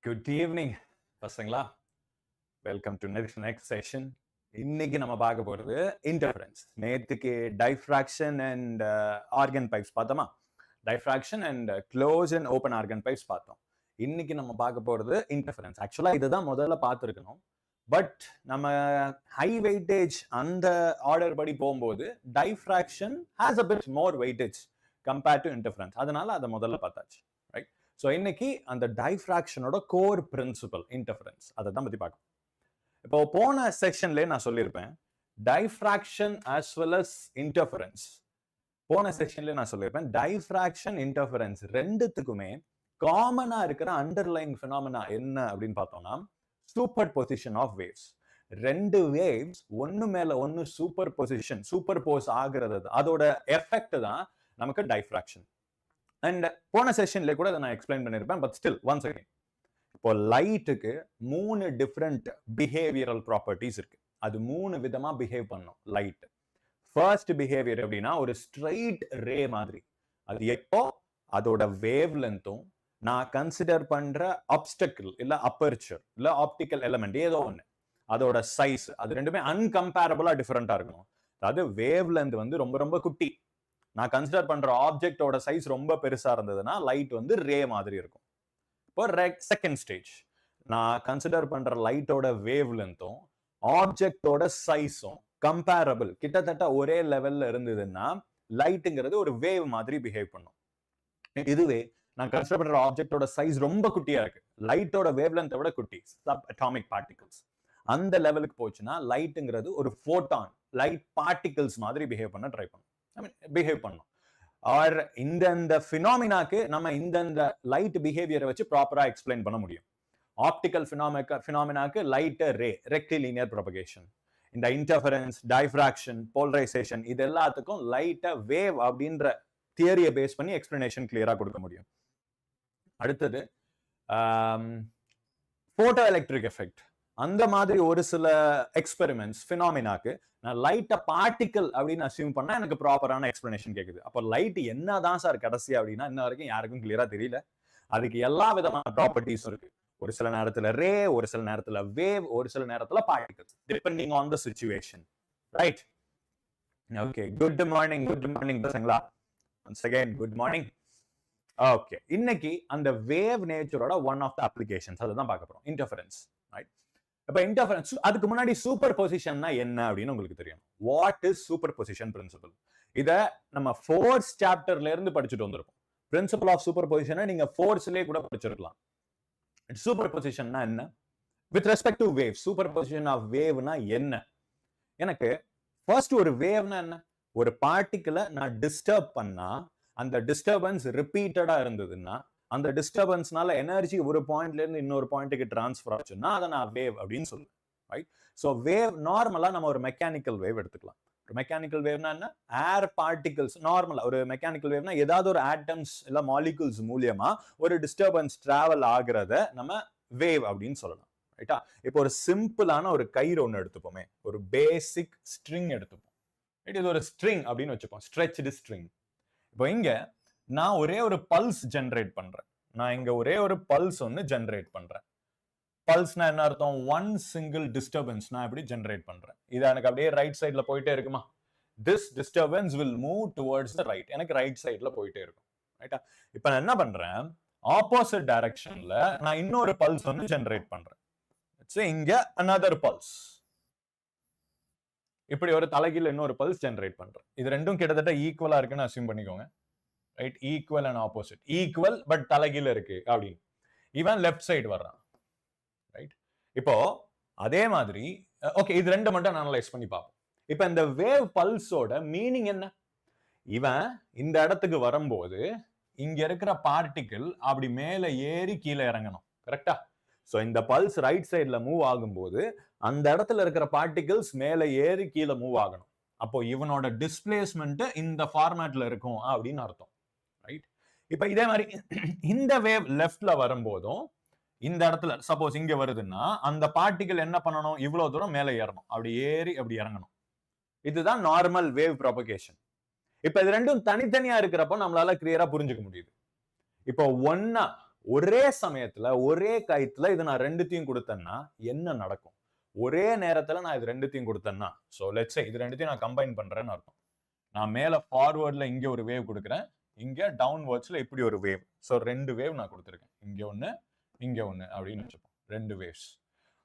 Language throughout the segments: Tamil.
Good evening, பசங்களா. Welcome to next session. இன்னைக்கு நம்ம பார்க்க போறது interference. நேத்துக்கு diffraction and organ pipes பார்த்தோமா? Diffraction and closed and open organ pipes பார்த்தோம். இன்னைக்கு நம்ம பார்க்க போறது interference. Actually இதுதான் முதல்ல பார்த்திருக்கணும். பட் நம்ம ஹை வெயிட்டேஜ் அந்த ஆர்டர் படி போகும்போது diffraction has a bit more weightage compared to interference. அதனால அதை முதல்ல பார்த்தாச்சு. ரைட்? ஸோ இன்னைக்கு அந்த டைஃப்ராக்ஷனோட கோர் பிரின்சிபல் இன்டர்ஃபரன்ஸ் அதை தான் பத்தி பார்க்கணும். இப்போ போன செக்ஷன்லேயே நான் சொல்லியிருப்பேன் diffraction as well as interference. போன செக்ஷன்லேயே நான் சொல்லியிருப்பேன் டைஃப்ராக்ஷன் இன்டர்ஃபரன்ஸ் ரெண்டுத்துக்குமே காமனா இருக்கிற அண்டர்லைங் ஃபினாமினா என்ன அப்படின்னு பார்த்தோம்னா சூப்பர் பொசிஷன் ஆஃப் வேவ்ஸ். ரெண்டு வேவ்ஸ் ஒன்னு மேல ஒன்னு சூப்பர் போஸ் ஆகிறது, அதோட எஃபெக்ட் தான் நமக்கு டைஃப்ராக்ஷன். அண்ட் போன செஷன்ல கூட அதை நான் எக்ஸ்பிளைன் பண்ணிருப்பேன். பட் ஸ்டில் ஒன்ஸ் அகைன், இப்போ லைட்டுக்கு 3 டிஃப்ரெண்ட் பிஹேவியரல் ப்ராப்பர்ட்டிஸ் இருக்கு. அது 3 விதமா பிஹேவ் பண்ணும் லைட். ஃபர்ஸ்ட் பிஹேவியர் எப்படின்னா ஒரு ஸ்ட்ரெயிட் ரே மாதிரி. அது எப்போ அதோட வேவ் லென்த்தும் நான் கன்சிடர் பண்ற அப்டக்கிள் இல்ல அப்பர்ச்சர் இல்ல ஆப்டிக்கல் எலிமெண்ட் ஏதோ ஒண்ணு அதோட சைஸ் அது ரெண்டுமே அன்கம்பேரபிளா டிஃபரெண்டா இருக்கணும். அதாவது வேவ் லென்த் வந்து ரொம்ப ரொம்ப குட்டி, நான் கன்சிடர் பண்ற ஆப்ஜெக்டோட சைஸ் ரொம்ப பெருசா இருந்ததுன்னா லைட் வந்து ரே மாதிரி இருக்கும். இப்போ செகண்ட் ஸ்டேஜ், நான் கன்சிடர் பண்ற லைட்டோட வேவ் லென்த்தும் ஆப்ஜெக்டோட சைஸும் கம்பேரபிள் கிட்டத்தட்ட ஒரே லெவல்ல இருந்ததுன்னா லைட்டுங்கிறது ஒரு வேவ் மாதிரி பிஹேவ் பண்ணும். இதுவே நான் கன்சிடர் பண்ற ஆப்ஜெக்டோட சைஸ் ரொம்ப குட்டியா இருக்கு, லைட்டோட வேவ் லென்த்தை விட குட்டி, சப் அட்டாமிக் பார்ட்டிகல்ஸ், அந்த லெவலுக்கு போச்சுன்னா லைட்டுங்கிறது ஒரு ஃபோட்டான் லைட் பார்ட்டிகல்ஸ் மாதிரி பிஹேவ் பண்ண ட்ரை பண்ணும். பிஹேவ் பண்ணும். ஆர் இந்த ஃபினாமினாக்கு நம்ம இந்த லைட் பிஹேவியரை வச்சு ப்ராப்பரா எக்ஸ்பிளைன் பண்ண முடியும். ஆப்டிக்கல் ஃபினாமினாக்கு லைட் ரே, ரெக்டிலினியர் ப்ரொபகேஷன். இந்த இன்டர்ஃபரன்ஸ், டைஃப்ராக்ஷன், போலரைசேஷன் இது எல்லாத்துக்கும் லைட்டை வேவ் அப்படின்ற தியரியை பேஸ் பண்ணி எக்ஸ்பிளனேஷன் கிளியரா கொடுக்க முடியும். அடுத்தது போட்டோ எலக்ட்ரிக் எஃபெக்ட். அந்த மாதிரி ஒரு சில எக்ஸ்பெரிமெண்ட்ஸ் ஃபினாமினாக்கு நான் லைட்டை பார்ட்டிக்கல் அப்படின்னு அசியூம் பண்ணா எனக்கு ப்ராப்பரான எக்ஸ்பிளனேஷன் கேட்குது. அப்போ லைட் என்னதான் சார் கடைசி அப்படின்னா இன்ன வரைக்கும் யாருக்கும் கிளியரா தெரியல. அதுக்கு எல்லா விதமான ப்ராப்பர்ட்டிஸும் இருக்கு. ஒரு சில நேரத்துல ரே, ஒரு சில நேரத்துல வேவ், ஒரு சில நேரத்துல particles, depending on the situation. Right? Okay, good morning பசங்களா. Once again good morning. Okay, இன்னைக்கு அந்த வேவ் நேச்சரோட ஒன் ஆஃப் த அப்ளிகேஷன்ஸ் அதை தான் பார்க்க போறோம், இன்டர்ஃபரன்ஸ். ரைட்? இப்ப இன்டர்ஃபரன்ஸ், அதுக்கு முன்னாடி சூப்பர் பொசிஷன்னா என்ன அப்படின்னு உங்களுக்கு தெரியும். What is superposition principle? இத நம்ம ஃபோர்ஸ் சாப்டர்ல இருந்து படிச்சுட்டு வந்திருக்கோம். பிரின்சிபல் ஆஃப் சூப்பர் பொசிஷனை நீங்க ஃபோர்ஸ்லயே கூட படிச்சிருக்கலாம். சூப்பர் பொசிஷன்னா என்ன? With respect to wave, superposition of வேவ்னா என்ன? எனக்கு ஃபர்ஸ்ட் ஒரு வேவ்னா என்ன? ஒரு பார்ட்டிகிளை நான் டிஸ்டர்ப் பண்ணா அந்த டிஸ்டர்பன்ஸ் ரிப்பீட்டடா இருந்ததுன்னா அந்த டிஸ்டர்பன்ஸ்னால எனர்ஜி ஒரு பாயிண்ட்ல இருந்து இன்னொரு பாயிண்ட்டுக்கு டிரான்ஸ்ஃபர் ஆச்சுன்னா அதை நான் வேவ் அப்படின்னு சொல்லுவேன். ரைட்? ஸோ வேவ் நார்மலா நம்ம ஒரு மெக்கானிக்கல் வேவ் எடுத்துக்கலாம். ஒரு மெக்கானிக்கல் வேவ்னா என்ன? ஏர் பார்ட்டிகல்ஸ். நார்மலா ஒரு மெக்கானிக்கல் வேவ்னா ஏதாவது ஒரு ஆட்டம்ஸ் இல்ல மாலிகூல்ஸ் மூலியமா ஒரு டிஸ்டர்பன்ஸ் டிராவல் ஆகுறத நம்ம வேவ் அப்படின்னு சொல்லலாம். ரைட்டா? இப்போ ஒரு சிம்பிளான ஒரு கயிறு ஒன்று எடுத்துப்போமே, ஒரு பேசிக் ஸ்ட்ரிங் எடுத்துப்போம். இது ஒரு ஸ்ட்ரிங் அப்படின்னு வச்சுப்போம், ஸ்ட்ரெச்டு ஸ்ட்ரிங். இப்போ இங்க நான் ஒரே ஒரு பல்ஸ் ஜெனரேட் பண்றேன். நான் இங்க ஒரே ஒரு பல்ஸ் ஒன்னு ஜெனரேட் பண்றேன். பல்ஸ்னா என்ன அர்த்தம்? ஒன் சிங்கிள் டிஸ்டர்பன்ஸ் நான் எப்படி ஜெனரேட் பண்றேன். இது எனக்கு அப்படியே ரைட் சைட்ல போயிட்டே இருக்குமா? This disturbance will move towards the right. எனக்கு ரைட் சைட்ல போயிட்டே இருக்கும். ரைட்டா? இப்போ நான் என்ன பண்றேன்? ஆப்போசிட் டைரக்ஷன்ல நான் இன்னொரு பல்ஸ் ஒன்னு ஜெனரேட் பண்றேன். இங்க another பல்ஸ். இப்படி ஒரு தலைகீழ இன்னொரு பல்ஸ் ஜெனரேட் பண்றேன். இது ரெண்டும் கிட்டத்தட்ட ஈக்குவலா இருக்குன்னு அசியூம் பண்ணிக்கோங்க. Right? Equal and opposite. Equal but தலைகீழ இருக்கு அப்படின்னு. இவன் லெஃப்ட் சைடு வர்றான். ரைட்? இப்போ அதே மாதிரி ஓகே, இது ரெண்டு மட்டும் அனலைஸ் பண்ணி பார்ப்போம். இப்போ இந்த வேவ் பல்ஸோட மீனிங் என்ன? இவன் இந்த இடத்துக்கு வரும்போது இங்க இருக்கிற பார்ட்டிகிள் அப்படி மேல ஏறி கீழே இறங்கணும். கரெக்டா? சோ இந்த பல்ஸ் ரைட் சைட்ல மூவ் ஆகும்போது அந்த இடத்துல இருக்கிற பார்ட்டிகிள்ஸ் மேல ஏறி கீழே மூவ் ஆகணும். அப்போ இவனோட டிஸ்பிளேஸ்மெண்ட் இந்த ஃபார்மேட்ல இருக்கும் அப்படின்னு அர்த்தம். ரைட்? இப்ப இதே மாதிரி இந்த வேவ் லெஃப்ட்ல வரும்போதும் இந்த இடத்துல சப்போஸ் இங்க வருதுன்னா அந்த பார்ட்டிகிள் என்ன பண்ணணும்? இவ்வளவு தூரம் மேல ஏறணும், அப்படி ஏறி அப்படி இறங்கணும். இதுதான் நார்மல் வேவ் ப்ராபகேஷன். இப்ப இது ரெண்டும் தனித்தனியா இருக்கிறப்போ நம்மளால கிளியரா புரிஞ்சுக்க முடியுது. இப்போ ஒன்னா ஒரே சமயத்துல ஒரே கைத்துல இது நான் ரெண்டுத்தையும் கொடுத்தேன்னா என்ன நடக்கும்? ஒரே நேரத்துல நான் இது ரெண்டுத்தையும் கொடுத்தேன்னா, சோ லெட்ஸ் சே இது ரெண்டுத்தையும் நான் கம்பைன் பண்றேன்னு அர்த்தம். நான் மேல ஃபார்வர்ட்ல இங்க ஒரு வேவ் கொடுக்குறேன், இங்க டவுன்வர்ட்ஸ்ல இப்படி ஒரு வேவ். சோ ரெண்டு வேவ் நான் கொடுத்துருக்கேன், இங்க ஒண்ணு அப்படின்னு வச்சுப்போம். ரெண்டு வேவ்ஸ்.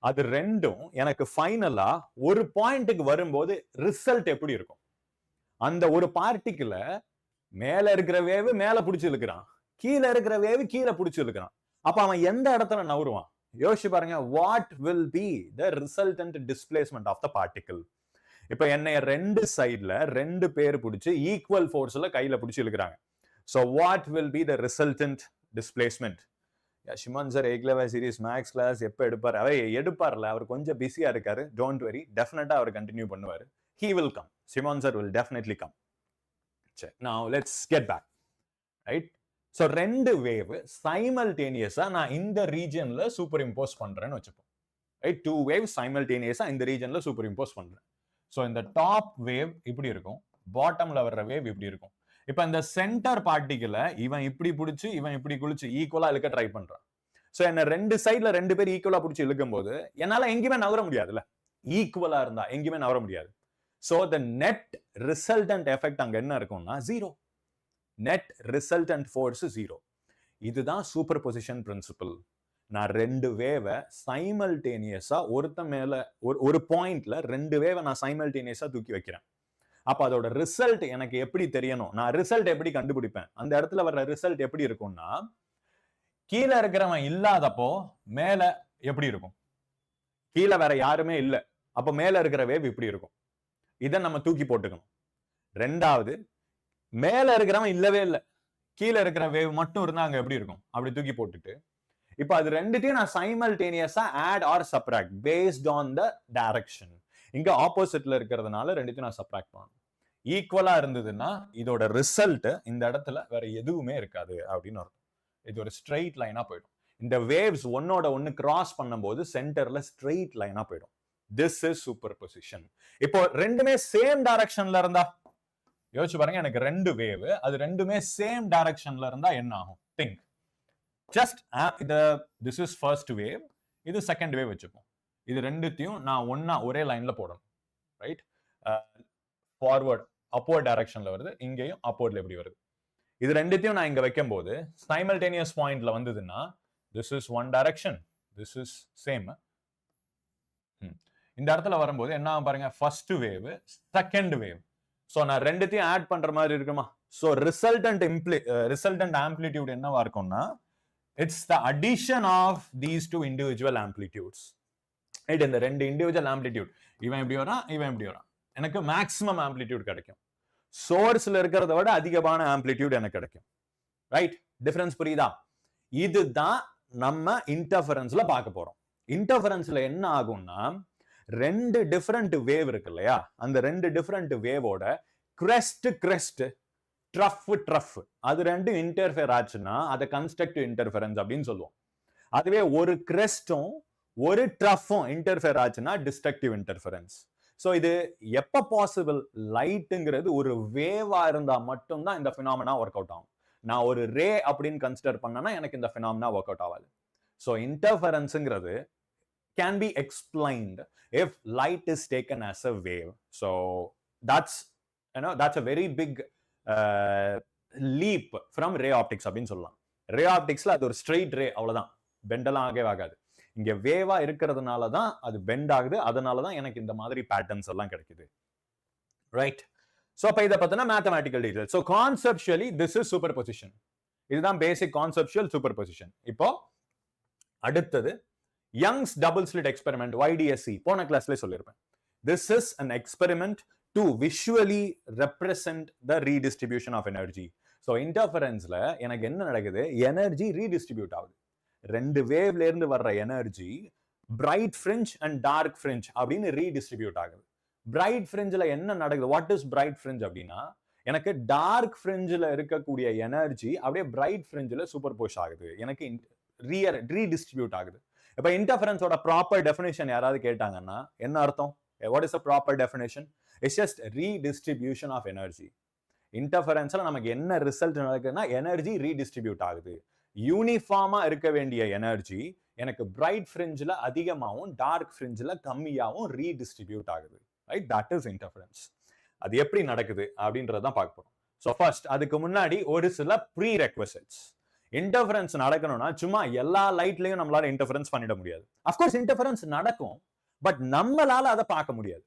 அது ரெண்டும் எனக்கு ஃபைனலா ஒரு பாயிண்ட்டுக்கு வரும்போது ரிசல்ட் எப்படி இருக்கும்? அந்த ஒரு பார்ட்டிக்குல மேல இருக்கிற வேவ் மேல பிடிச்சு இழுக்கிறான், கீழே இருக்கிற வேவ் கீழே பிடிச்சு இழுக்கிறான். அப்ப அவன் எந்த இடத்துல நவருவான்? யோசிச்சு பாருங்க. What will be the resultant displacement of the particle? இப்ப என்னைய ரெண்டு சைட்ல ரெண்டு பேர் பிடிச்சு ஈக்குவல் ஃபோர்ஸ்ல கையில பிடிச்சு இழுக்கிறாங்க. So what will be the resultant displacement? ஷிமான் sir Eklavya series maths class எப்ப எடுப்பார்? எடுப்பார்ல, அவர் கொஞ்சம் பிஸியா இருக்காரு. டோன்ட் வெரி, டெஃபினட்டா அவர் கண்டினியூ பண்ணுவாரு. He will come. Shimon sir will definitely come. Now let's get back. Right? So ரெண்டு வேவ் சைமல்டேனியஸா நான் இந்த ரீஜன்ல சூப்பர் இம்போஸ் பண்றேன்னு வச்சுப்போம். ரைட்? டூ வேவ் சைமல்டேனியஸா இந்த ரீஜன்ல சூப்பர் இம்போஸ் பண்றேன். சோ இந்த டாப் வேவ் இப்படி இருக்கும், பாட்டம்ல வர்ற வேவ் இப்படி இருக்கும். இப்ப இந்த சென்டர் பார்ட்டிகிள இவன் இப்படி பிடிச்சு இவன் இப்படி குளிச்சு ஈக்குவலா இழுக்க ட்ரை பண்றான். சோ என்ன ரெண்டு சைட்ல ரெண்டு பேர் ஈக்குவலா பிடிச்சி இழுக்கும் போது என்னால எங்கேயுமே நகர முடியாதுல்ல. ஈக்குவலா இருந்தா எங்கேயுமே நகர முடியாது. So the net resultant effect அங்க என்ன இருக்கும்னா zero. Net resultant force zero. இதுதான் சூப்பர் பொசிஷன் பிரின்சிபல். நான் ரெண்டு வேவை சைமல்டேனியஸா ஒருத்த மேல ஒரு பாயிண்ட்ல ரெண்டு வேவை நான் சைமல்டேனியஸா தூக்கி வைக்கிறேன். அப்ப அதோட ரிசல்ட் எனக்கு எப்படி தெரியணும்? நான் ரிசல்ட் எப்படி கண்டுபிடிப்பேன்? அந்த இடத்துல வர்ற ரிசல்ட் எப்படி இருக்கும்னா, கீழே இருக்கிறவன் இல்லாதப்போ மேல எப்படி இருக்கும்? கீழே வேற யாருமே இல்ல, அப்ப மேல இருக்கிற வேவ் இப்படி இருக்கும். இதை நம்ம தூக்கி போட்டுக்கணும். ரெண்டாவது, மேல இருக்கிறவன் இல்லவே இல்லை, கீழே இருக்கிற வேவ் மட்டும் இருந்தா அங்க எப்படி இருக்கும்? அப்படி தூக்கி போட்டுட்டு இப்ப அது ரெண்டுத்தையும் நான் சைமல்டேனியஸா add or subtract based on the direction. இங்க ஆப்போசிட்ல இருக்கிறதுனால ரெண்டுத்தையும் நான் சப்ராக்ட் பண்ணணும். ஈக்குவலா இருந்ததுன்னா இதோட ரிசல்ட் இந்த இடத்துல வேற எதுவுமே இருக்காது அப்படின்னு அர்த்தம். இது ஒரு ஸ்ட்ரெயிட் லைனா போயிடும். இந்த வேவ்ஸ் ஒன்னோட ஒன்னு கிராஸ் பண்ணும்போது சென்டர்ல ஸ்ட்ரெயிட் லைனா போயிடும். This is super position. இப்போ ரெண்டுமே சேம் டைரக்ஷன்ல இருந்தா யோசிச்சு பாருங்க. எனக்கு ரெண்டு வேவ், அது ரெண்டுமே சேம் டைரக்ஷன்ல இருந்தா என்ன ஆகும்? Think. Just this is first wave, இது செகண்ட் வேவ் வச்சுப்போம். இது ரெண்டுத்தையும் நான் ஒன்னா ஒரே லைன்ல போடணும். ரைட்? ஃபார்வர்ட் அப்வர்ட் டைரக்ஷன்ல வருது, இங்கேயும் அப்வர்ட்ல எப்படி வருது. இது ரெண்டுத்தையும் நான் இங்க வைக்கும் போது சைமல்டேனியஸ் பாயிண்ட்ல வந்ததுன்னா this is one direction, this is same. இந்த இடத்துல வரும்போது என்ன பாருங்க, first wave second wave. So நான் ரெண்டுத்தையும் ஆட் பண்ற மாதிரி இருக்குமா? சோ ரிசல்டன்ட் ஆம்ப்ளிடியூட் என்னவா இருக்கும்னா, it's the addition of these two individual amplitudes. Right? இந்த ரெண்டு இண்டிவிஜுவல் ஆம்ப்ளிடியூட், இவன் எப்படி வரான் இவன் எப்படி வரான், எனக்கு மேக்ஸிமம் ஆம்ப்ளிடியூட் கிடைக்கும். சோர்ஸ்ல இருக்கிறத விட அதிகமான ஆம்ப்ளிடியூட் எனக்கு கிடைக்கும். ரைட்? டிஃபரன்ஸ் புரியுதா? இதுதான் நம்ம இன்டர்ஃபரன்ஸ்ல பார்க்க போறோம். இன்டர்ஃபரன்ஸ்ல என்ன ஆகும்னா, ரெண்டு டிஃபரண்ட் வேவ் இருக்கு இல்லையா, அந்த ரெண்டு டிஃபரண்ட் வேவோட கிரெஸ்ட் ட்ரஃப் அது ரெண்டும் இன்டர்ஃபியர் ஆச்சுன்னா அதை கன்ஸ்ட்ரக்டிவ் இன்டர்ஃபரன்ஸ் அப்படின்னு சொல்லுவோம். அதுவே ஒரு கிரெஸ்டும் ஒரு ட்ரஃபும் இன்டர்ஃபியர் ஆச்சுன்னா டிஸ்ட்ரக்டிவ் இன்டர்ஃபரன்ஸ். சோ இது எப்ப பாசிபிள்? லைட்டுங்கிறது ஒரு வேவா இருந்தா மட்டும்தான் இந்த பினாமினா ஒர்க் அவுட் ஆகும். நான் ஒரு ரே அப்படின்னு கன்சிடர் பண்ணனா எனக்கு இந்த பினாமினா ஒர்க் அவுட் ஆகாது. சோ இன்டர்ஃபரன்ஸ்ங்கிறது can be explained if light is taken as a wave. So that's a very big leap from ray optics அப்படின்னு சொல்லலாம். ரே ஆப்டிக்ஸ்ல அது ஒரு ஸ்ட்ரெயிட் ரே, அவ்வளவுதான், பெண்டெல்லாம் ஆகவே ஆகாது. இங்க வேவா இருக்கிறதுனால தான் அது பெண்ட் ஆகுது, அதனால தான் எனக்கு இந்த மாதிரி பேட்டர்ன்ஸ் எல்லாம் கிடைக்குது. ரைட்? சோ அப்ப இத பத்தின mathematical details. So conceptually this is superposition. இதுதான் பேசிக் கான்செப்சுவல் சூப்பர் பொசிஷன். இப்போ அடுத்தது Young's double-slit experiment, YDSE, போன கிளாஸ்ல சொல்லிருப்பேன். This is an experiment to visually represent the redistribution of energy. So interferenceல எனக்கு என்ன நடக்குது? எனர்ஜி ரீடிஸ்ட்ரிபியூட் ஆகுது. ரெண்டு வேவ்ல இருந்து வர்ற energy bright fringe and dark fringe அப்படின்னு ரீடிஸ்ட்ரிபியூட் ஆகுது. பிரைட் ஃப்ரிஞ்சில் என்ன நடக்குது? வாட் இஸ் பிரைட் ஃப்ரிஞ்ச் அப்படின்னா, எனக்கு டார்க் ஃப்ரிஞ்சில் இருக்கக்கூடிய எனர்ஜி அப்படியே பிரைட் ஃப்ரிஞ்சில் சூப்பர் போஸ் ஆகுது, எனக்கு ரீடிஸ்ட்ரிபியூட் ஆகுது. இப்ப இன்டர்ஃபரன்ஸோட ப்ராப்பர் டெஃபினேஷன் யாராவது கேட்டாங்கன்னா என்ன அர்த்தம்? What is the proper definition? It's just redistribution of energy. இன்டர்ஃபரன்ஸ்ல நமக்கு என்ன ரிசல்ட் நடக்குதுன்னா எனர்ஜி ரீடிஸ்ட்ரிபியூட் ஆகுது. யூனிஃபார்மா இருக்க வேண்டிய எனர்ஜி எனக்கு பிரைட் ஃப்ரிஞ்சில் அதிகமாகவும் டார்க் ஃப்ரிஞ்சில் கம்மியாகவும் ரீடிஸ்ட்ரிபியூட் ஆகுது. Right, that is interference. அது எப்படி நடக்குது அப்படின்றதான் பார்க்க போறோம். ஸோ ஃபர்ஸ்ட் அதுக்கு முன்னாடி ஒரு சில ப்ரீ ரெக்வசிட்ஸ். இன்டர்ஃபரன்ஸ் நடக்கணும்னா சும்மா எல்லா லைட்லயும் நம்மளால இன்டர்ஃபரன்ஸ் பண்ணிட முடியாது. அஃப்கோர்ஸ் இன்டர்ஃபரன்ஸ் நடக்கும், பட் நம்மளால அதை பார்க்க முடியாது.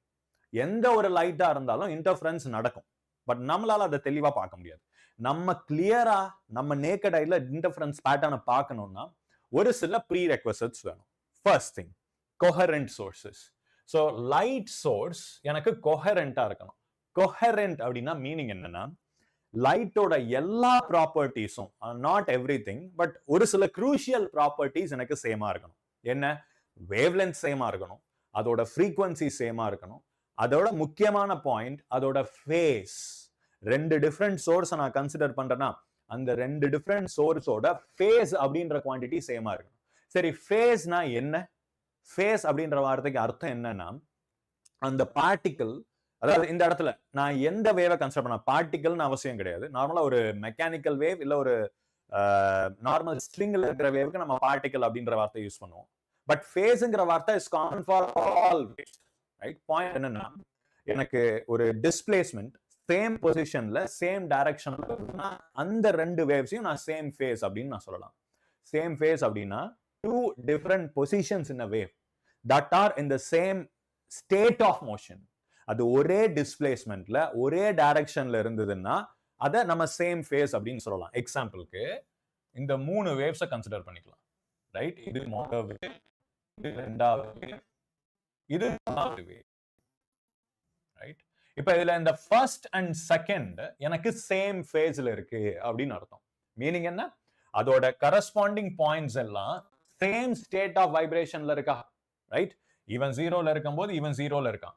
எந்த ஒரு லைட்டா இருந்தாலும் இன்டர்ஃபரன்ஸ் நடக்கும், பட் நம்மளால அதை தெளிவா பார்க்க முடியாது. நம்ம கிளியரா நம்ம நேக்கட் ஐல இன்டர்ஃபரன்ஸ் பேட்டர்னை பார்க்கணும்னா ஒரு சில ப்ரீ ரெக்வசிட்ஸ் வேணும். First thing, coherent sources. So light source எனக்கு கொஹரண்டா இருக்கணும். கொஹரண்ட் அப்படின்னா மீனிங் என்னன்னா, லைட்டோட எல்லா ப்ராப்பர்ட்டிஸும், நாட் எவ்ரி திங், பட் ஒரு சில க்ரூஷியல் ப்ராப்பர்ட்டிஸ் எனக்கு சேமா இருக்கணும். என்ன? வேவ் லென்த் சேமா இருக்கணும், அதோட ஃப்ரீக்வன்சி சேமா இருக்கணும், அதோட முக்கியமான பாயிண்ட் அதோட ஃபேஸ். ரெண்டு டிஃப்ரெண்ட் சோர்ஸை நான் கன்சிடர் பண்றேன்னா அந்த ரெண்டு டிஃப்ரெண்ட் சோர்ஸோட ஃபேஸ் அப்படின்ற குவான்டிட்டி சேமா இருக்கணும். சரி, ஃபேஸ்னா என்ன? ஃபேஸ் அப்படின்ற வார்த்தைக்கு அர்த்தம் என்னன்னா, அந்த பார்ட்டிகிள், அதாவது இந்த இடத்துல நான் எந்த வேவை கன்சிடர் பண்ண, பார்ட்டிகல்னு அவசியம் கிடையாது. நார்மலா ஒரு மெக்கானிக்கல் வேவ் இல்ல ஒரு நார்மல் ஸ்ட்ரிங்ல இருக்கிற வேவுக்கு நம்ம பார்ட்டிகல் அப்படின்ற வார்த்தை யூஸ் பண்ணுவோம். பட் ஃபேஸ்ங்கிற வார்த்தை is common for all waves. Right, point என்னன்னா, எனக்கு ஒரு டிஸ்பிளேஸ்மெண்ட் சேம் பொசிஷன்ல சேம் டைரக்ஷன்ல இருக்குன்னா அந்த ரெண்டு வேவ்ஸையும் நான் சேம் ஃபேஸ் அப்படின்னு நான் சொல்லலாம். சேம் ஃபேஸ் அப்படின்னா two different positions in a wave that are in the same state of motion. அது ஒரே டிஸ்பிளேஸ்மெண்ட்ல ஒரே டைரக்ஷன்ல இருந்ததுன்னா அதை நம்ம சேம் ஃபேஸ் அப்படின்னு சொல்லலாம். எக்ஸாம்பிளுக்கு இந்த மூணு வேவ்ஸை கன்சிடர் பண்ணிக்கலாம். ரைட், இது முதல் வேவ், இது ரெண்டாவது வேவ், இது மூணாவது வேவ். ரைட், இப்ப இதுல இந்த ஃபர்ஸ்ட் அண்ட் செகண்ட் எனக்கு சேம் ஃபேஸ்ல இருக்கு அப்படின்னு அர்த்தம். மீனிங் என்ன? அதோட கரஸ்பாண்டிங் பாயிண்ட்ஸ் எல்லாம் சேம் ஸ்டேட் ஆஃப் வைப்ரேஷன்ல இருக்கா. ரைட், இவன் ஜீரோல இருக்கும்போது இவன் ஜீரோல இருக்கான்,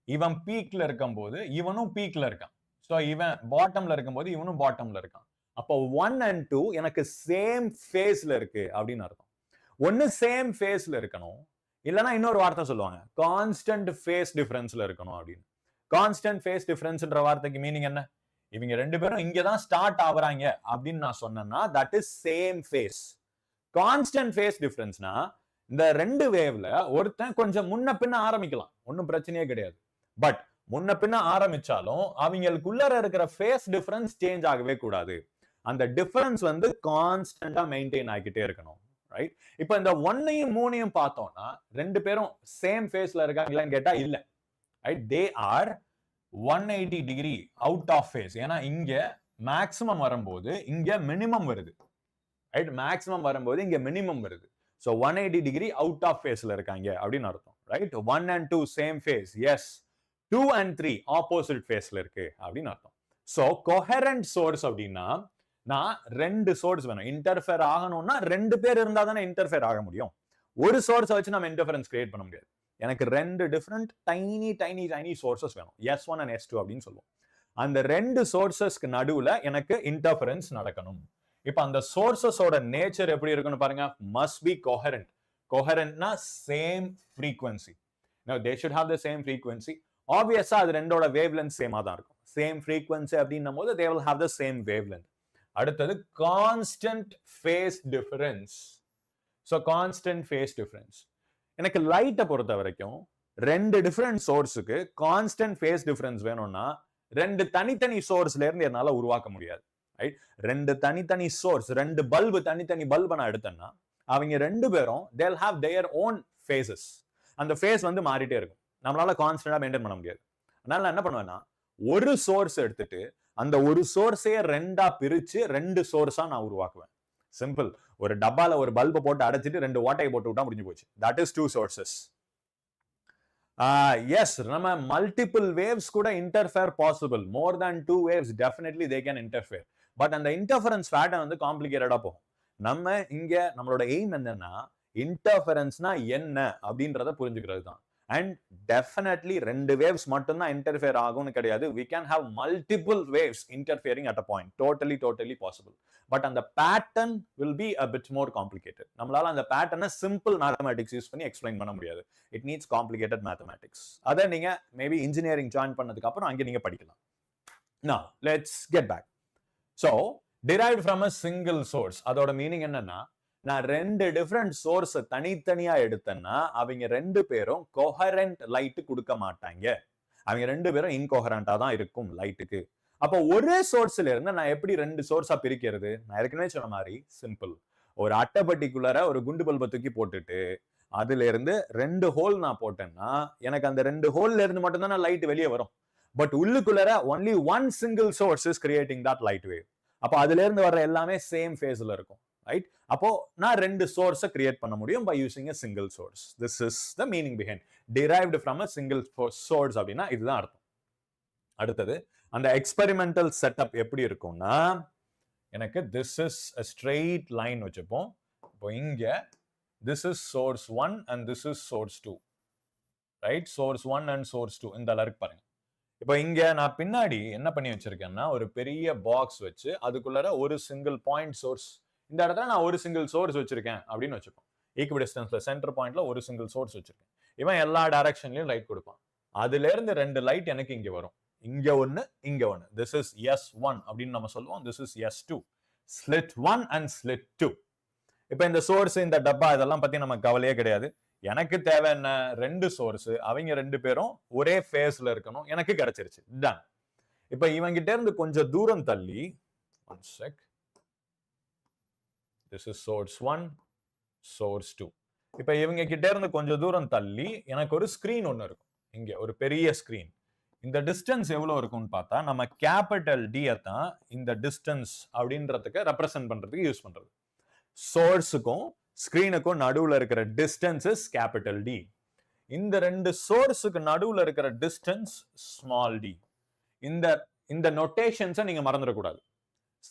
இவன் பீக்ல இருக்கும்போது இவனும் பீக்ல இருக்கான், ஸோ இவன் பாட்டம்ல இருக்கும்போது இவனும் பாட்டம்ல இருக்கான். அப்போ 1 and 2 எனக்கு சேம் ஃபேஸ்ல இருக்கு அப்படின்னு அர்த்தம். ஒன்னு சேம் ஃபேஸ்ல இருக்கணும், இல்லைன்னா இன்னொரு வார்த்தை சொல்லுவாங்க கான்ஸ்டன்ட் ஃபேஸ் டிஃபரன்ஸ்ல இருக்கணும் அப்படின்னு. கான்ஸ்டன்ட் ஃபேஸ் டிஃபரன்ஸ்ன்ற வார்த்தைக்கு மீனிங் என்ன? இவங்க ரெண்டு பேரும் இங்கதான் ஸ்டார்ட் ஆகுறாங்க அப்படின்னு நான் சொன்னேன்னா that is same phase. Constant phase டிஃபரன்ஸ்னா இந்த ரெண்டு வேவ்ல ஒருத்தன் கொஞ்சம் முன்ன பின்ன ஆரம்பிக்கலாம், ஒன்னும் பிரச்சனையே கிடையாது. பட் முன்ன பின்ன ஆரம்பிச்சாலும் அவங்களுக்குள்ள இருக்கிற ஃபேஸ் டிஃபரன்ஸ் சேஞ்ச் ஆகவே கூடாது. அந்த டிஃபரன்ஸ் வந்து கான்ஸ்டன்டா மெயின்டைன் ஆகிக்கிட்டே இருக்கணும். ரைட், இப்போ இந்த 1ஐயும் 3ஐயும் பார்த்தோம்னா ரெண்டு பேரும் சேம் ஃபேஸ்ல இருக்காங்களான்னு கேட்டா இல்ல. Right, they are 180 degree out of phase. ஏன்னா இங்க மேக்ஸிமம் வரும்போது இங்க மினிமம் வருது. ரைட், மேக்ஸிமம் வரும்போது இங்க மினிமம் வருது. ஸோ 180 டிகிரி அவுட் ஆஃப் ஃபேஸ்ல இருக்காங்க அப்படின்னு அர்த்தம். Right, 1 and 2 same phase, yes. 2 and 3 opposite ஃபேஸ்ல இருக்கு அப்படின்னு அர்த்தம். ஸோ கொஹரண்ட் சோர்ஸ் அப்படின்னா நான் ரெண்டு சோர்ஸ் வேணும். இன்டர்ஃபேர் ஆகணும்னா ரெண்டு பேர் இருந்தா தானே இன்டர்ஃபேர் ஆக முடியும். ஒரு சோர்ஸை வச்சு நம்ம இன்டர்ஃபரன்ஸ் கிரியேட் பண்ண முடியாது. எனக்கு ரெண்டு டிஃபரெண்ட் டைனி சோர்சஸ் வேணும், S1 and S2 அப்படின்னு சொல்லுவோம். அந்த ரெண்டு சோர்சஸ்க்கு நடுவுல எனக்கு இன்டர்ஃபரன்ஸ் நடக்கணும். இப்ப அந்த சோர்சஸோட நேச்சர் எப்படி இருக்குன்னு பாருங்க. Must be coherent. கோஹரண்ட்னா same frequency. They should have the same frequency. ஆப்வியஸா அது ரெண்டோட வேவ் லென்த் சேமா தான் இருக்கும். சேம் ஃப்ரீக்வன்சி அப்படின்னும் போது they will have the same wavelength. அடுத்தது constant phase difference. So constant phase difference எனக்கு லைட்டை பொறுத்த வரைக்கும் ரெண்டு டிஃபரெண்ட் சோர்ஸுக்கு கான்ஸ்டன்ட் ஃபேஸ் டிஃபரன்ஸ் வேணும்னா ரெண்டு தனித்தனி சோர்ஸ்ல இருந்து என்னால உருவாக்க முடியாது. ரைட், ரெண்டு தனித்தனி சோர்ஸ், ரெண்டு பல்பு தனித்தனி பல்பை நான் எடுத்தேன்னா அவங்க ரெண்டு பேரும் they'll have their own phases. அந்த ஃபேஸ் வந்து மாறிட்டே இருக்கும், நம்மளால கான்ஸ்டன்டா மெயின்டைன் பண்ண முடியாது. அதனால நான் என்ன பண்ணுவேன்னா ஒரு சோர்ஸ் எடுத்துட்டு அந்த ஒரு சோர்ஸையே ரெண்டா பிரிச்சு ரெண்டு சோர்ஸா நான் உருவாக்குவேன். சிம்பிள். ஒரு டப்பால ஒரு பல்பை போட்டு அடைச்சிட்டு ரெண்டு ஓட்டையை போட்டு விட்டா முடிஞ்சு போச்சு. That is two sources. Yes, நம்ம மல்டிபிள் வேவ்ஸ் கூட interfere possible. More than 2 waves definitely they can interfere. But அந்த இன்டர்ஃபரன்ஸ் பேட்டர்ன் வந்து காம்ப்ளிகேட்டடா போகும். நம்ம இங்க நம்மளோட எய்ம் என்னன்னா இன்டர்ஃபரன்ஸ்னா என்ன அப்படின்றத புரிஞ்சுக்கிறது தான். அண்ட் டெஃபினெட்லி ரெண்டு வேவ்ஸ் மட்டும்தான் இன்டர்ஃபியர் ஆகும்னு கிடையாது. we can have multiple waves interfering at a point. totally possible. But அந்த pattern will be a bit more complicated. நம்மளால அந்த பேட்டர்னை சிம்பிள் மேத்தமேட்டிக்ஸ் யூஸ் பண்ணி எக்ஸ்பிளைன் பண்ண முடியாது. It needs complicated mathematics. அதை நீங்க மேபி இன்ஜினியரிங் ஜாயின் பண்ணதுக்கு அப்புறம் அங்கே நீங்க படிக்கலாம். Now let's get back. So derived from a single source. அதோட மீனிங் என்னன்னா, நான் ரெண்டு டிஃபரெண்ட் சோர்ஸ் தனித்தனியா எடுத்தேன்னா அவங்க ரெண்டு பேரும் கோஹரண்ட் லைட் கொடுக்க மாட்டாங்க. அவங்க ரெண்டு பேரும் இன்கோஹரண்டா தான் இருக்கும் லைட்டுக்கு. அப்போ ஒரே சோர்ஸ்ல இருந்து நான் எப்படி ரெண்டு சோர்ஸா பிரிக்கிறது? நான் ஏற்கனவே சொன்ன மாதிரி சிம்பிள். ஒரு அட்டைப்பட்டிக்குள்ளார ஒரு குண்டு பல்பை தூக்கி போட்டுட்டு அதுல இருந்து ரெண்டு ஹோல் நான் போட்டேன்னா எனக்கு அந்த ரெண்டு ஹோல்ல இருந்து மட்டும் தான் லைட் வெளியே வரும். பட் உள்ளுக்குள்ளார only one single source is creating that light wave. அப்போ அதுல இருந்து வர்ற எல்லாமே சேம் ஃபேஸ்ல இருக்கும், ரைட்? அப்போ நான் ரெண்டு சோர்ஸை கிரியேட் பண்ண முடியும் by using a single source. This is the meaning behind derived from a single source அப்படின்னா இதுதான் அர்த்தம். அடுத்தது அந்த எக்ஸ்பெரிமெண்டல் செட்டப் எப்படி இருக்கும்னா, எனக்கு this is a straight line வச்சுப்போம். இப்போ இங்க this is source 1 and this is source 2, right? source 1 and source 2 இந்த அளவுக்கு பாருங்க. இப்போ இங்க நான் பின்னாடி என்ன பண்ணி வச்சிருக்கேன்னா ஒரு பெரிய பாக்ஸ் வச்சு அதுக்குள்ளார ஒரு சிங்கிள் பாயிண்ட் சோர்ஸ், இந்த இடத்துல நான் ஒரு சிங்கிள் சோர்ஸ் வச்சிருக்கேன் அப்படின்னு வச்சுப்போம். ஈக்குவல் டிஸ்டன்ஸ்ல சென்டர் பாயிண்ட்ல ஒரு சிங்கிள் சோர்ஸ் வச்சிருக்கேன். இவன் எல்லா டைரக்ஷன்லயும் லைட் கொடுப்பான். அதுல இருந்து ரெண்டு லைட் எனக்கு இங்க வரும். இங்க ஒன்னு, இங்க ஒன்னு. This is S1 அப்படின்னு நம்ம சொல்லுவோம். This is S2. Slit 1 and slit 2. இப்போ இந்த சோர்ஸ், இந்த டப்பா இதெல்லாம் பத்தி நமக்கு கவலையே கிடையாது. எனக்கு தேவை என்ன? ரெண்டு சோர்ஸ், அவங்க ரெண்டு பேரும் ஒரே ஃபேஸ்ல இருக்கணும். எனக்கு கிடைச்சிருச்சு. டன். இப்போ இவங்கிட்ட இருந்து கொஞ்சம் தூரம் தள்ளி, one sec. This is source 1, source 2. இப்போ இவங்க கிட்ட இருந்து கொஞ்சம் தூரம் தள்ளி எனக்கு ஒரு ஸ்கிரீன் ஒன்னு இருக்கும். இங்க ஒரு பெரிய ஸ்கிரீன். இந்த டிஸ்டன்ஸ் எவ்வளவு இருக்கும்னு பார்த்தா நம்ம கேபிட்டல் டி தான் இந்த டிஸ்டன்ஸ் அப்படின்றதுக்கு ரெப்ரசென்ட் பண்றதுக்கு யூஸ் பண்றது. சோர்ஸுக்கும் ஸ்கிரீனுக்கும் நடுவுல இருக்கிற டிஸ்டன்ஸ் இஸ் கேபிட்டல் டி. இந்த ரெண்டு சோர்ஸுக்கு நடுவுல இருக்கிற டிஸ்டன்ஸ் ஸ்மால் டி. இந்த நோட்டேஷன்ஸை நீங்க மறந்துடக்கூடாது.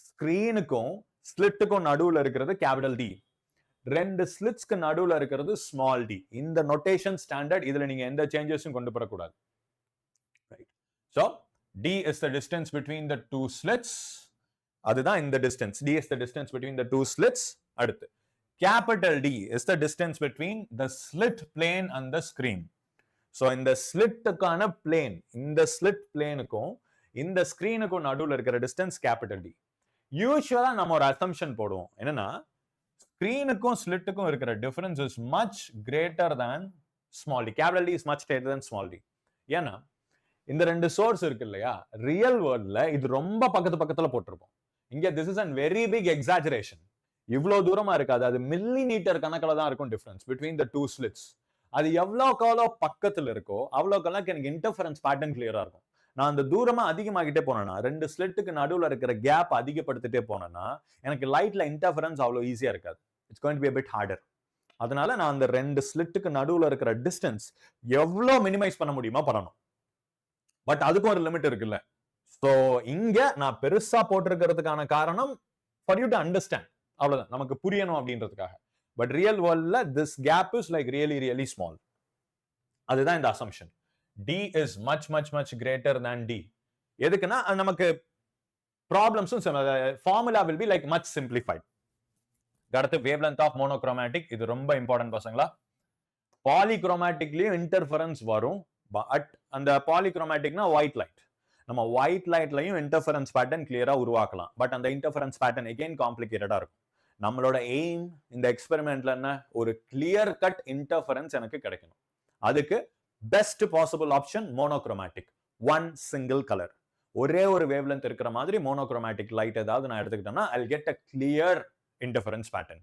ஸ்கிரீனுக்கும் ஸ்லிட்டுக்கும் நடுவுல இருக்கிறது கேபிட்டல் டி, ரெண்டு ஸ்லிட்ஸ்க்கு நடுவுல இருக்கிறது ஸ்மால் டி. இந்த நோட்டேஷன் ஸ்டாண்டர்ட், இதுல நீங்க எந்த சேஞ்சஸும் கொண்டு வரக்கூடாது. So, D is the distance between the two slits. அதுதான் இந்த distance. D is the distance between the two slits. அடுத்து capital D is the distance between the slit plane and the screen. So, இந்த ஸ்லிட்டுக்கான plane, இந்த slit planeக்கும் இந்த ஸ்கிரீனுக்கும் நடுவுல இருக்கிற distance capital D. யூசுவலா நம்ம ஒரு assumption போடுவோம். என்னன்னா, ஸ்கிரீனுக்கும் ஸ்லிட்டுக்கும் இருக்கிற difference is much greater than small d. Capital D is much greater than small d. ஏன்னா இந்த ரெண்டு சோர்ஸ் இருக்கு இல்லையா, ரியல் வேர்ல்ட்ல இது ரொம்ப பக்கத்துல போட்டிருப்போம். இங்க this is a very big exaggeration. இவ்வளவு தூரமா இருக்காது, அது மில்லி மீட்டர் கணக்கில் தான் இருக்கும் difference between the two slits. அது எவ்வளோ பக்கத்துல இருக்கோ அவ்வளோக்கெல்லாம் எனக்கு இன்டர்ஃபரன்ஸ் பேட்டர்ன் கிளியரா இருக்கும். நான் அந்த தூரமா அதிகமாகிட்டே போனேன்னா, ரெண்டு ஸ்லிட்டுக்கு நடுவுல இருக்கிற கேப் அதிகப்படுத்திட்டே போனேன்னா எனக்கு லைட்ல இன்டர்ஃபரன்ஸ் அவ்வளோ ஈஸியா இருக்காது. It's going to be a bit harder. அதனால நான் அந்த ரெண்டு ஸ்லிட்டுக்கு நடுவுல இருக்கிற டிஸ்டன்ஸ் எவ்வளோ மினிமைஸ் பண்ண முடியுமா பண்ணணும். பட் அதுக்கும் ஒரு லிமிட் இருக்குல்ல. சோ இங்க நான் பெருசா போட்டிருக்கிறதுக்கான காரணம் for you to understand, அவ்வளவுதான், நமக்கு புரியணும் அப்படின்றதுக்காக. பட் ரியல் வேர்ல்ட்ல this gap is like really small. அதுதான் இந்த assumption. D is much greater than D. எதுக்குன்னா நமக்கு ப்ராப்ளம்ஸும் formula will be like much simplified. அடுத்து wavelength of monochromatic. இது ரொம்ப இம்பார்ட்டன்ட் பசங்களா. பாலிக்ரோமேட்டிக்லயும் இன்டர்ஃபரன்ஸ் வரும். பட் அந்த பாலிக்ரோமேட்டிக்னா ஒயிட் லைட், நம்ம ஒயிட் லைட்லயும் இன்டர்ஃபரன்ஸ் பேட்டர்ன் கிளியரா உருவாக்கலாம். பட் அந்த இன்டர்ஃபரன்ஸ் பேட்டர்ன் எகைன் காம்ப்ளிகேட்டடா இருக்கும். நம்மளோட எய்ம் இந்த எக்ஸ்பெரிமெண்ட்ல என்ன, ஒரு கிளியர் கட் இன்டர்ஃபரன்ஸ் எனக்கு கிடைக்கணும். அதுக்கு best possible option monochromatic, one single colour, ஒரே ஒரு வேவ்லென்த் இருக்கிற மாதிரி மோனோக்ரோமேட்டிக் லைட் ஏதாவது நான் எடுத்துக்கிட்டேன்னா I'll get a clear interference pattern.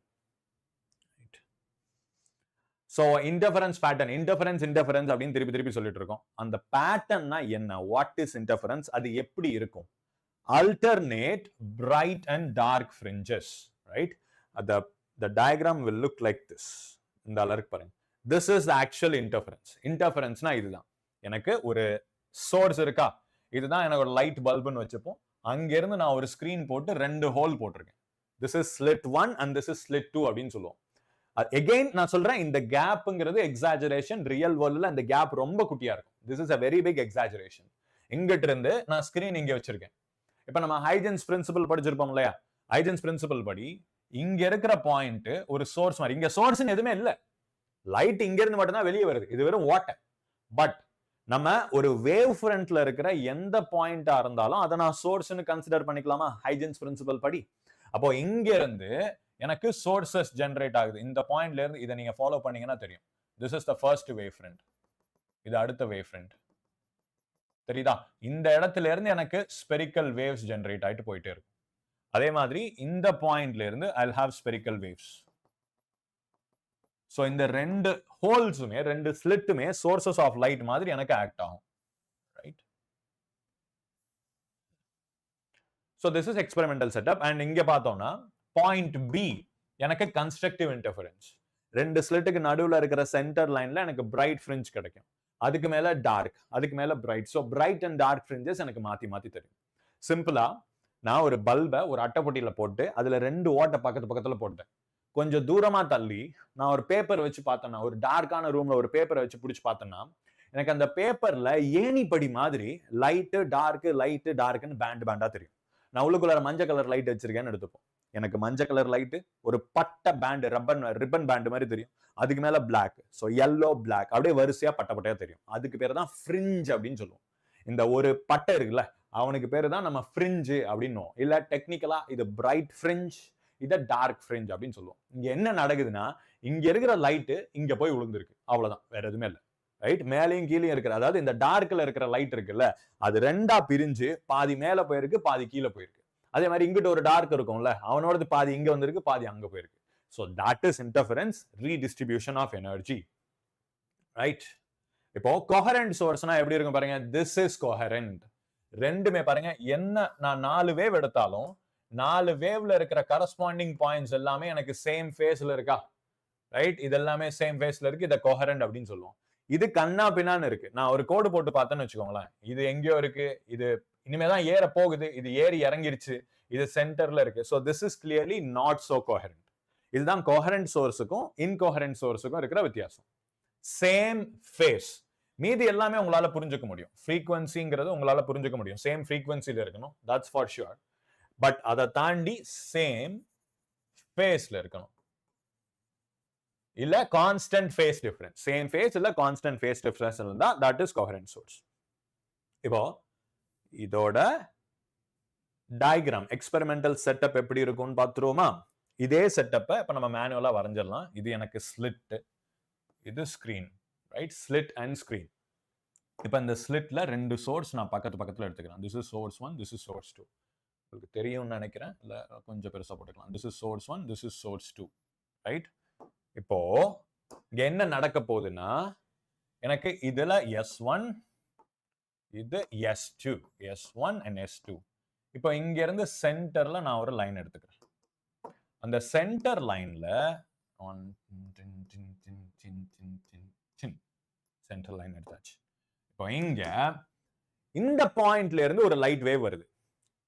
So interference pattern, interference அப்படின்னு திருப்பி சொல்லிட்டு இருக்கோம். அந்த பேட்டர்ன்னா என்ன, what is interference, அது எப்படி இருக்கும்? Alternate bright and dark fringes, right? The diagram will look like this. இந்த அளவுக்கு பாருங்க. This is the actual interference. Interferenceனா இதுதான். எனக்கு ஒரு சோர்ஸ் இருக்கா, இதுதான் எனக்கு ஒரு லைட் பல்புன்னு வச்சுப்போம். அங்க இருந்து நான் ஒரு ஸ்கிரீன் போட்டு ரெண்டு ஹோல் போட்டிருக்கேன். This is slit 1 and this is slit 2 அப்படின்னு சொல்லுவோம். எகைன் நான் சொல்றேன், இந்த கேப்ங்கிறது எக்ஸாஜரேஷன். ரியல் வேர்ல்ட்ல இந்த கேப் ரொம்ப குட்டியா இருக்கும். This is a very big exaggeration. இங்கிட்ட இருந்து நான் ஸ்கிரீன் இங்க வச்சிருக்கேன். இப்ப நம்ம ஹைஜன்ஸ் பிரின்சிபல் படிச்சிருப்போம் இல்லையா, ஹைஜன்ஸ் பிரின்சிபல் படி இங்க இருக்கிற பாயிண்ட் ஒரு சோர்ஸ் மாதிரி, இங்க சோர்ஸ் எதுவுமே இல்ல, லைட் இங்க இருந்து மட்டும் தான் வெளியே வருது, இது வெறும் வாட்டர். பட் நம்ம ஒரு வேவ் ஃப்ரண்ட்ல இருக்கிற எந்த பாயிண்டா இருந்தாலும் அதை நான் சோர்ஸ்னு கன்சிடர் பண்ணிக்கலாமா ஹைஜன்ஸ் பிரின்சிபல் படி. அப்போ இங்க இருந்து எனக்கு சோர்சஸ் ஜெனரேட் ஆகுது. இந்த பாயிண்ட்ல இருந்து இதை நீங்க ஃபாலோ பண்ணீங்கன்னா தெரியும். This is the first wave front, இது அடுத்த வேவ் ஃப்ரண்ட். தெரியுதா? இந்த இடத்துல இருந்து எனக்கு ஸ்பெரிக்கல் வேவ்ஸ் ஜெனரேட் ஆயிட்டு போயிட்டே இருக்கும். அதே மாதிரி இந்த பாயிண்ட்ல இருந்து I'll have spherical waves. So இந்த ரெண்டு ஹோல்ஸுமே, ரெண்டு ஸ்லிட்டுமே சோர்சஸ் ஆஃப் லைட் மாதிரி எனக்கு ஆக்ட் ஆகும். Right? So this is experimental setup. And இங்க பார்த்தோம்னா பாயிண்ட் B எனக்கு கன்ஸ்ட்ரக்டிவ் இன்டர்ஃபரன்ஸ். ரெண்டு ஸ்லிட்டுக்கு நடுவுல இருக்கிற சென்டர் லைன்ல எனக்கு பிரைட் ஃப்ரிஞ்ச் கிடைக்கும். அதுக்கு மேல டார்க், அதுக்கு மேல bright. So bright and dark fringes எனக்கு மாத்தி மாத்தி தெரியும். சிம்பிளா நான் ஒரு பல்பை ஒரு அட்டைப்பொட்டியில போட்டு அதுல ரெண்டு ஓட்டை பக்கத்துல போட்டேன். கொஞ்சம் தூரமா தள்ளி நான் ஒரு பேப்பர் வச்சு பார்த்தேன்னா, ஒரு டார்க்கான ரூம்ல ஒரு பேப்பரை வச்சு பிடிச்சி பார்த்தேன்னா, எனக்கு அந்த பேப்பர்ல ஏணிப்படி மாதிரி லைட்டு டார்க்கு லைட்டு டார்க்குன்னு பேண்டா தெரியும். நான் உள்ளுக்குள்ள மஞ்சள் கலர் லைட் வச்சிருக்கேன்னு எடுத்துப்போம். எனக்கு மஞ்சள் கலர் லைட்டு ஒரு பட்டை பேண்டு, ரிப்பன் பேண்டு மாதிரி தெரியும். அதுக்கு மேல பிளாக், ஸோ எல்லோ பிளாக் அப்படியே வரிசையா பட்டையா தெரியும். அதுக்கு பேர் தான் ஃப்ரிஞ்ச் அப்படின்னு சொல்லுவோம். இந்த ஒரு பட்டை இருக்குல்ல, அவனுக்கு பேரு தான் நம்ம ஃப்ரிஞ்சு அப்படின்னுவோம். இல்ல டெக்னிக்கலா இது பிரைட் ஃப்ரிஞ்ச், இதை டார்க் ஃப்ரிஞ்ச் அப்படின்னு சொல்லுவோம். இங்க என்ன நடக்குதுன்னா, இங்க இருக்கிற லைட்டு இங்க போய் விழுந்திருக்கு, அவ்வளவுதான், வேற எதுவுமே இல்லை. ரைட்? மேலையும் கீழே இருக்கிற, அதாவது இந்த டார்க்ல இருக்கிற லைட் இருக்குல்ல, அது ரெண்டா பிரிஞ்சு பாதி மேல போயிருக்கு, பாதி கீழே போயிருக்கு. அதே மாதிரி இங்கிட்ட ஒரு டார்க் இருக்கும்ல, அவனோடது பாதி இங்க வந்திருக்கு, பாதி அங்க போயிருக்கு. So that is interference, redistribution of energy. Right? இப்போ coherent sourceனா எப்படி இருக்கும் பாருங்க. This is coherent. ரெண்டுமே பாருங்க, என்ன நான் 4 வேவ் எடுத்தாலும் 4 வேவ்ல இருக்கிற கரஸ்பாண்டிங் பாயிண்ட்ஸ் எல்லாமே எனக்கு சேம் ஃபேஸ்ல இருக்கா? ரைட்? இது எல்லாமே சேம் ஃபேஸ்ல இருக்கு. இதை coherent அப்படின்னு சொல்லுவோம். இது கண்ணா பின்னான்னு இருக்கு. நான் ஒரு கோடு போட்டு பார்த்தேன்னு வச்சுக்கோங்களேன், இது எங்கேயோ இருக்கு, இது இனிமேதான் ஏற போகுது, இது ஏறி இறங்கிருச்சு, இது சென்டர்ல இருக்கு. So this is clearly not so coherent. இதுதான் கோஹரண்ட் சோர்ஸுக்கும் இன்கோஹரண்ட் சோர்ஸுக்கும் இருக்கிற வித்தியாசம். சேம் ஃபேஸ், மீதி எல்லாமே உங்களால புரிஞ்சுக்க முடியும். ஃப்ரீக்வன்சிங்கிறது உங்களால புரிஞ்சுக்க முடியும், சேம் ஃப்ரீக்வன்சில இருக்கணும், தட்ஸ் ஃபார் ஷுர். பட் அதை தாண்டி சேம் ஃபேஸ்ல இருக்கணும், இல்ல constant phase difference. Same phase இல்ல கான்ஸ்டன்ட் ஃபேஸ் டிஃபரன்ஸ் இருந்தா தட் இஸ் கோஹரண்ட் சோர்ஸ். இப்போ இதோட டயக்ராம், எக்ஸ்பெரிமெண்டல் செட்டப் எப்படி இருக்கும்னு பார்த்துருவோமா? இதே செட்டப்பை இப்ப நம்ம மேனுவலா வரைஞ்சிடலாம். இது எனக்கு ஸ்லிட், இது screen. Right? Slit and screen. இப்ப இந்த ஸ்லிட்ல ரெண்டு சோர்ஸ் நான் பக்கத்துல எடுத்துக்கிறேன். This is source 1, this is source 2. உங்களுக்கு தெரியும்னு நினைக்கிறேன், இல்ல கொஞ்சம் பெருசா போட்டுக்கலாம். This is source 1, this is source 2. Right? இப்போ இங்க என்ன நடக்க போகுதுன்னா, எனக்கு இதுல S1, இது S2, S1 and S2. இப்போ இங்க இருந்து சென்டர்ல நான் ஒரு லைன் எடுத்துக்கிறேன். அந்த சென்டர் லைன்ல சென்டர் லைன் எடுத்தாச்சு. இப்போ இங்க இந்த பாயிண்ட்ல இருந்து ஒரு லைட் வேவ் வருது,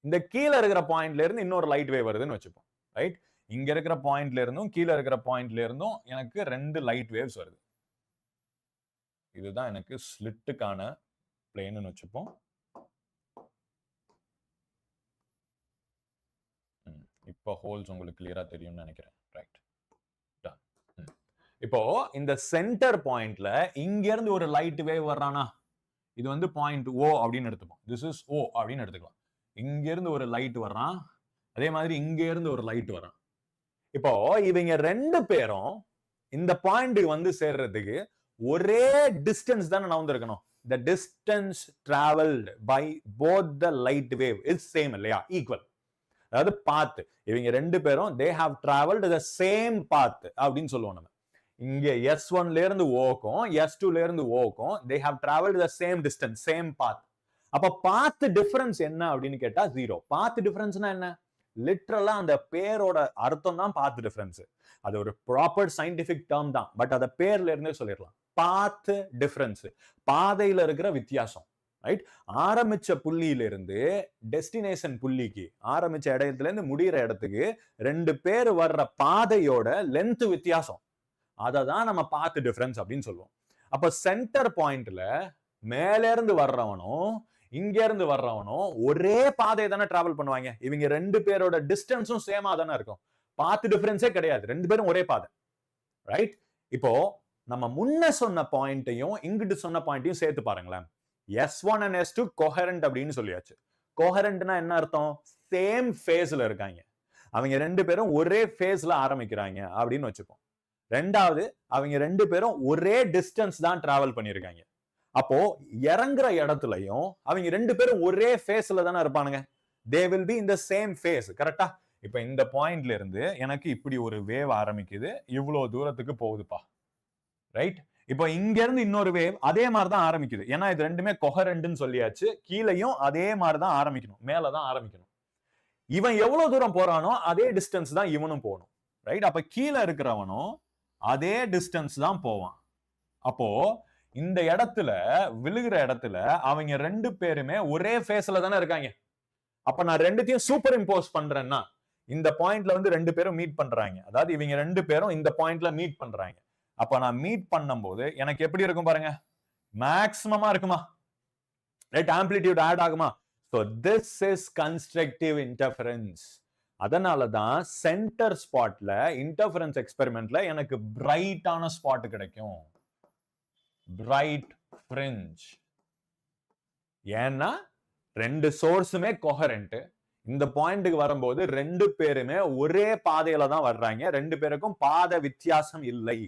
இந்த கீழே இருக்கிற பாயிண்ட்ல இருந்து இன்னொரு லைட் வேவ் வருதுன்னு வச்சுப்போம். ரைட்? இங்க இருக்கிற பாயிண்ட்ல இருந்தும் கீழே இருக்கிற பாயிண்ட்ல இருந்தும் எனக்கு 2 லைட் வேவ்ஸ் வருது. இதுதான் எனக்கு ஸ்லிட்டுக்கான பிளேன்னு வச்சுப்போம். இப்போ ஹோல்ஸ் உங்களுக்கு கிளியரா தெரியும்னு நினைக்கிறேன். ரைட்? டன். இப்போ இந்த சென்டர் பாயிண்ட்ல இங்க இருந்து ஒரு லைட் வேவ் வர்றானா, இது வந்து பாயிண்ட் O அப்படின்னு எடுத்துப்போம். திஸ் இஸ் O அப்படின்னு எடுத்துக்கலாம். இங்க இருந்து ஒரு லைட் வர்றான், அதே மாதிரி இங்க இருந்து ஒரு லைட் வர்றான். இப்போ இவங்க ரெண்டு பேரும் இந்த பாயிண்ட் வந்து சேர்றதுக்கு ஒரே டிஸ்டன்ஸ் தானே நவுந்திருக்கணும். The distance traveled by both the light wave is same இல்லையா? ஈக்குவல். அதாவது பாத், இவங்க ரெண்டு பேரும் they have traveled the same path அப்படின்னு சொல்லுவோம் நம்ம. இங்க S1 ல இருந்து Oக்கும் S2 ல இருந்து Oக்கும் they have traveled the same distance, same path. அப்ப பாத் டிஃபரன்ஸ் என்ன அப்படின்னு கேட்டா 0. பாத் டிஃபரன்ஸ்னா என்ன? லிட்டரலா அந்த பேரோட அர்த்தம் தான் பாத் டிஃபரன்ஸ். அது ஒரு ப்ராப்பர் சயின்டிபிக் டேர்ம் தான், பட் அத பேர்ல இருந்தே சொல்லிடலாம். பாத் டிஃபரன்ஸ், பாதையில இருக்கிற வித்தியாசம். ரைட்? ஆரம்பிச்ச புள்ளியில இருந்து டெஸ்டினேஷன் புள்ளிக்கு, ஆரம்பிச்ச இடத்துல இருந்து முடிகிற இடத்துக்கு 2 பேர் வர்ற பாதையோட லென்த் வித்தியாசம். அதை தான் நம்ம பாத் டிஃபரன்ஸ் அப்படின்னு சொல்லுவோம். அப்ப சென்டர் பாயிண்ட்ல மேல இருந்து வர்றவனும் இங்க இருந்து வர்றவனும் ஒரே பாதையை தானே டிராவல் பண்ணுவாங்க. இவங்க 2 பேரோட டிஸ்டன்ஸும் சேமா தானே இருக்கும். பாத் டிஃபரன்ஸே கிடையாது, 2 பேரும் ஒரே பாதை. ரைட்? இப்போ நம்ம முன்ன சொன்ன பாயிண்ட்டையும் இங்கிட்டு சொன்ன பாயிண்ட்டையும் சேர்த்து பாருங்களேன். S1 and S2 கோஹரண்ட் அப்படின்னு சொல்லியாச்சு. கோஹரண்ட்னா என்ன அர்த்தம்? சேம் ஃபேஸ்ல இருக்காங்க. அவங்க ரெண்டு பேரும் ஒரே ஃபேஸ்ல ஆரம்பிக்கிறாங்க அப்படின்னு வச்சுப்போம். ரெண்டாவது, அவங்க ரெண்டு பேரும் ஒரே டிஸ்டன்ஸ் தான் டிராவல் பண்ணிருக்காங்க. அப்போ இறங்குற இடத்துலயும் அவங்க ரெண்டு பேரும் ஒரே ஃபேஸ்ல தானே இருப்பானுங்க. they will be in the same phase. கரெக்டா? இப்ப இந்த பாயிண்ட்ல இருந்து எனக்கு இப்படி ஒரு வேவ் ஆரம்பிக்குது, இவ்வளவு தூரத்துக்கு போகுதுப்பா. ரைட்? இப்போ இங்க இருந்து இன்னொரு வேவ் அதே மாதிரிதான் ஆரம்பிக்குது. ஏன்னா இது ரெண்டுமே கொஹரண்ட்னு சொல்லியாச்சு. கீழையும் அதே மாதிரிதான் ஆரம்பிக்கணும், மேலதான் ஆரம்பிக்கணும். இவன் எவ்வளவு தூரம் போறானோ அதே டிஸ்டன்ஸ் தான் இவனும் போகணும். ரைட்? அப்ப கீழே இருக்கிறவனும் அதே டிஸ்டன்ஸ் தான் போவான். அப்போ இந்த இடத்துல விழுகிற இடத்துல அவங்க ரெண்டு பேருமே ஒரே ஃபேஸ்ல தானே இருக்காங்க. அப்ப நான் ரெண்டுத்தையும் சூப்பர் இம்போஸ் பண்றேன்னா, இந்த பாயிண்ட்ல வந்து ரெண்டு பேரும் மீட் பண்றாங்க. அதாவது இவங்க ரெண்டு பேரும் இந்த பாயிண்ட்ல மீட் பண்றாங்க. அப்ப நான் மீட் பண்ணும்போது எனக்கு எப்படி இருக்கும் பாருங்க, மேக்ஸிமமா இருக்குமா? ரைட்? ஆம்பிளிட்யூட் ஆட் ஆகுமா? So this is constructive interference. அதனாலதான் சென்டர் ஸ்பாட்ல இன்டர்ஃபரன்ஸ் எக்ஸ்பெரிமெண்ட்ல எனக்கு பிரைட்டான ஸ்பாட் கிடைக்கும், பிரைட் ஃப்ரிஞ்ச். ஏன்னா ரெண்டு சோர்ஸுமே கொஹரண்ட். இந்த பாயிண்ட்டுக்கு வரும்போது ரெண்டு பேருமே ஒரே பாதையில தான் வர்றாங்க. ரெண்டு பேருக்கும் பாதை வித்தியாசம் இல்லை,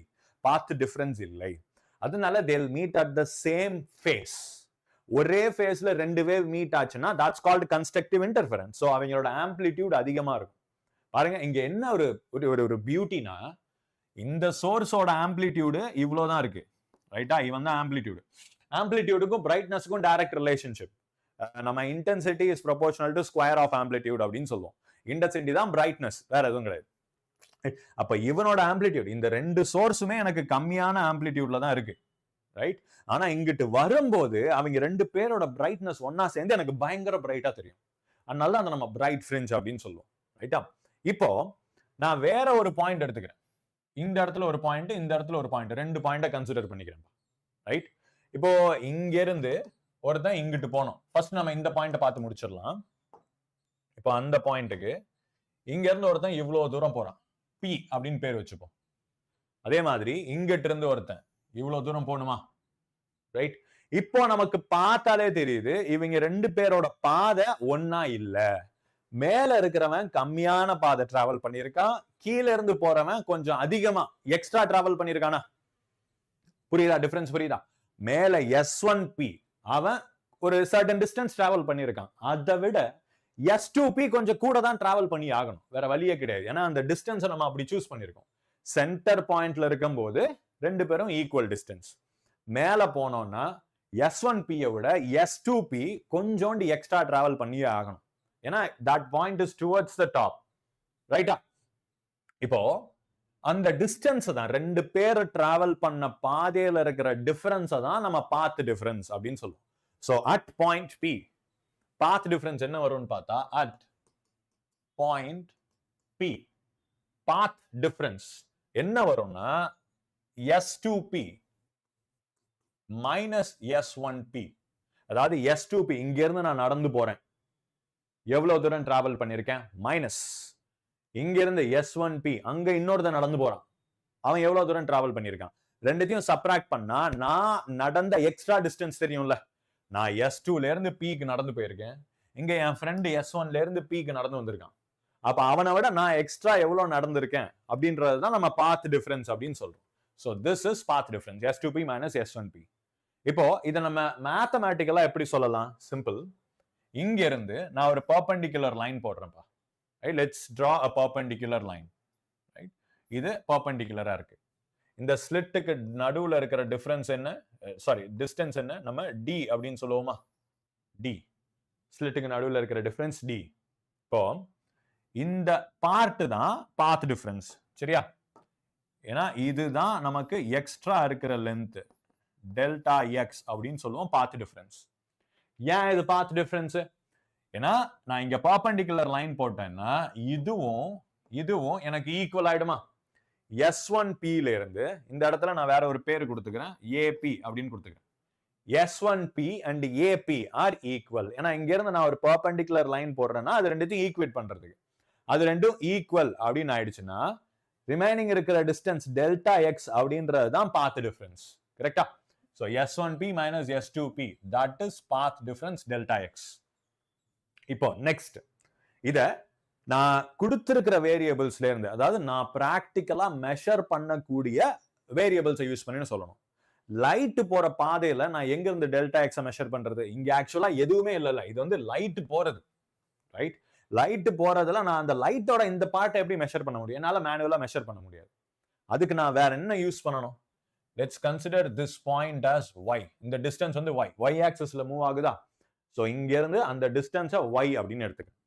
பாத் டிஃபரன்ஸ் இல்லை. அதனால they'll meet at the same phase. ஒரே ஃபேஸ்ல ரெண்டு வேவ் மீட் ஆச்சுன்னா that's called constructive interference. So அவங்களோட ஆம்பிளிட்யூட் அதிகமா இருக்கும். பாருங்க, இங்க என்ன ஒரு ஒரு பியூட்டினா, இந்த சோர்ஸோட ஆம்பிளிட்யூடு இவ்வளவுதான் இருக்கு. ரைட்டா? இவன் தான் ஆம்பிளிட்யூடு. ஆம்பிளிட்யூடுக்கும் பிரைட்னஸ்க்கும் டைரக்ட் ரிலேஷன்ஷிப். நம்ம intensity is proportional to square of amplitude அப்படின்னு சொல்லுவோம். இன்டென்சிட்டி தான் பிரைட்னஸ், வேற எதுவும் கிடையாது. அப்ப இவனோட ஆம்பிளிட்யூட், இந்த ரெண்டு சோர்ஸுமே எனக்கு கம்மியான ஆம்பிளிட்யூட்ல தான் இருக்கு. ரைட்? ஆனா இங்கிட்டு வரும்போது அவங்க ரெண்டு பேரோட பிரைட்னஸ் ஒன்னா சேர்ந்து எனக்கு பயங்கர பிரைட்டா தெரியும். அதனால அதை நம்ம பிரைட் ஃப்ரிஞ்ச் அப்படின்னு சொல்லுவோம். ரைட்டா? இப்போ நான் வேற ஒரு பாயிண்ட் எடுத்துக்கிறேன். இந்த இடத்துல ஒரு பாயிண்ட், இந்த இடத்துல ஒரு பாயிண்ட், ரெண்டு பாயிண்ட கன்சிடர் பண்ணிக்கிறேன். ரைட்? இப்போ இங்க இருந்து ஒருத்தன் இங்கிட்டு போனோம். ஃபர்ஸ்ட் நம்ம இந்த பாயிண்ட பார்த்து முடிச்சிடலாம். இப்போ அந்த பாயிண்ட்டுக்கு இங்க இருந்து ஒருத்தன் இவ்வளவு தூரம் போறான், பி அப்படின்னு பேர் வச்சுப்போம். அதே மாதிரி இங்கிட்டு இருந்து ஒருத்தன் இவ்வளவு தூரம் போகணுமா? ரைட்? இப்போ நமக்கு பார்த்தாலே தெரியுது இவங்க ரெண்டு பேரோட பாதை ஒன்னா இல்ல. மேல இருக்கிறவன் கம்மியான பாதை டிராவல் பண்ணிருக்கான், கீழே இருந்து போறவன் கொஞ்சம் அதிகமா எக்ஸ்ட்ரா டிராவல் பண்ணிருக்கானா? புரியுதா? டிஃபரன்ஸ் புரியுதா? மேல S1P அவன் ஒரு சர்டன் டிஸ்டன்ஸ் டிராவல் பண்ணிருக்கான், அதை விட S2P கொஞ்சம் கூட தான் டிராவல் பண்ணி ஆகணும், வேற வழியே கிடையாது. ஏன்னா அந்த டிஸ்டன்ஸை நம்ம அப்படி சூஸ் பண்ணிருக்கோம். சென்டர் பாயிண்ட்ல இருக்கும் போது ரெண்டு பேரும் ஈக்குவல் டிஸ்டன்ஸ். மேல போனோம்னா S1P விட S2P கொஞ்சோண்டு எக்ஸ்ட்ரா டிராவல் பண்ணியே ஆகணும். ஏன்னா that point is towards the top. ரைட்டா? இப்போ அந்த டிஸ்டன்ஸ் தான், ரெண்டு பேர் டிராவல் பண்ண பாதையில இருக்கிற டிஃபரன்ஸ் தான் நம்ம பாத் டிஃபரன்ஸ் அப்படின்னு சொல்லுவோம். So at point P path difference என்ன வரும்னு பார்த்தா, at point P path difference என்ன வரும்னா S2P மைனஸ் S1P. அதாவது S2P இங்க இருந்து நான் நடந்து போறேன், எவ்வளவு தூரம் டிராவல் பண்ணிருக்கேன்? மைனஸ் இங்க இருந்து S1P அங்க இன்னொருத்தன் நடந்து போறான், அவன் எவ்வளவு தூரம் டிராவல் பண்ணிருக்கான்? ரெண்டுத்தையும் சப்ராக்ட் பண்ணா நான் நடந்த எக்ஸ்ட்ரா டிஸ்டன்ஸ் தெரியும்ல. நான் S2ல இருந்து Pக்கு நடந்து போயிருக்கேன், இங்க என் ஃப்ரெண்ட் S1ல இருந்து Pக்கு நடந்து வந்திருக்கான். அப்ப அவனை விட நான் எக்ஸ்ட்ரா எவ்வளவு நடந்திருக்கேன் அப்படின்றதுதான் நம்ம பாத் டிஃபரன்ஸ் அப்படின்னு சொல்றோம். So this is path difference, S2P minus S1P. இப்போ இதை நம்ம மேத்தமேட்டிக்கலா எப்படி சொல்லலாம்? சிம்பிள். இங்க இருந்து நான் ஒரு பெர்பெண்டிகுலர் லைன் போடுறேன்ப்பா. Right? Let's draw a perpendicular line. Right? இது பெர்பெண்டிகுலரா இருக்கு. இந்த ஸ்லிட்டுக்கு நடுவுல இருக்கிற டிஃபரன்ஸ் என்ன? சாரி, டிஸ்டன்ஸ் என்ன? நம்ம D அப்படின்னு சொல்லுவோமா? D. ஸ்லிட்டுக்கு நடுவுல இருக்கிற டிஃபரன்ஸ் D. இப்போ இந்த பார்ட் தான் பாத் டிஃபரன்ஸ். சரியா? ஏன்னா இதுதான் நமக்கு எக்ஸ்ட்ரா இருக்கிற லென்த், டெல்டா எக்ஸ் அப்படின்னு சொல்லுவோம் பாத் டிஃபரன்ஸ். ஏன் இது பாத் டிஃபரன்ஸ்? ஏன்னா நான் இங்க பெர்பெண்டிகுலர் லைன் போட்டேன்னா இதுவும் எனக்கு ஈக்குவல் ஆயிடுமா? S1P ல இருந்து இந்த இடத்துல நான் வேற ஒரு பேர் கொடுத்துக்கிறேன், AP அப்படின்னு கொடுத்துக்கிறேன். S1P and AP are equal. ஏன்னா இங்க இருந்து நான் ஒரு பெர்பெண்டிகுலர் லைன் போடுறேன்னா அது ரெண்டுத்தையும் ஈக்குவேட் பண்றதுக்கு, அது ரெண்டும் ஈக்குவல் அப்படின்னு ஆயிடுச்சுன்னா ரிமைனிங் இருக்கிற டிஸ்டன்ஸ் டெல்டா எக்ஸ் அப்படின்றது தான் பாத் டிஃபரன்ஸ். கரெக்டா? So S1P minus S2P, that is path difference delta x. இப்போ நெக்ஸ்ட் இத நான் கொடுத்திருக்கிற வேரியபிள்ஸ்ல இருந்து, அதாவது நான் பிராக்டிக்கலா மெஷர் பண்ணக்கூடிய வேரியபிள்ஸை யூஸ் பண்ணி சொல்லணும். லைட் போற பாதையில நான் எங்க இருந்து டெல்டா எக்ஸை மெஷர் பண்றது? இங்க ஆக்சுவலா எதுவுமே இல்ல. இது வந்து லைட் போறது, ரைட்? லைட் போறதுல நான் அந்த லைட்டோட இந்த பார்ட்டை எப்படி மெஷர் பண்ண முடியும்? என்னால மேனுவலா மெஷர் பண்ண முடியாது. அதுக்கு நான் வேற என்ன யூஸ் பண்ணணும்? Let's consider this point as y. இந்த டிஸ்டன்ஸ் வந்து y ஆக்சிஸ்ல மூவ் ஆகுதா? சோ இங்க இருந்து அந்த டிஸ்டன்ஸை y அப்படின்னு எடுத்துக்கிறேன்.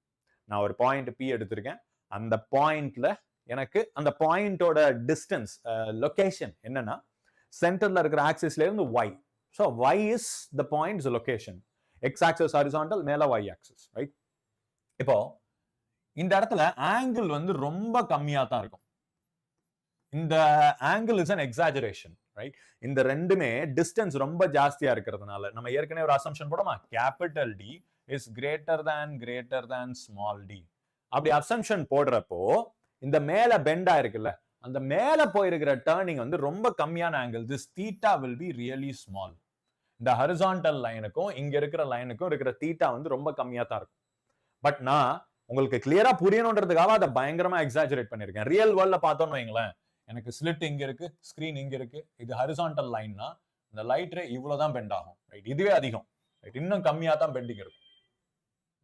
நான் ஒரு பாயிண்ட் P எடுத்திருக்கேன். அந்த பாயிண்ட்ல எனக்கு அந்த பாயிண்டோட டிஸ்டன்ஸ் லொகேஷன் என்னன்னா சென்டர்ல இருக்கிற ஆக்சிஸ்ல இருந்து y. So y is the point's location. X axis horizontal, மேல y axis, right? இப்போ இந்த இடத்துல ஆங்கிள் வந்து ரொம்ப கம்மியா தான் இருக்கும். இந்த angle is an exaggeration, right? இந்த ரெண்டுமே டிஸ்டன்ஸ் ரொம்ப ஜாஸ்தியா இருக்கிறதுனால நம்ம ஏற்கனவே ஒரு அசம்ஷன் போடுமா, capital D is greater than small d. அப்படி அசம்ஷன் போடுறப்போ இந்த மேல பெண்டா இருக்குல்ல, அந்த மேல போயிருக்கிற டர்னிங் வந்து ரொம்ப கம்மியான angle. This theta will be really small. இந்த ஹரிசான்டல் லைனுக்கும் இங்க இருக்கிற லைனுக்கும் இருக்கிற தீட்டா வந்து ரொம்ப கம்மியா தான் இருக்கும். பட் நான் உங்களுக்கு கிளியரா புரியணுன்றதுக்காக அதை பயங்கரமா எக்ஸாஜரேட் பண்ணிருக்கேன். ரியல் வேர்ல்ட்ல பார்த்தோம்னு வைங்களேன், எனக்கு ஸ்லிட் இங்க இருக்கு, ஸ்கிரீன் இங்க இருக்கு, இது ஹரிசான்டல் லைன்னா இந்த லைட் ரே இவ்வளவுதான் பெண்ட் ஆகும், ரைட்? இதுவே அதிகம், ரைட்? இன்னும் கம்மியா தான் பெண்டிங் இருக்கும்.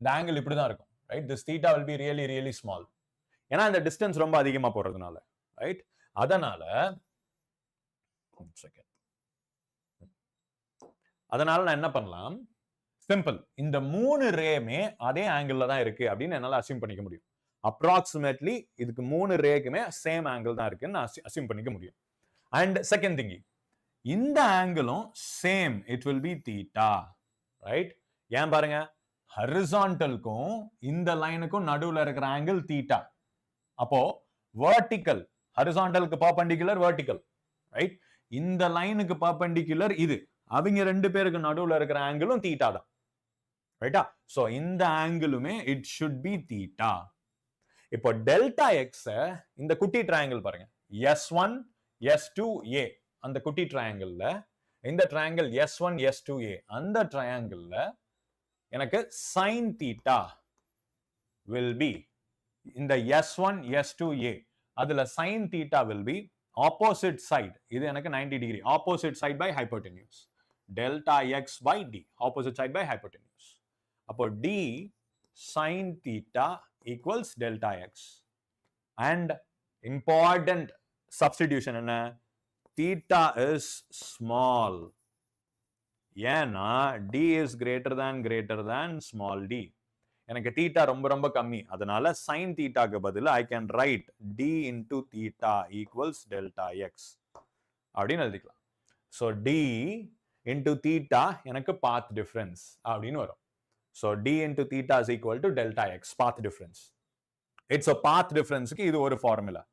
இந்த ஆங்கிள் இப்படிதான் இருக்கும், right? This theta will be really small. ஏன்னா இந்த டிஸ்டன்ஸ் ரொம்ப அதிகமா போறதுனால, ரைட்? அதனால நான் என்ன பண்ணலாம்? சிம்பிள், இந்த மூணு ரேமே அதே ஆங்கிள் தான் இருக்கு அப்படின்னு என்னால அசியூம் பண்ணிக்க முடியும். அப்ராக்சிமேட்லி இதுக்கு மூணு ரேக்குமே சேம் ஆங்கிள் தான் இருக்குன்னு நான் அசியூம் பண்ணிக்க முடியும். அண்ட் செகண்ட் திங், இந்த ஆங்கிளும் same, it will be theta, right? ஏன் பாருங்க, ஹரிசான்டலுக்கும் இந்த லைனுக்கும் நடுவுல இருக்கிற ஆங்கிள் தீட்டா. அப்போ வெர்டிகல், ஹரிசான்டலுக்கு பர்பெண்டிகுலர் வெர்டிகல், ரைட்? இந்த லைனுக்கு பர்பெண்டிகுலர் இது. அவங்க ரெண்டு பேருக்கு நடுவுல இருக்கிற ஆங்கிளும் தீட்டா தான், ரைட்டா? சோ இந்த ஆங்கிளுமே இட் ஷுட் பி தீட்டா. இப்போ டெல்டா எக்ஸ் இந்த குட்டி ட்ரையாங்கிள் பாருங்க, S1 S2a, அந்த குட்டி ட்ரையாங்கிள்ல இந்த ட்ரையாங்கிள் S1 S2a, அந்த ட்ரையாங்கிள்ல எனக்கு sin தீட்டா will be இந்த S1 S2a, அதுல sin theta will be opposite side. இது எனக்கு 90 degree, opposite side by hypotenuse. Delta x by d, opposite side by hypotenuse. அப்போ d sin theta equals delta x. And important substitution என்ன? Theta is small. ஏன்னா d is greater than small d. எனக்கு theta ரொம்ப கம்மி, அதனால sin thetaக்கு பதிலா I can write d into theta equals delta x அப்படின்னு எழுதிக்கலாம். So d into theta எனக்கு path difference அப்படின்னு வரும். So d into theta is equal to delta x, path difference. It's a path difference-க்கு இது ஒரு ஃபார்முலா,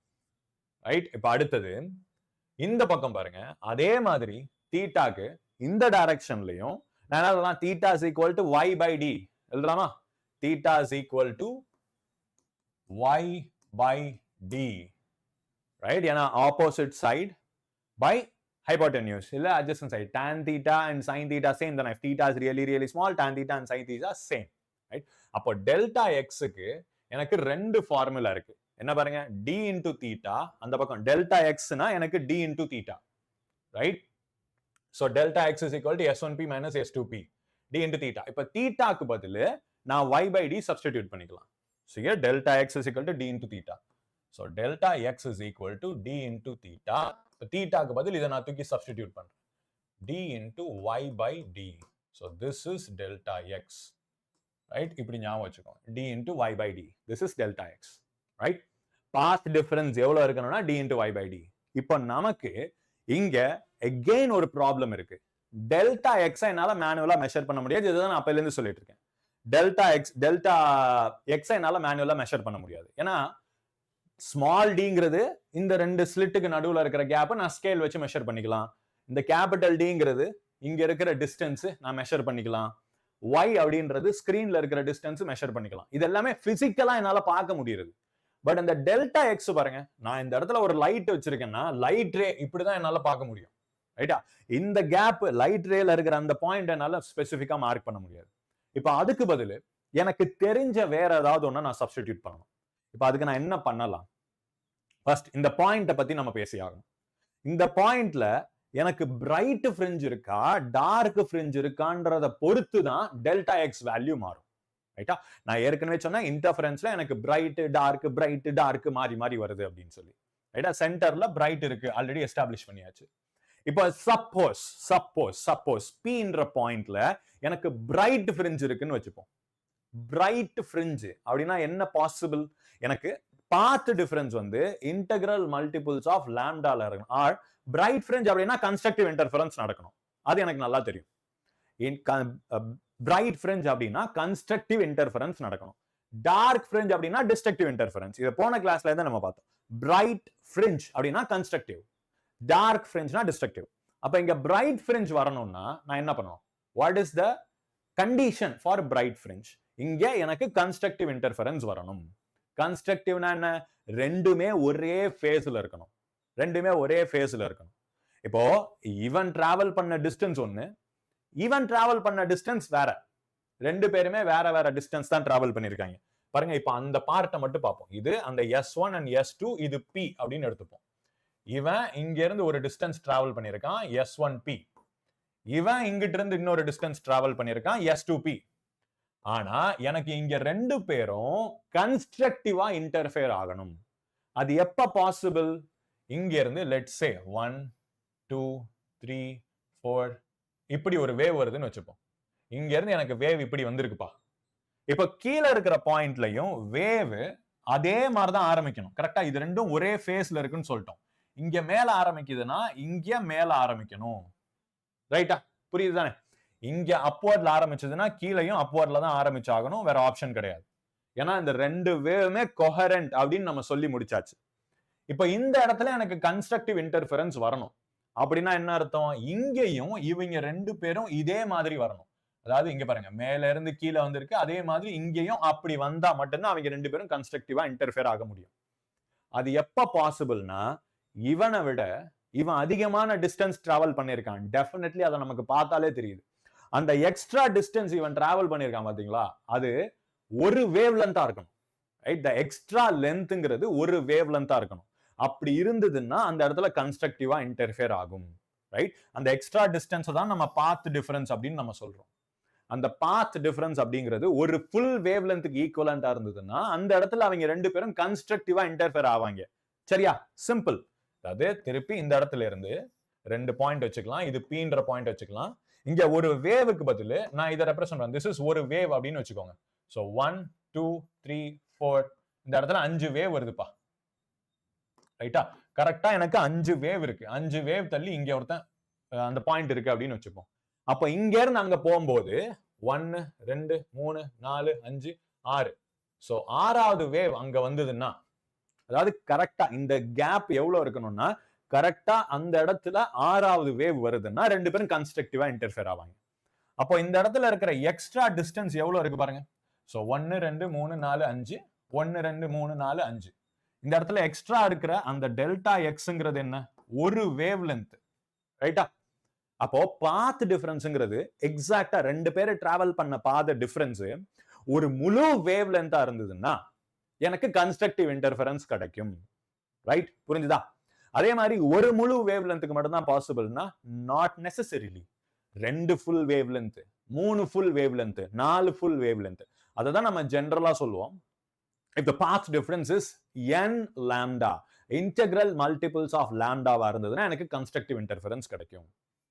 ரைட்? இப்போ அடுத்தது இந்த பக்கம் பாருங்க, அதே மாதிரி தீட்டாக்கு இந்த டைரக்ஷன்லயும் நான் என்ன சொல்லலாம்? theta is equal to y by d எழுதலாமா? theta is equal to y by d, right? ஏன்னா opposite side by hypotenuse, இல்ல adjacent side. Tan theta and sin theta same, then if theta is really small, tan theta and sin theta same, right? அப்போ delta x க்கு எனக்கு ரெண்டு ஃபார்முலா இருக்கு. என்ன பாருங்க, d into theta, அந்த பக்கம் delta x னா எனக்கு d into theta, right? So delta x is equal to s1p minus s2p, d into theta. இப்போ தீட்டாக்கு பதிலு நான் y by d substitute பண்ணிக்கலாம். So here delta x is equal to d into theta. So delta x is equal to d into theta. தீட்டாக்கு பதில் இதை நான் தூக்கி substitute பண்றேன், d into y by d. So this is delta x, right? இப்படி ஞாபகம் வச்சுக்கோங்க, d into y by d. This is delta x, right? Path difference எவ்வளவு இருக்கணும்னா d into y by d. இப்போ நமக்கு இங்க again ஒரு ப்ராப்ளம் இருக்கு. டெல்டா எக்ஸ் என்னால மேனுவலா மெஷர் பண்ண முடியாது. இதுதான் நான் அப்பையில இருந்து சொல்லிட்டு இருக்கேன். டெல்டா எக்ஸ் என்னால மேனுவலா மெஷர் பண்ண முடியாது. ஏன்னா ஸ்மால் டிங்கிறது இந்த ரெண்டு ஸ்லிட்டுக்கு நடுவுல இருக்கிற கேப்பை நான் ஸ்கேல் வச்சு மெஷர் பண்ணிக்கலாம். இந்த கேபிட்டல் டிங்கிறது இங்க இருக்கிற டிஸ்டன்ஸ் நான் மெஷர் பண்ணிக்கலாம். y அப்படின்றது ஸ்கிரீன்ல இருக்கிற டிஸ்டன்ஸ் மெஷர் பண்ணிக்கலாம். இது எல்லாமே பிசிக்கலா என்னால பார்க்க முடியுது. பட் இந்த டெல்டா எக்ஸ் பாருங்க, நான் இந்த இடத்துல ஒரு லைட் வச்சிருக்கேன்னா லைட் ரே இப்படிதான் என்னால பார்க்க முடியும், ரைட்டா? இந்த கேப் லைட் ரேல இருக்கிற அந்த பாயிண்ட் என்னால ஸ்பெசிஃபிக்கா மார்க் பண்ண முடியாது. இப்ப அதுக்கு பதில் எனக்கு தெரிஞ்ச வேற ஏதாவது ஒண்ணு நான் சப்ஸ்டிடியூட் பண்ணணும். இப்போ அதுக்கு நான் என்ன பண்ணலாம்? ஃபர்ஸ்ட் இந்த பாயிண்ட பத்தி நம்ம பேசி ஆகணும். இந்த பாயிண்ட்ல எனக்கு பிரைட் ஃப்ரிஞ்ச் இருக்கா டார்க் ஃப்ரிஞ்ச் இருக்கான்றத பொறுத்து தான் டெல்டா எக்ஸ் வேல்யூ மாறும். ரைட்டா? நான் ஏற்கனவே சொன்ன இன்டர்ஃபரன்ஸ்ல எனக்கு பிரைட் டார்க் மாறி மாறி வருது அப்படின்னு சொல்லி. ரைட்டா? சென்டர்ல பிரைட் இருக்கு, ஆல்ரெடி எஸ்டாப்ளிஷ் பண்ணியாச்சு. இப்போ சப்போஸ் பீன்ற பாயிண்ட்ல எனக்கு பிரைட் ஃப்ரிஞ்ச் இருக்குன்னு வச்சுப்போம். பிரைட் ஃப்ரிஞ்ச் அப்படின்னா என்ன பாசிபிள்? எனக்கு பாத் டிஃபரன்ஸ் வந்து இன்டெகிரல் மல்டிபிள்ஸ் ஆஃப் லாம்டால இருக்கணும். ஆர் பிரைட் ஃப்ரிஞ்ச் அப்படின்னா கன்ஸ்ட்ரக்டிவ் இன்டர்ஃபரன்ஸ் நடக்கணும். அது எனக்கு நல்லா தெரியும். பிரைட் ஃப்ரிஞ்ச் அப்படின்னா கன்ஸ்ட்ரக்டிவ் இன்டர்ஃபரன்ஸ் நடக்கணும். டார்க் ஃப்ரிஞ்ச் அப்படின்னா டிஸ்ட்ரக்டிவ் இன்டர்ஃபரன்ஸ். இத போன கிளாஸ்ல இருந்து நம்ம பார்த்தோம். பிரைட் ஃப்ரிஞ்ச் அப்படின்னா கன்ஸ்ட்ரக்டிவ், டார்க் ஃப்ரிஞ்ச்னா டிஸ்ட்ரக்டிவ். அப்ப இங்க பிரைட் ஃப்ரிஞ்ச் வரணும்னா நான் என்ன பண்ணுவோம்? What is the condition for bright fringe? இங்க எனக்கு கன்ஸ்ட்ரக்டிவ் இன்டர்ஃபரன்ஸ் வரணும். கன்ஸ்ட்ரக்டிவ்னா என்ன? ரெண்டுமே ஒரே ஃபேஸ்ல இருக்கணும். இப்போ இவன் டிராவல் பண்ண டிஸ்டன்ஸ் ஒன்னு, இவன் டிராவல் பண்ண டிஸ்டன்ஸ் வேற. ரெண்டு பேருமே வேற டிஸ்டன்ஸ் தான் டிராவல் பண்ணிருக்காங்க. பாருங்க, இப்போ அந்த பார்ட்டை மட்டும் பார்ப்போம். இது அந்த S1 and S2, இது P அப்படின்னு எடுத்துப்போம். இவன் இங்க இருந்து ஒரு டிஸ்டன்ஸ் டிராவல் பண்ணிருக்கான், S1P. இவன் இங்கிட்ட இருந்து இன்னொரு டிஸ்டன்ஸ் டிராவல் பண்ணிருக்கான், S2P. ஆனா எனக்கு இங்க ரெண்டு பேரும் கன்ஸ்ட்ரக்டிவா இன்டர்ஃபியர் ஆகணும். அது எப்ப பாசிபிள்? இங்க இருந்து லெட்ஸ் சே 1 2 3 4 இப்படி ஒரு வேவ் வருதுன்னு வச்சுப்போம். இங்க இருந்து எனக்கு வேவ் இப்படி வந்திருக்குப்பா. இப்ப கீழே இருக்கிற பாயிண்ட்லயும் வேவ் அதே மாதிரிதான் ஆரம்பிக்கணும். கரெக்டா? இது ரெண்டும் ஒரே ஃபேஸ்ல இருக்குன்னு சொல்லிட்டோம். இங்க மேல ஆரம்பிக்குதுன்னா இங்க மேல ஆரம்பிக்கணும். ரைட்டா? புரியுது தானே? இங்க அப்வர்ட்ல ஆரம்பிச்சதுன்னா கீழையும் அப்வர்ட்ல தான் ஆரம்பிச்சாகணும், வேற ஆப்ஷன் கிடையாது. ஏன்னா இந்த ரெண்டு வேவுமே கொஹரண்ட் அப்படின்னு நம்ம சொல்லி முடிச்சாச்சு. இப்ப இந்த இடத்துல எனக்கு கன்ஸ்ட்ரக்டிவ் இன்டர்ஃபரன்ஸ் வரணும். அப்படின்னா என்ன அர்த்தம்? இங்கேயும் இவங்க ரெண்டு பேரும் இதே மாதிரி வரணும். அதாவது இங்க பாருங்க, மேல இருந்து கீழே வந்திருக்கு, அதே மாதிரி இங்கேயும் அப்படி வந்தா மட்டும்தான் அவங்க ரெண்டு பேரும் கன்ஸ்ட்ரக்டிவா இன்டர்ஃபியர் ஆக முடியும். அது எப்ப பாசிபிள்னா, இவனை விட இவன் அதிகமான டிஸ்டன்ஸ் டிராவல் பண்ணிருக்கான். டெஃபினெட்லி அதை நமக்கு பார்த்தாலே தெரியுது. அந்த எக்ஸ்ட்ரா டிஸ்டன்ஸ் இவன் டிராவல் பண்ணிருக்கான் பாத்தீங்களா, அது ஒரு வேவ் லென்த்தா இருக்கணும். ரைட்? த எக்ஸ்ட்ரா லென்த்ங்கிறது ஒரு வேவ் லென்த்தா இருக்கணும். அப்படி இருந்ததுன்னா அந்த இடத்துல கன்ஸ்ட்ரக்டிவா இன்டர்ஃபியர் ஆகும். ரைட்? அந்த எக்ஸ்ட்ரா டிஸ்டன்ஸ் தான் நம்ம பாத் டிஃபரன்ஸ் அப்படின்னு நம்ம சொல்றோம். அந்த பாத் டிஃபரன்ஸ் அப்படிங்கிறது ஒரு ஃபுல் வேவ் லென்த்துக்கு ஈக்குவலண்டா இருந்ததுன்னா அந்த இடத்துல அவங்க ரெண்டு பேரும் கன்ஸ்ட்ரக்டிவா இன்டர்ஃபியர் ஆவாங்க. சரியா? சிம்பிள். அதாவது திருப்பி இந்த இடத்துல இருந்து ரெண்டு பாயிண்ட் வச்சுக்கலாம். இது பீன்ற பாயிண்ட் வச்சுக்கலாம். இங்க ஒரு வேவுக்கு பதில் நான் இதை ரெப்ரசென்ட் பண்ணேன். திஸ் இஸ் ஒரு வேவ் அப்படின்னு வச்சுக்கோங்க. சோ 1 2 3 4 இந்த இடத்துல 5 வேவ் வருதுப்பா. ரைட்டா? கரெக்டா எனக்கு 5 வேவ் இருக்கு. 5 வேவ் தள்ளி இங்க ஒருத்தன் அந்த பாயிண்ட் இருக்கு அப்படின்னு வச்சுப்போம். அப்ப இங்க இருந்து அங்க போகும்போது 1 2 3 4 5 6. சோ ஆறாவது வேவ் அங்க வந்ததுன்னா, அதாவது கரெக்டா இந்த கேப் எவ்வளவு இருக்கணும்னா, கரெக்டா அந்த இடத்துல ஆறாவது வேவ் வருதுன்னா ரெண்டு பேரும் கன்ஸ்ட்ரக்டிவா இன்டர்ஃபியர் ஆவாங்க. அப்போ இந்த இடத்துல இருக்கிற எக்ஸ்ட்ரா டிஸ்டன்ஸ் எவ்வளவு இருக்கு பாருங்க. சோ 1 2 3 4 5 1 2 3 4 5. இந்த இடத்துல எக்ஸ்ட்ரா இருக்கிற அந்த டெல்டா எக்ஸ்ங்கிறது என்ன? ஒரு வேவ் லென்த். ரைட்டா? அப்போ பாத் டிஃபரன்ஸ்ங்கிறது எக்ஸாக்டா ரெண்டு பேரை டிராவல் பண்ண பாத டிஃபரன்ஸ் ஒரு முழு வேவ் லென்த்தா இருந்ததுன்னா எனக்கு கன்ஸ்ட்ரக்டிவ் இன்டர்ஃபரன்ஸ் கிடைக்கும். ரைட்? புரிஞ்சுதா? அதே மாதிரி ஒரு முழு வேவ் லென்த்துக்கு மட்டும் தான் பாசிபிள்னா நாட் நெசசரிலி. ரெண்டு full wave length, 3 full wave length, 4 full wave length, அதை தான் நம்ம ஜெனரலா சொல்லுவோம். if the path difference is n lambda, integral multiples of lambda வா இருந்ததுன்னா எனக்கு கன்ஸ்ட்ரக்டிவ் இன்டர்ஃபரன்ஸ் கிடைக்கும்.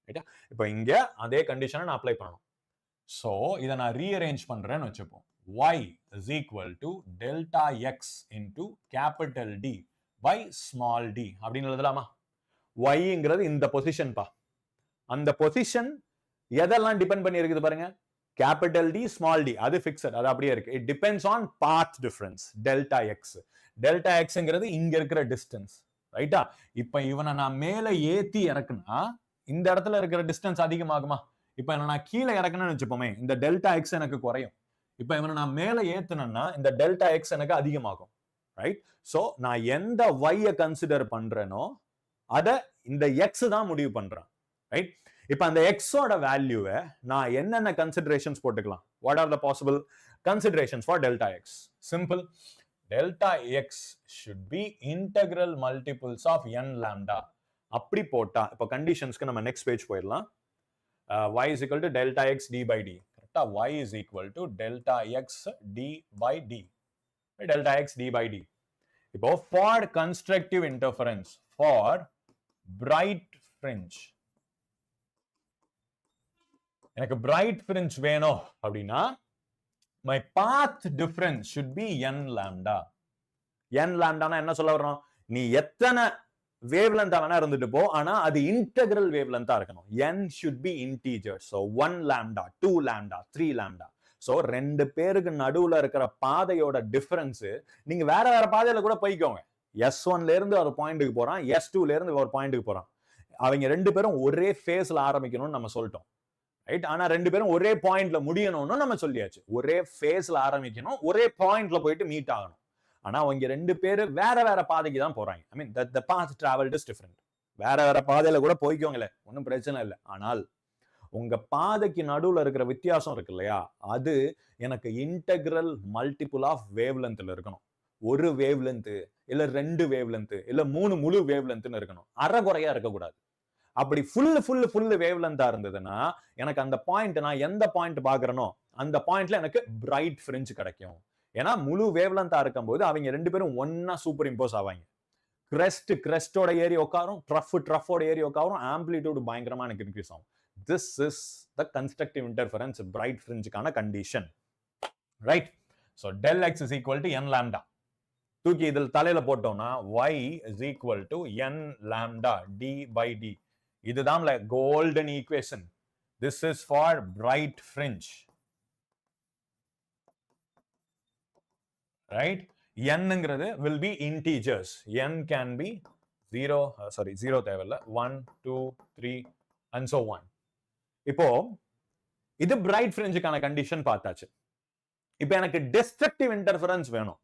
ரைட்டா? இப்போ இங்க அதே கண்டிஷனை நான் அப்ளை பண்ணணும். சோ இதை நான் ரீஅரேஞ்ச் பண்றேன்னு வச்சுப்போம். y is equal to delta x into capital D by small d அப்படின்னு எழுதலாமா? yங்கிறது இந்த பொசிஷன் பா. அந்த பொசிஷன் எதெல்லாம் டிபெண்ட் பண்ணி இருக்குது பாருங்க. கேபிட்டல் டி ஸ்மால் டி அது ஃபிக்ஸட், அது அப்படியே இருக்கு. It depends on path difference delta X. Delta எக்ஸ்ங்கிறது இங்க இருக்கிற டிஸ்டன்ஸ். ரைட்டா? இப்ப இவனை நான் மேல ஏத்தி இறக்குனா இந்த இடத்துல இருக்கிற டிஸ்டன்ஸ் அதிகமாகுமா? இப்ப நான் கீழே இறக்கணும்னு வச்சுப்போமே, இந்த டெல்டா எக்ஸ் எனக்கு குறையும். இப்ப இவனை நான் மேல ஏத்துனேன்னா இந்த டெல்டா எக்ஸ் எனக்கு அதிகமாகும். ரைட்? சோ நான் எந்த y கன்சிடர் பண்றேனோ அத இந்த x தான் முடிவு பண்றேன். ரைட்? இப்ப அந்த x ஓட வேல்யூவை நான் என்னென்ன கன்சிடரேஷன்ஸ் போட்டுக்கலாம்? What are the possible considerations for delta X? Simple. delta x should be integral multiples of n lambda. அப்படி போட்டா இப்போ கண்டிஷன்ஸ்க்கு நம்ம நெக்ஸ்ட் பேஜ் போயிடலாம். y is equal to delta x d by d. கரெக்டா? y is equal to delta x d by d. delta x d by d. இப்போ for constructive interference for bright fringe, எனக்கு bright fringe வேணும் அப்படின்னா my path difference should be n lambda. n lambda என்ன சொல்ல வரோம்? நீ எத்தனை wavelength வேணா இருந்துட்டு போ, ஆனா அது integral wavelength இருக்கணும். n should be integers. So 1 lambda, 2 lambda, 3 lambda. So ரெண்டு பேருக்கு நடுவுல இருக்கிற பாதையோட டிஃபரன்ஸ் நீங்க வேற வேற பாதையில கூட போய்க்கோங்க. S1 ல இருந்து ஒரு பாயிண்ட்டுக்கு போறான், S2 ல இருந்து ஒரு பாயிண்ட்டுக்கு போறான். அவங்க ரெண்டு பேரும் ஒரே ஃபேஸ்ல ஆரம்பிக்கணும்னு நம்ம சொல்லிட்டோம். ரைட்? ஆனா ரெண்டு பேரும் ஒரே பாயிண்ட்ல முடியணும்னு நம்ம சொல்லியாச்சு. ஒரே ஃபேஸ்ல ஆரம்பிக்கணும், ஒரே பாயிண்ட்ல போயிட்டு மீட் ஆகணும். ஆனா அவங்க ரெண்டு பேரு வேற வேற பாதைக்கு தான் போறாங்க. ஐ மீன் the path traveled is different. வேற வேற பாதையில கூட போய்க்கோங்களே, ஒன்றும் பிரச்சனை இல்லை. ஆனால் உங்க பாதைக்கு நடுவுல இருக்கிற வித்தியாசம் இருக்கு இல்லையா, அது எனக்கு இன்டெகிரல் மல்டிபிள் ஆஃப் வேவ் லென்த்ல இருக்கணும். ஒரு வேவ் லென்த் இல்ல ரெண்டு வேவ் லென்த் இல்ல மூணு முழு வேவ் லென்த்னு இருக்கணும். அரைகுறையா இருக்கக்கூடாது. அப்படி ஃபுல் வேவ் லென்த்தா இருந்ததுன்னா எனக்கு அந்த பாயிண்ட், நான் எந்த பாயிண்ட் பாக்குறனோ அந்த பாயிண்ட்ல எனக்கு பிரைட் ஃப்ரிஞ்ச் கிடைக்கும். ஏன்னா முழு வேவ் லென்த்தா இருக்கும்போது அவங்க ரெண்டு பேரும் ஒன்னா சூப்பர் இம்போஸ் ஆவாங்க. கிரெஸ்டோட ஏறி உட்காரும், ட்ரஃபோட ஏறி உட்காரும், ஆம்பிளிடியூட் பயங்கரமா எனக்கு இன்க்ரீஸ் ஆகும். This is the constructive interference bright ஃப்ரிஞ்சுக்கான condition. Right? So del X is equal to N lambda. தூக்கி இதில் தலையில போட்டோம்னா y is equal to n lambda d by d. இதுதான் golden equation. This is for bright fringe. Right? n-ங்கிறது will be integers. n can be 0 தேவையில்ல, 1, 2, 3 and so on. இப்போ இது bright fringe-க்கான கண்டிஷன் பார்த்தாச்சு. இப்போ எனக்கு destructive interference வேணும்.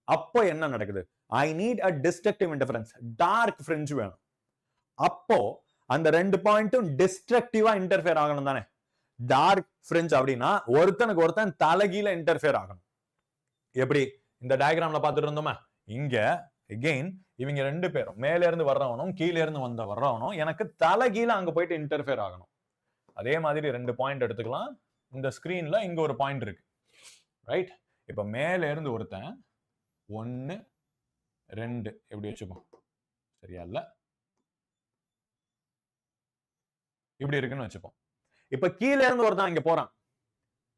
அப்போ என்ன நடக்குது? I need a destructive interference. dark fringe வேணும். அப்போ அந்த ரெண்டு பாயிண்ட்டும் டிஸ்ட்ரக்டிவா இன்டர்ஃபியர் ஆகணும் தானே. டார்க் ஃப்ரிஞ்ச் அப்படின்னா ஒருத்தனுக்கு ஒருத்தன் தலைகீழ இன்டர்ஃபியர் ஆகணும். எப்படி இந்த டயக்ராம்ல பார்த்துட்டு இருந்தோமா, இங்க again இவங்க ரெண்டு பேரும் மேல இருந்து வர்றவனும் கீழே இருந்து வர்றவனும் எனக்கு தலைகீழ அங்க போயிட்டு இன்டர்ஃபியர் ஆகணும். அதே மாதிரி ரெண்டு பாயிண்ட் எடுத்துக்கலாம். இந்த ஸ்கிரீன்ல இங்க ஒரு பாயிண்ட் இருக்கு. ரைட்? இப்ப மேல இருந்து ஒருத்தன் 1 2 எப்படி வச்சுப்போம், சரியா? இல்ல இப்படி இருக்குன்னு வச்சுப்போம். இப்ப கீழே இருந்து ஒருத்தன் இங்க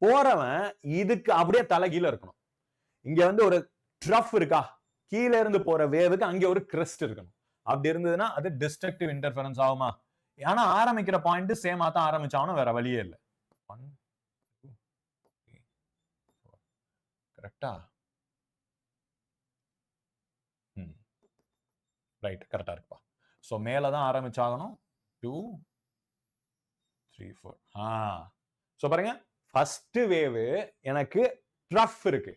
போறவன் இதுக்கு அப்படியே தலைகீழ இருக்கணும். இங்க வந்து ஒரு ட்ரஃப் இருக்கா, கீழே இருந்து போற வேவுக்கு அங்க ஒரு கிரெஸ்ட் இருக்கணும். அப்படி இருந்ததுன்னா அது டிஸ்ட்ரக்டிவ் இன்டர்ஃபரன்ஸ் ஆகுமா? ஆனா ஆரம்பிக்கிற பாயிண்ட் சேமா தான் ஆரம்பிச்சாலும் வேற வழியே இல்லை. 1 2 3 4 கரெக்டா? ரைட், கரெக்டா இருக்குப்பா. சோ மேலதான் ஆரம்பிச்சாகணும். 2 3 4. சோ பாருங்க, ஃபர்ஸ்ட் வேவ் எனக்கு ட்ரஃப் இருக்கு,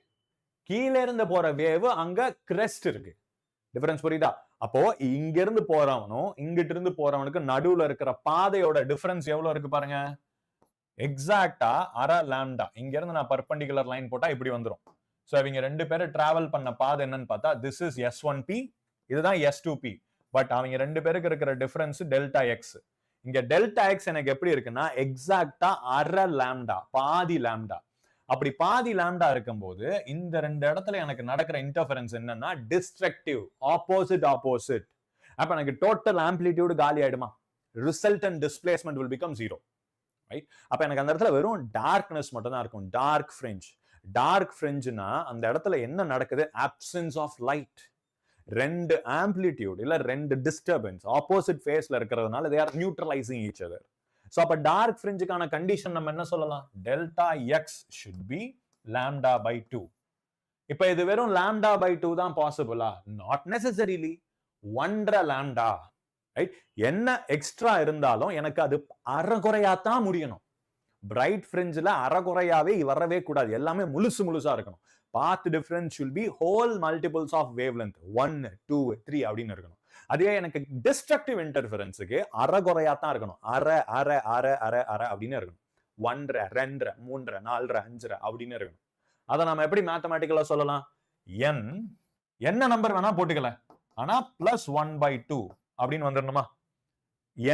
கீழே இருந்து போற வேவ் அங்க கிரெஸ்ட் இருக்கு. டிஃபரன்ஸ் புரியுதா? அப்போ இங்க இருந்து போறவனும் இங்கிட்டு இருந்து போறவனுக்கு நடுவுல இருக்கிற பாதையோட டிஃபரன்ஸ் எவ்வளவு இருக்கு பாருங்க. எக்ஸாக்டா அரை லாம்டா. இங்க இருந்து நான் பர்பெண்டிகுலர் லைன் போட்டா இப்படி வந்துரும். சோ இவங்க ரெண்டு பேரும் டிராவல் பண்ண பாதை என்னன்னு பார்த்தா திஸ் இஸ் S1P, இதுதான் S2P. பட் அவங்க ரெண்டு பேருக்கு இருக்கிற டிஃபரன்ஸ் டெல்டா எக்ஸ். இங்க டெல்டா எக்ஸ் எனக்கு எப்படி இருக்குன்னா எக்ஸாக்டா அரை லாம்டா, பாதி லாம்டா. அப்படி பாதி லாம்டா இருக்கும்போது இந்த ரெண்டு இடத்துல எனக்கு நடக்கிற இன்டர்ஃபரன்ஸ் என்னன்னா டிஸ்ட்ரக்டிவ், ஆப்போசிட். அப்ப எனக்கு டோட்டல் ஆம்பிளிடியூட் காலி ஆயிடுமா? Resultant displacement will become 0. Right? அப்ப எனக்கு அந்த இடத்துல வெறும் டார்க்னஸ் மட்டும் தான் இருக்கும். Dark fringe. டார்க் ஃப்ரிஞ்ச்னா அந்த இடத்துல என்ன நடக்குது? Absence of light. ரெண்டு ஆம்பிளிடியூட் இல்ல ரெண்டு டிஸ்டர்பன்ஸ் ஆப்போசிட் ஃபேஸ்ல இருக்கிறதுனால they are neutralizing each other. So அப்ப டார்க் ஃப்ரிஞ்சுக்கான கண்டிஷன் நம்ம என்ன சொல்லலாம்? Delta X should be lambda by 2. இப்ப இது வெறும் lambda by 2 தான் பாசிபிளா? Not necessarily. 1.5 லாம்டா. ரைட்? என்ன எக்ஸ்ட்ரா இருந்தாலும் எனக்கு அது அரைகுறையாத்தான் முடியணும். பிரைட் ஃப்ரிஞ்சில் அரைகுறையாவே வரவே கூடாது, எல்லாமே முழுசா இருக்கணும். Path difference should be whole multiples of wavelength 1 2 3 அப்படின்னு இருக்கணும். அதே எனக்கு டிஸ்ட்ரக்டிவ் இன்டர்ஃபரன்ஸுக்கு அரைகுறையாத்தான் இருக்கணும். அரை அப்படின்னு இருக்கணும். 1.5 2.5 3.5 4.5 அப்படின்னு இருக்கணும். அதை நம்ம எப்படி மேத்தமேட்டிக்கலா சொல்லலாம்? n என்ன நம்பர் வேணா போட்டுக்கல, ஆனா +1/2 அப்படின்னு வந்துடணுமா?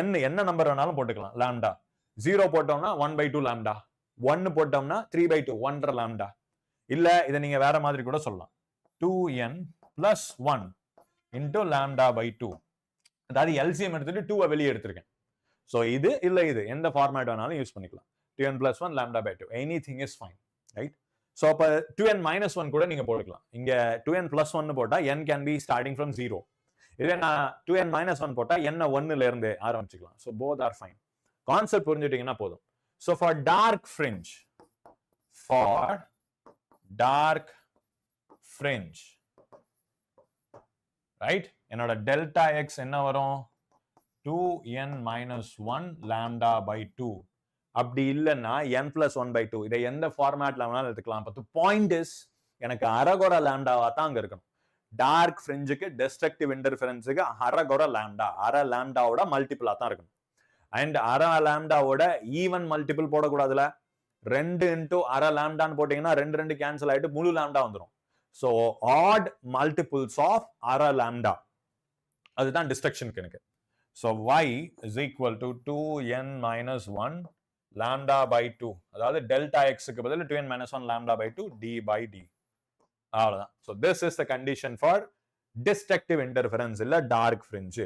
n என்ன நம்பர் வேணாலும் போட்டுக்கலாம். லாம்டா 0 போட்டோம்னா 1/2 லாம்டா, 1 போட்டோம்னா 3/2 1/2 லாம்டா. இல்ல இதை நீங்க வேற மாதிரி கூட சொல்லலாம். 2n + 1 into λ/2. அதாவது LCM எடுத்துட்டு 2 வெளியே எடுத்திருக்கேன். சோ இது இல்ல இது எந்த ஃபார்மேட் வேணாலும் யூஸ் பண்ணிக்கலாம். 2n + 1 λ/2 anything is fine, right? So அப்ப 2n - 1 கூட நீங்க போட்டுக்கலாம். இங்க 2n + 1 போட்டா n can be starting from 0. இதே நான் 2n - 1 போட்டா n 1ல இருந்து ஆரம்பிச்சுக்கலாம். So both are fine. Concept புரிஞ்சுட்டீங்கன்னா போதும். So for dark fringe right, என்னோட டெல்டா எக்ஸ் என்ன வரும்? 2n - 1 λ/2. அப்படி இல்லைன்னா n + 1/2. இதை எந்த ஃபார்மேட்ல வேணாலும் எடுத்துக்கலாம். பட் பாயிண்ட் இஸ் எனக்கு அரைகுறை லாம்டாவா தான் அங்க இருக்கணும். டார்க் ஃப்ரிஞ்சுக்கு டெஸ்ட்ரக்டிவ் இன்டர்ஃபரன்ஸுக்கு அரைகுறை லாம்டா, அரை லாம்டாவோட மல்டிபிளா தான் இருக்கணும். அண்ட் அரை லாம்டாவோட ஈவன் மல்டிபிள் போடக்கூடாதுல. 2 into அரை லாம்டான்னு போட்டீங்கன்னா 2 கேன்சல் ஆயிட்டு முழு லாம்டா வந்துடும். So odd multiples of அரை லாம்டா, அதுதான் டிஸ்ட்ரக்ஷனுக்கு எனக்கு. So y is equal to 2n - 1 λ/2. அதாவது டெல்டா எக்ஸுக்கு பதில் 2n - 1 λ/2 d/d. அவ்வளவுதான். So this is the condition for destructive interference இல்ல டார்க் ஃப்ரிஞ்ச்.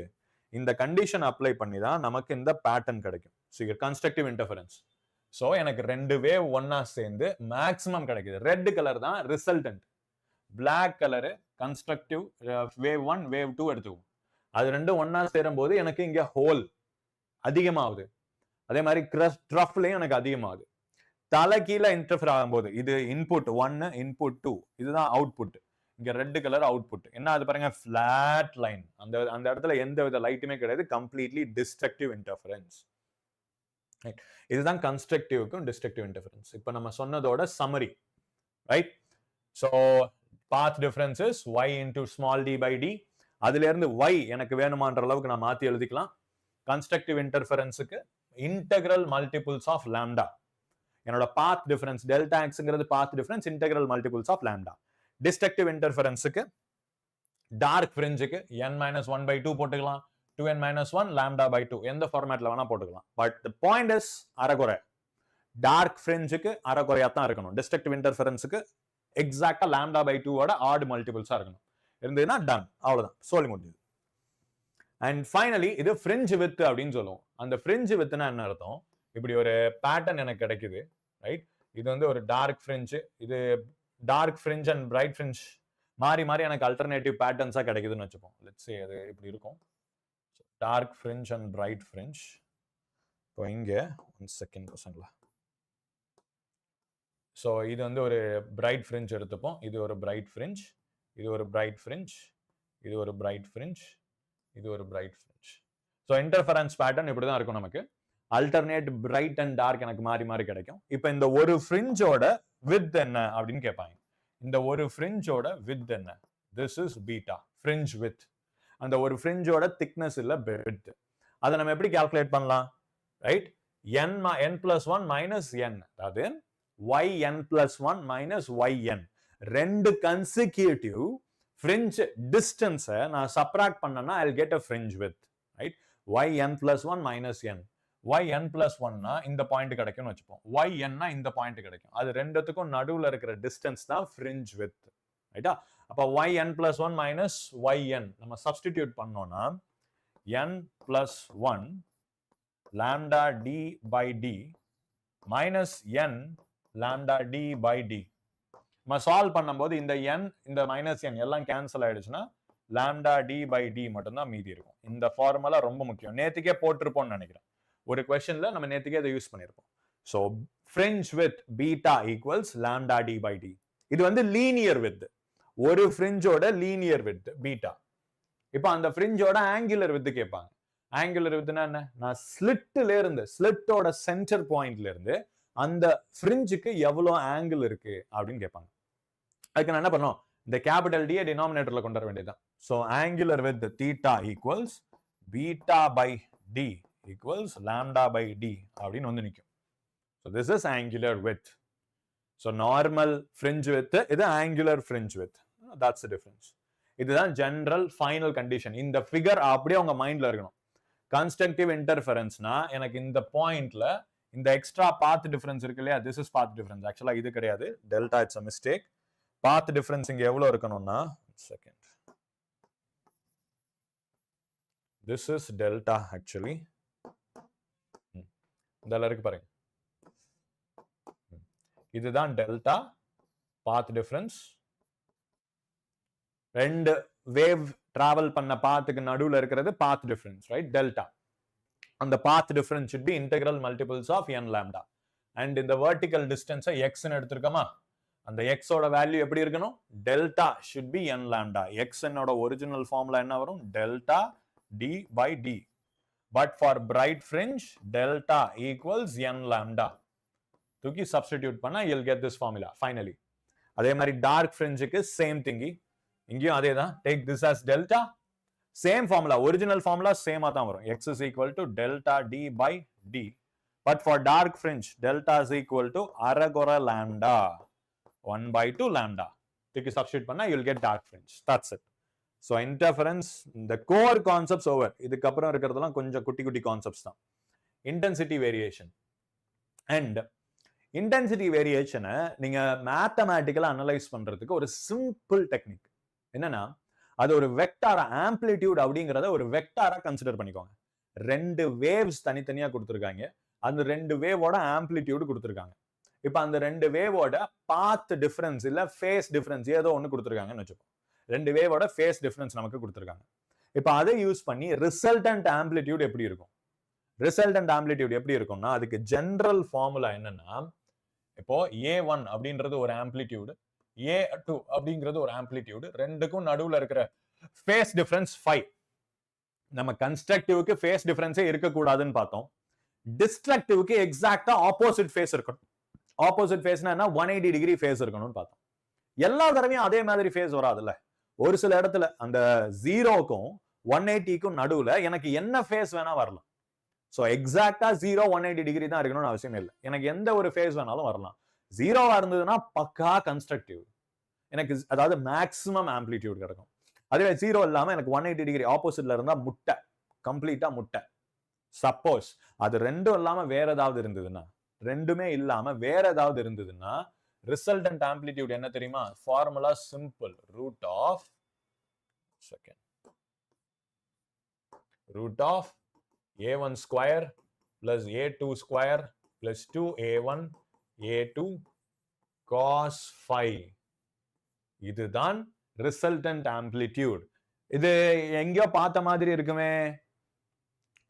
இந்த கண்டிஷன் அப்ளை பண்ணி தான் நமக்கு இந்த பேட்டர்ன் கிடைக்கும். So constructive interference. So எனக்கு ரெண்டு வேவ் ஒன்னா சேர்ந்து மேக்ஸிமம் கிடைக்குது. ரெட் கலர் தான் resultant, black colour constructive wave 1 wave 2 எடுத்துக்கும். அது ரெண்டும் ஒன்னா சேரும் போது எனக்கு இங்க ஹோல் அதிகமாகுது. அதே மாதிரி ட்ரஃப்லயும் எனக்கு அதிகமாகுது. தலை கீழே இன்டர்ஃபியர் ஆகும்போது இது இன்புட் 1 இன்புட் 2 இதுதான் அவுட்புட். இங்க ரெட் கலர் அவுட்புட். என்ன அது பாருங்க, பிளாட் லைன். அந்த இடத்துல எந்த வித லைட்டுமே கிடையாது. Completely destructive interference. இதுதான் கன்ஸ்ட்ரக்டிவ்க்கும் டிஸ்ட்ரக்டிவ் இன்டர்ஃபரன்ஸ். இப்ப நம்ம சொன்னதோட summary, right? So path difference is y into small d/d. அதுல இருந்து y எனக்கு வேணுமான்ற அளவுக்கு நான் மாத்தி எழுதிக்கலாம். கன்ஸ்ட்ரக்டிவ் இன்டர்ஃபரன்ஸுக்கு இன்டெக்ரல் மல்டிபிள்ஸ் ஆஃப் லாம்டா. என்னோட பாத் டிஃபரன்ஸ் டெல்டா எக்ஸ்ங்கிறது path difference, integral multiples of lambda. Destructive இன்டர்ஃபரன்ஸுக்கு டார்க் ஃப்ரிஞ்சுக்கு n - 1/2 போட்டுக்கலாம், 2n - 1 λ/2 எந்த ஃபார்மேட்ல வேணா போட்டுக்கலாம். பட் தி பாயிண்ட் இஸ் அரைகுறை. டார்க் ஃப்ரிஞ்சுக்கு அரைகுறையா தான் இருக்கணும். டிஸ்ட்ரக்டிவ் இன்டர்ஃபரன்ஸுக்கு எக்ஸாக்டா λ/2 ஆட் மல்டிபிள்ஸா இருக்கணும். இருந்ததுன்னா டன், அவ்வளவுதான், சொல்லி முடிஞ்சது. அண்ட் ஃபைனலி இது ஃப்ரிஞ்ச் வித் அப்படின்னு சொல்லுவோம். அந்த ஃப்ரிஞ்ச் வித்னா என்ன அர்த்தம்? இப்படி ஒரு பேட்டர்ன் எனக்கு கிடைக்குது, ரைட்? இது வந்து ஒரு டார்க் ஃப்ரிஞ்ச், இது dark fringe and bright fringe மாறி மாறி எனக்கு அல்டர்னேட்டிவ் பேட்டர்ன்ஸா கிடைக்குதுன்னு வச்சுப்போம். லெட்ஸ் சே அது இப்படி இருக்கும். Dark fringe and bright fringe. இப்போ இங்க 1 செகண்ட் பசங்களா. ஸோ இது வந்து ஒரு பிரைட் ஃப்ரிஞ்ச் எடுத்துப்போம். இது ஒரு பிரைட் ஃப்ரிஞ்ச், இது ஒரு பிரைட் ஃப்ரிஞ்ச், இது ஒரு பிரைட் ஃப்ரிஞ்ச், இது ஒரு bright fringe. So interference pattern இப்படி தான் இருக்கும் நமக்கு. அல்டர்னேட் பிரைட் அண்ட் டார்க் எனக்கு மாறி மாறி கிடைக்கும். இப்போ இந்த ஒரு ஃப்ரிஞ்சோட வித் என்ன அப்படின்னு கேட்பாங்க. இந்த ஒரு ஃப்ரிஞ்சோட வித் என்ன? This is beta, fringe with. அந்த ஒரு ஃப்ரிஞ்சோட திக்னஸ் இல்ல வித். அதை நம்ம எப்படி கால்குலேட் பண்ணலாம்? ரைட், n + 1 - n, அதாவது yn + 1 - yn. ரெண்டு கன்சிக்யூட்டிவ் ஃப்ரிஞ்ச் டிஸ்டன்ஸை நான் சப்ராக்ட் பண்ணனா I'll get a fringe width, right? yn + 1 - n. yn + 1னா இந்த பாயிண்ட் கிடைக்கும்னு வச்சுப்போம். yn இந்த பாயிண்ட் கிடைக்கும். அது ரெண்டுத்துக்கும் நடுவுல இருக்கிற டிஸ்டன்ஸ் தான் fringe width, ரைட்டா? அப்ப yn + 1 - yn நம்ம சப்ஸ்டிடியூட் பண்ணோம்னா n + 1 λd/d - n λd/d. நம்ம சால்வ் பண்ணும்போது இந்த n இந்த -n எல்லாம் கேன்சல் ஆயிடுச்சுன்னா λd/d மட்டும்தான் மீதி இருக்கும். இந்த ஃபார்முலா ரொம்ப முக்கியம். நேத்துக்கே போட்டிருப்போம்னு நினைக்கிறேன். ஒரு क्वेश्चनல நம்ம நேத்துக்கே இதை யூஸ் பண்ணிருப்போம். So fringe width beta equals λd/d. இது வந்து லீனியர் வித். ஒரு ஃப்ரிஞ்சோட லீனியர் வித் பீட்டா. இப்போ அந்த ஃப்ரிஞ்சோட ஆங்குலர் வித் கேட்பாங்க. ஆங்குலர் வித்னா என்ன? நான் ஸ்லிட்ல இருந்து, ஸ்லிட்டோட சென்டர் பாயிண்ட்ல இருந்து அந்த ஃப்ரிஞ்சுக்கு எவ்வளவு ஆங்கிள் இருக்கு அப்படின்னு கேட்பாங்க. அதுக்கு நான் என்ன பண்ணோம்? இந்த கேபிட்டல் டி டினாமினேட்டர்ல கொண்டு வர வேண்டியதுதான். So angular width theta equals beta by D equals lambda by D அப்படின்னு வந்து நிற்கும். So this is angular width. So normal fringe width, இது angular fringe width. that's the difference. இதுதான் general final condition. இந்த figure அப்படியே உங்க மைண்ட்ல இருக்கணும். constructive interferenceனா எனக்கு இந்த பாயிண்ட்ல இந்த எக்ஸ்ட்ரா path difference இருக்கு இல்லையா, this is path difference. ஆக்சுவலா இது கிடையாது, delta, it's a mistake. path difference இங்க எவ்வளவு இருக்கணும்னா, second, this is delta actually. இதெல்லாம் இருக்கு பாருங்க, இதுதான் டெல்டா பாத் டிஃபரன்ஸ். ரெண்டு வேவ் டிராவல் பண்ண பாத்துக்கு நடுவுல இருக்கிறது பாத் டிஃபரன்ஸ், ரைட்? டெல்டா. அந்த path difference should be integral multiples of n lambda. and இந்த vertical distance x ன்னு எடுத்துக்கமா, அந்த x ஓட வேல்யூ எப்படி இருக்கணும்? Delta should be n lambda. x என்னோட ஒரிஜினல் ஃபார்முலா என்ன வரும்? Delta d by d. but for bright fringe delta equals n lambda. தூக்கி substitute பண்ணா you'll get this formula finally. அதே மாதிரி dark fringe க்கு same thing, இங்கேயும் அதே தான். take this as delta, same formula, original formula same ஆ தான் வரும். x is equal to delta d by d. but for dark fringe delta is equal to ℓ lambda 1 by 2 lambda. தூக்கி substitute பண்ணா you'll get dark fringe. that's it. so interference, the core concepts over. இதுக்கு அப்புறம் இருக்கிறதெல்லாம் கொஞ்சம் குட்டி குட்டி கான்செப்ட்ஸ் தான். intensity variation and intensity variation நீங்க மேத்தமேட்டிக்கலா அனலைஸ் பண்றதுக்கு ஒரு சிம்பிள் டெக்னிக் என்னன்னா, அது ஒரு வெக்டார் ஆம்ப்ளிடியூட் அப்படிங்கறத ஒரு வெக்டாரா கன்சிடர் பண்ணிக்கோங்க. ரெண்டு வேவ்ஸ் தனித்தனியா கொடுத்திருக்காங்க, அந்த ரெண்டு வேவோட ஆம்ப்ளிடியூட் கொடுத்திருக்காங்க. இப்ப அந்த ரெண்டு வேவோட பாத் டிஃபரன்ஸ் இல்ல ஃபேஸ் டிஃபரன்ஸ் ஏதோ ஒன்னு கொடுத்திருக்காங்கன்னு வச்சுக்கோ. ரெண்டு வேவோட ஃபேஸ் டிஃபரன்ஸ் நமக்கு கொடுத்திருக்காங்க. இப்ப அதை யூஸ் பண்ணி ரிசல்டன்ட் ஆம்ப்ளிடியூட் எப்படி இருக்கும்? ரிசல்டன்ட் ஆம்ப்ளிடியூட் எப்படி இருக்கும்னா, அதுக்கு ஜெனரல் ஃபார்முலா என்னன்னா, இப்போ A1 அப்படின்றது ஒரு ஆம்ப்ளிடியூடு, A2 அப்படிங்கிறது ஒரு ஆம்ப்ளிடியூடு, ரெண்டுக்கும் நடுவுல இருக்கிற ஃபேஸ் டிஃபரன்ஸ் 5. நம்ம கன்ஸ்ட்ரக்டிவ்க்கு ஃபேஸ் டிஃபரன்ஸே இருக்கக்கூடாதுன்னு பார்த்தோம். டிஸ்ட்ரக்டிவ்க்கு எக்ஸாக்டா ஆப்போசிட் ஃபேஸ் இருக்கணும். ஆப்போசிட் ஃபேஸ்னா என்ன? 180 டிகிரி ஃபேஸ் இருக்கணும்னு பார்த்தோம். எல்லா தடவையும் அதே மாதிரி ஃபேஸ் வராதுல்ல. ஒரு சில இடத்துல அந்த 0க்கும் 180க்கும் நடுவுல எனக்கு என்ன ஃபேஸ் வேணா வரலாம். சோ எக்ஸாக்டா 0 180 டிகிரி தான் இருக்கணும்னு அவசியம் இல்லை. எனக்கு எந்த ஒரு ஃபேஸ் வேணாலும் வரலாம். 0வா இருந்ததுன்னா பக்கா கன்ஸ்ட்ரக்டிவ், எனக்கு அதாவது மேக்ஸிமம் ஆம்ப்ளிடியூட் கிடைக்கும். அதுவே 0 இல்லாம எனக்கு 180 டிகிரி ஆப்போசிட்ல இருந்தா முட்டை, கம்ப்ளீட்டா முட்டை. சப்போஸ் அது ரெண்டும் இல்லாம வேற ஏதாவது இருந்ததுன்னா, ரெண்டுமே இல்லாம வேற ஏதாவது இருந்ததுன்னா, ரிசல்டன்ட் ஆம்ப்ளிடியூட் என்ன தெரியுமா? Formula simple, root of A1 square plus A2 square plus 2A1 A2 cos phi. இதுதான் ரிசல்டன்ட் ஆம்ப்ளிடியூட். இது எங்கேயோ பார்த்த மாதிரி இருக்குமே.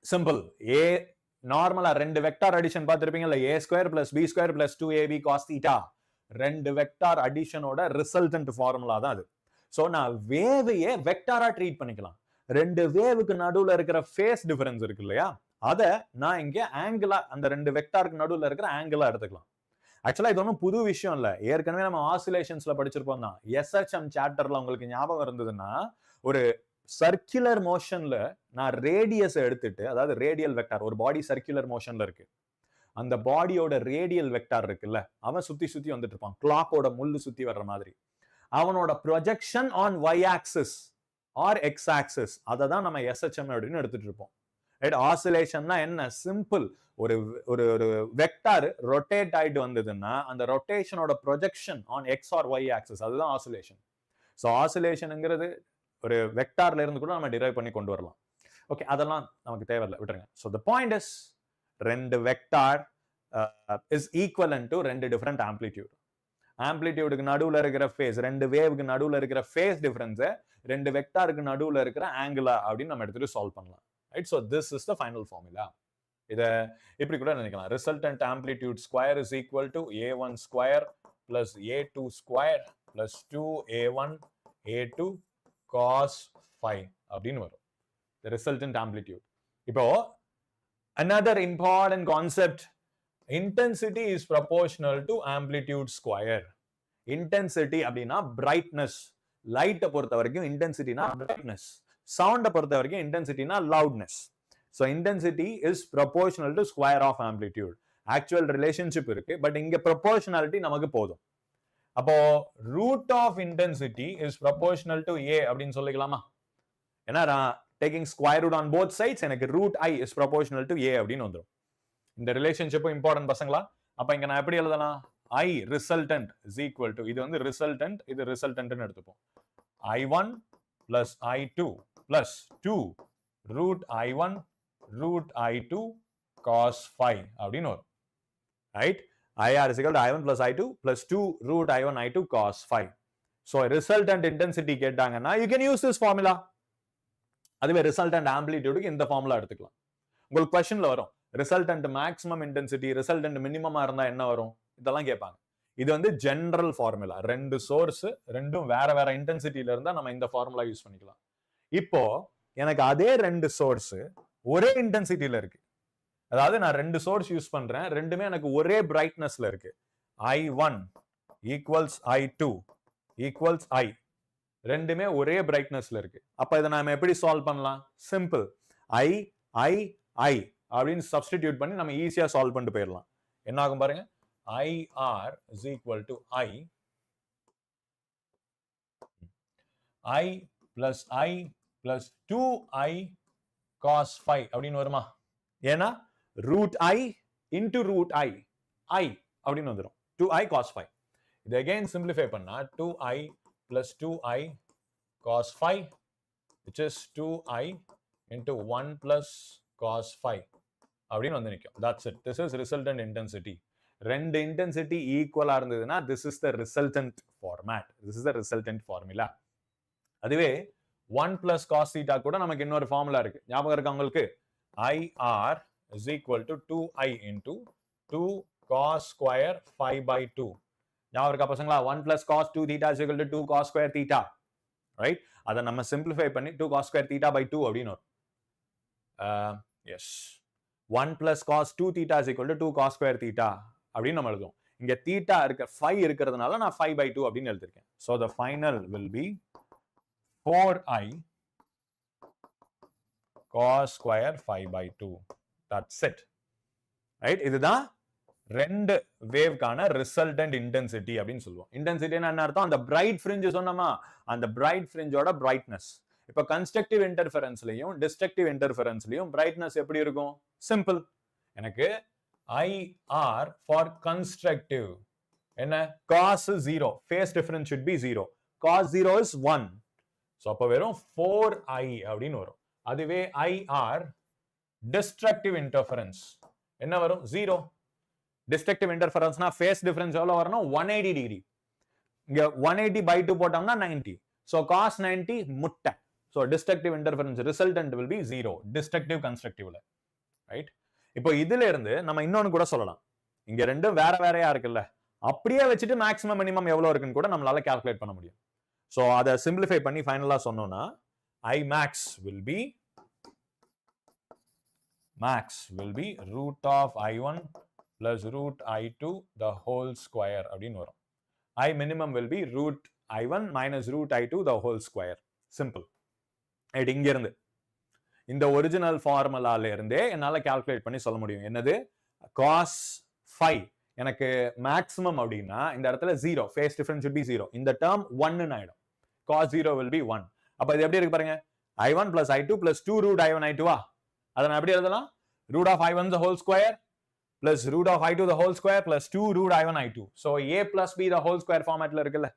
சிம்பிள். A நார்மலா ரெண்டு வெக்டார் அடிஷன் பார்த்திருப்பீங்கல்ல, A square plus B square plus 2AB cos theta. ரெண்டு வெக்டார் அடிஷனோட ரிசல்டன்ட் ஃபார்முலா தான் அது. சோ நான் வேவையே வெக்டாரா ட்ரீட் பண்ணிக்கலாம். ரெண்டு வேவுக்கு நடுவுல இருக்கிற ஃபேஸ் டிஃபரன்ஸ் இருக்கு இல்லையா, அத நான் இங்க ஆங்கிளா, அந்த ரெண்டு வெக்டாருக்கு நடுவுல இருக்கிற ஆங்கிளா எடுத்துக்கலாம். ஆக்சுவலா இது ஒன்றும் புது விஷயம் இல்ல, ஏற்கனவே நம்ம ஆசிலேஷன்ஸ்ல படிச்சிருப்போம் தான். SHM சாப்டர்ல உங்களுக்கு ஞாபகம் இருந்ததுன்னா, ஒரு சர்க்குலர் மோஷன்ல நான் ரேடியஸ் எடுத்துட்டு, அதாவது ரேடியல் வெக்டார், ஒரு பாடி சர்க்குலர் மோஷன்ல இருக்கு, அந்த பாடியோட ரேடியல் வெக்டார் இருக்குல்ல, அவன் சுத்தி சுத்தி வந்துட்டு இருப்பான், கிளாக்கோட முள்ளு சுத்தி வர்ற மாதிரி. அவனோட projection on y axis or x axis, அதை தான் நம்ம SHM அப்படின்னு எடுத்துட்டு இருப்போம். ரைட்? ஆசிலேஷன்னா என்ன? சிம்பிள். ஒரு ஒரு ஒரு வெக்டார் ரொட்டேட் ஆயிட்டு வந்ததுன்னா அந்த ரொட்டேஷனோட projection on x or y axis, அதுதான் ஆசிலேஷன். ஸோ ஆசிலேஷனுங்கிறது ஒரு வெக்டார்ல இருந்து கூட நம்ம டிரைவ் பண்ணி கொண்டு வரலாம். ஓகே, அதெல்லாம் நமக்கு தேவையில்லை, விட்டுருங்க. ஸோ த பாயிண்ட் இஸ், ரெண்டு வெக்டார் இஸ் ஈக்குவலன்ட் டு ரெண்டு டிஃபரெண்ட் ஆம்ப்ளிடியூட். ஆம்ப்ளிடியூடுக்கு நடுவுல இருக்கிற ஃபேஸ், ரெண்டு வேவுக்கு நடுவுல இருக்கிற ஃபேஸ் டிஃபரன்ஸை ரெண்டு வெக்டாருக்கு நடுவுல இருக்கிற ஆங்கிளா அப்படின்னு நம்ம எடுத்துட்டு சால்வ் பண்ணலாம். Right? So this is the final formula. இதை இப்படி கூட நினைக்கலாம், resultant amplitude square is equal to A1 square plus A2 square plus 2A1 A2 cos phi அப்படின்னு வரும், the resultant amplitude. இப்போ another important concept, intensity is proportional to amplitude square. intensity அப்படின்னா brightness, லைட்டை பொறுத்த வரைக்கும் இன்டென்சிட்டினா brightness, சவுண்டை பொறுத்த வரைக்கும் இன்டென்சிட்டினா loudness. so intensity is proportional to square of amplitude. actual relationship இருக்கு, பட் இங்க proportionality நமக்கு போதும். அப்போ root of intensity is proportional to a அப்படின்னு சொல்லிக்கலாமா? ஏன்னா நான் taking square root on both sides எனக்கு root I is proportional to a அப்படின்னு வந்துரும். இந்த ரிலேஷன்ஷிப் இம்பார்ட்டன்ட் பசங்களா? அப்ப இங்க நான் எப்படி எழுதலாம்? I resultant is equal to, இது வந்து resultant, இது resultantன்னு எடுத்துப்போம். I1 plus I2 plus 2 root I1 root I2 cos phi அப்படின்னு வரும். Right? IR is equal to I1 plus I2 plus 2 root I1 I2 cos phi. So resultant intensity கேட்டாங்கன்னா you can use this formula. அதுவே resultant amplitude இந்த ஃபார்முலா எடுத்துக்கலாம். உங்களுக்கு क्वेश्चनல வரும் resultant maximum intensity resultant minimum இருந்தா என்ன வரும் இதெல்லாம் கேட்பாங்க. இது வந்து ஜெனரல் ஃபார்முலா. ரெண்டு சோர்ஸ் ரெண்டும் வேற வேற இன்டென்சிட்டில இருந்தா நம்ம இந்த ஃபார்முலா யூஸ் பண்ணிக்கலாம். இப்போ எனக்கு அதே ரெண்டு சோர்ஸ் ஒரே இன்டென்சிட்டில இருக்கு. அதாவது நான் ரெண்டு சோர்ஸ் யூஸ் பண்றேன், ரெண்டுமே எனக்கு ஒரே பிரைட்னஸ்ல இருக்கு. I1 equals I2 equals I, ரெண்டுமே ஒரே பிரைட்னஸ்ல இருக்கு. அப்ப இதை நாம எப்படி சால்வ் பண்ணலாம்? சிம்பிள். I அப்படின்னு சப்ஸ்டிடியூட் பண்ணி நம்ம ஈஸியா சால்வ் பண்ணிட்டு போயிடலாம். என்ன ஆகும் பாருங்க. IR is equal to I plus 2I cos phi அப்படின்னு வருமா? ஏன்னா root I into root I அப்படின்னு வந்துரும். 2I cos phi. இது again simplify பண்ணா 2I plus 2I cos phi which is 2I into 1 plus cos phi அப்படின்னு வந்து நிக்கும். That's it. This is resultant intensity. ரெண்டு intensity ஈக்குவலா இருந்ததுன்னா this is the resultant format. This is the resultant formula. அதுவே 1 plus cos theta கூட நமக்கு இன்னொரு ஃபார்முலா இருக்கு. ஞாபகம் இருக்கா உங்களுக்கு? IR is equal to 2I into 2 cos square phi by 2. ஞாபகம் இருக்கா பசங்களா? 1 plus cos 2 theta is equal to 2 cos square theta. Right? அதை நம்ம simplify பண்ணி 2 cos square theta by 2 அப்படின்னு வரும். Yes. 1 plus cos 2 theta is equal to 2 cos square theta அப்படின்னு நம்ம எழுதுவோம். இங்க theta இருக்க 5 இருக்கிறதுனால நான் 5 by 2 அப்படின்னு எழுதிருக்கேன். So the final will be 4I cos square 5 by 2. That's it. Right? இதுதான் ரெண்டு வேவ்க்கான ரிசல்டன்ட் இன்டென்சிட்டி அப்படின்னு சொல்லுவோம். இன்டென்சிட்டினா என்ன அர்த்தம்? அந்த பிரைட் ஃப்ரிஞ்ச் சொன்னோமா, அந்த பிரைட் ஃப்ரிஞ்சோட பிரைட்னஸ். இப்ப கன்ஸ்ட்ரக்டிவ் இன்டர்ஃபரன்ஸ்லயும் டிஸ்ட்ரக்டிவ் இன்டர்ஃபரன்ஸ்லயும் பிரைட்னஸ் எப்படி இருக்கும்? சிம்பிள். எனக்கு IR for constructive என்ன? cos 0, phase difference should be 0, cos 0 is 1. So அப்ப வெறும் 4I அப்படின்னு வரும். அதுவே IR destructive interference என்ன வரும்? 0. destructive interferenceனா phase difference எவ்வளவு வரணும்? 180 டிகிரி. இங்க 180 by 2 போட்டோம்னா 90. So cos 90 முட்டை. So destructive interference resultant will be 0. destructive constructiveல. Right? இப்போ இதுல இருந்து நம்ம இன்னொன்னு கூட சொல்லலாம். இங்க ரெண்டும் வேற வேறையா இருக்குல்ல, அப்படியே வச்சுட்டு மேக்ஸிமம் மினிமம் எவ்வளவு இருக்குன்னு கூட நம்மளால கால்குலேட் பண்ண முடியும். சோ அதை சிம்பிளிஃபை பண்ணி ஃபைனலா சொன்னோம்னா I max will be root of I1 plus root I2 the whole square அப்படின்னு வரும். I minimum will be root I1 minus root I2 the whole square. Simple. Right, இங்க இருந்து இந்த ஒரிஜினல் ஃபார்முலால இருந்தே என்னால கால்குலேட் பண்ணி சொல்ல முடியும். என்னது? cos phi எனக்கு மேக்ஸிமம் அப்படின்னா இந்த இடத்துல 0, phase difference should be 0. இந்த டேர்ம் 1 ன்னு ஆயிடும். cos 0 will be 1. அப்ப இது எப்படி இருக்கு பாருங்க. I1 plus I2 plus 2 root I1 I2 அதை நான் எப்படி எழுதலாம்? root of I1 the whole square plus root of I2 the whole square plus 2 root I1 I2. So A plus B the whole square formatல இருக்குல்ல,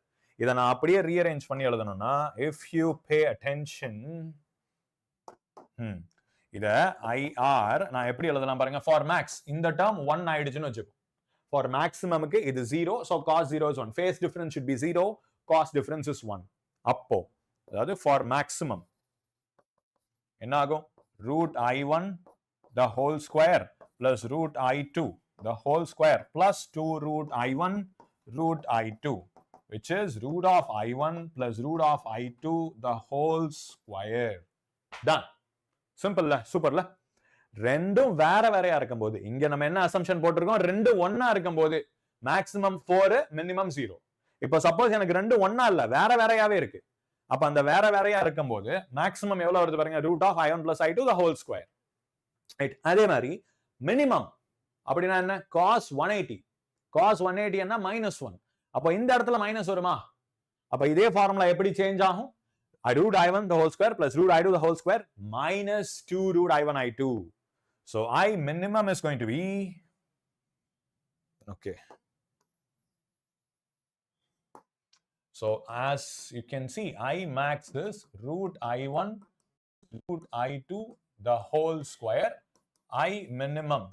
இதை நான் அப்படியே ரீஅரேஞ்ச் பண்ணி எழுதணும்னா if you pay attention இத IR நான் எப்படி எழுதலாம் பாருங்க. for max இந்த term 1 ஆயிடுச்சுன்னு வச்சுப்போம். for maximumக்கு இது 0, so cos 0 is 1. phase difference should be 0, cos difference is 1. அப்போ அதாவது for maximum என்ன ஆகும்? root I1 the whole square plus root I2 the whole square plus 2 root I1 root I2 which is root of I1 plus root of I2 the whole square. Done. சிம்பிள்ல, சூப்பர்ல. ரெண்டும் வேற வேறையா இருக்கும்போது இங்க நம்ம என்ன அசம்ஷன் போட்டிருக்கோம்? ரெண்டு ஒன்னா இருக்கும்போது மேக்ஸிமம் 4, மினிமம் 0. இப்போ சப்போஸ் எனக்கு ரெண்டு ஒன்னா இல்ல, வேற வேறையாவே இருக்கு. அப்ப அந்த வேற வேறையா இருக்கும்போது மேக்ஸிமம் எவ்வளவு வருது பாருங்க. Root of I1 plus I2 the whole square. Right. அதே மாதிரி மினிமம் அப்படின்னா என்ன? cos 180. cos 180 என்ன? -1. அப்போ இந்த இடத்துல மைனஸ் வருமா? அப்ப இதே ஃபார்முலா எப்படி சேஞ்ச் ஆகும்? root I1 the whole square plus root I2 the whole square minus 2 root I1 I2. So I minimum is going to be, okay. So as you can see, I max is root I1 root I2 the whole square. I minimum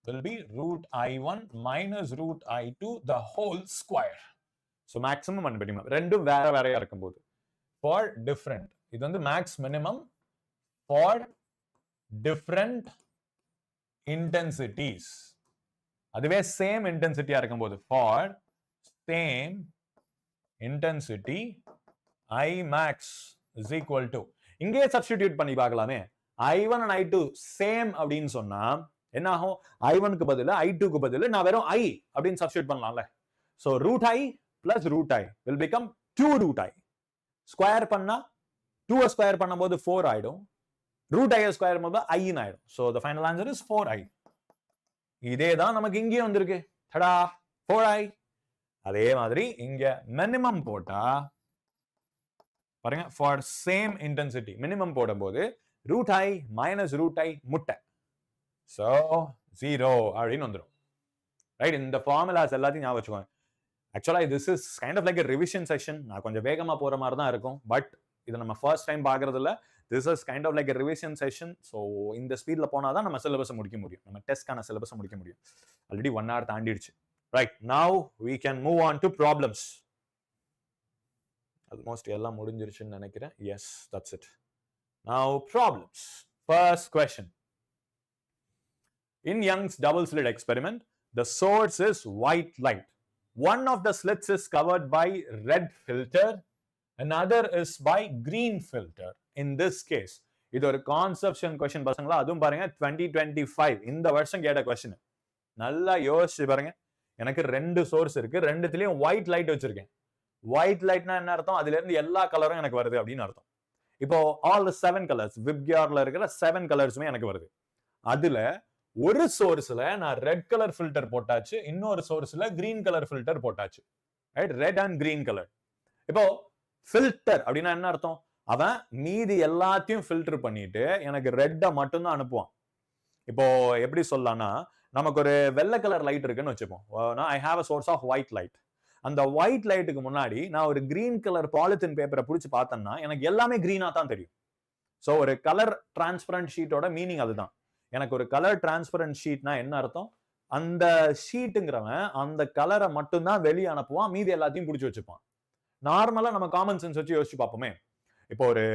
will be root I1 minus root I2 the whole square. So maximum and minimum ரெண்டும் வேற வேறையா இருக்கும்போது for different, இது வந்து max minimum for different intensities. அதுவே same intensity இருக்கும்போது for same intensity I max is equal to, இங்கே substitute பண்ணி பார்க்கலாமே. I1 and I2 same அப்படின்னு சொன்னா என்ன ஆகும்? I1 க்கு பதிலா I2 க்கு பதிலா நான் வெறும் I அப்படின்னு substitute பண்ணலாம்ல. So root I plus root I will become 2 root I. Square பண்ணா 2 ஸ்கொயர் பண்ணும்போது 4 ஆயிடும். root I ஸ்கொயர் பண்ணும்போது I ஆயிடும். So the final answer is 4I. இதே தான் நமக்கு இங்கே வந்திருக்கு. தடா 4I. அதே மாதிரி இங்க மினிமம் போட்டா பாருங்க, for same intensity மினிமம் போடும்போது root I minus root I முட்டை. So 0 அப்படின்னு வந்துடும். ரைட், இந்த ஃபார்முலாஸ் எல்லாத்தையும் ஞாபகம் வச்சுக்கோங்க. ஆக்சுவலா this is kind of like a revision session. நான் கொஞ்சம் வேகமா போற மாதிரி தான் இருக்கும். பட் இது நம்ம ஃபர்ஸ்ட் டைம் பார்க்கறதுல this is kind of like a revision session. So இந்த ஸ்பீட்ல போனா தான் நம்ம சிலபஸ் முடிக்க முடியும். நம்ம டெஸ்ட்கான சிலபஸ் முடிக்க முடியும். Already 1 hour தாண்டிடுச்சு. Right, now we can move on to problems. Almost எல்லாம் முடிஞ்சிருச்சுன்னு நினைக்கிறேன். Yes, that's it. Now problems. First question. In Young's double-slit experiment, the source is white light. One of the slits is covered by red filter, another is by green filter. In this case, இது ஒரு கான்செப்ஷன் क्वेश्चन பசங்களா. அதுவும் பாருங்க 2025 இந்த வருஷம் கேட்ட क्वेश्चन. நல்லா யோசிச்சு பாருங்க. எனக்கு ரெண்டு சோர்ஸ் இருக்கு, ரெண்டுத்துலயும் ஒயிட் லைட் வச்சிருக்கேன். ஒயிட் லைட்னா என்ன அர்த்தம்? அதுல இருந்து எல்லா கலரும் எனக்கு வருது அப்படின்னு அர்த்தம். இப்போ ஆல் தி 7 கலர்ஸ் விப்கியார்ல இருக்கிற 7 கலர்ஸுமே எனக்கு வருது. அதுல ஒரு சோர்ஸ்ல நான் ரெட் கலர் ஃபில்டர் போட்டாச்சு, இன்னொரு சோர்ஸ்ல கிரீன் கலர் ஃபில்டர் போட்டாச்சு. Right, red and green colour. இப்போ ஃபில்டர் அப்படின்னா என்ன அர்த்தம்? அவன் மீதி எல்லாத்தையும் ஃபில்டர் பண்ணிட்டு எனக்கு ரெட்டை மட்டும்தான் அனுப்புவான். இப்போ எப்படி சொல்லலாம்னா, நமக்கு ஒரு வெள்ளை கலர் லைட் இருக்குன்னு வச்சுப்போம். I have a source of white light. அந்த ஒயிட் லைட்டுக்கு முன்னாடி நான் ஒரு கிரீன் கலர் பாலித்தீன் பேப்பரை பிடிச்சி பார்த்தேன்னா எனக்கு எல்லாமே கிரீனா தான் தெரியும். ஸோ ஒரு கலர் டிரான்ஸ்பரண்ட் ஷீட்டோட மீனிங் அதுதான். எனக்கு ஒரு கலர் டிரான்ஸ்பரண்ட் ஷீட்னா என்ன அர்த்தம்? அந்த ஷீட்டுங்கிறவன் அந்த கலரை மட்டும்தான் வெளியே அனுப்புவான், மீதி எல்லாத்தையும் பிடிச்சி வச்சுப்பான். நார்மலா நம்ம காமன் சென்ஸ் வச்சு யோசிச்சு பார்ப்போமே. இப்போ ஒரு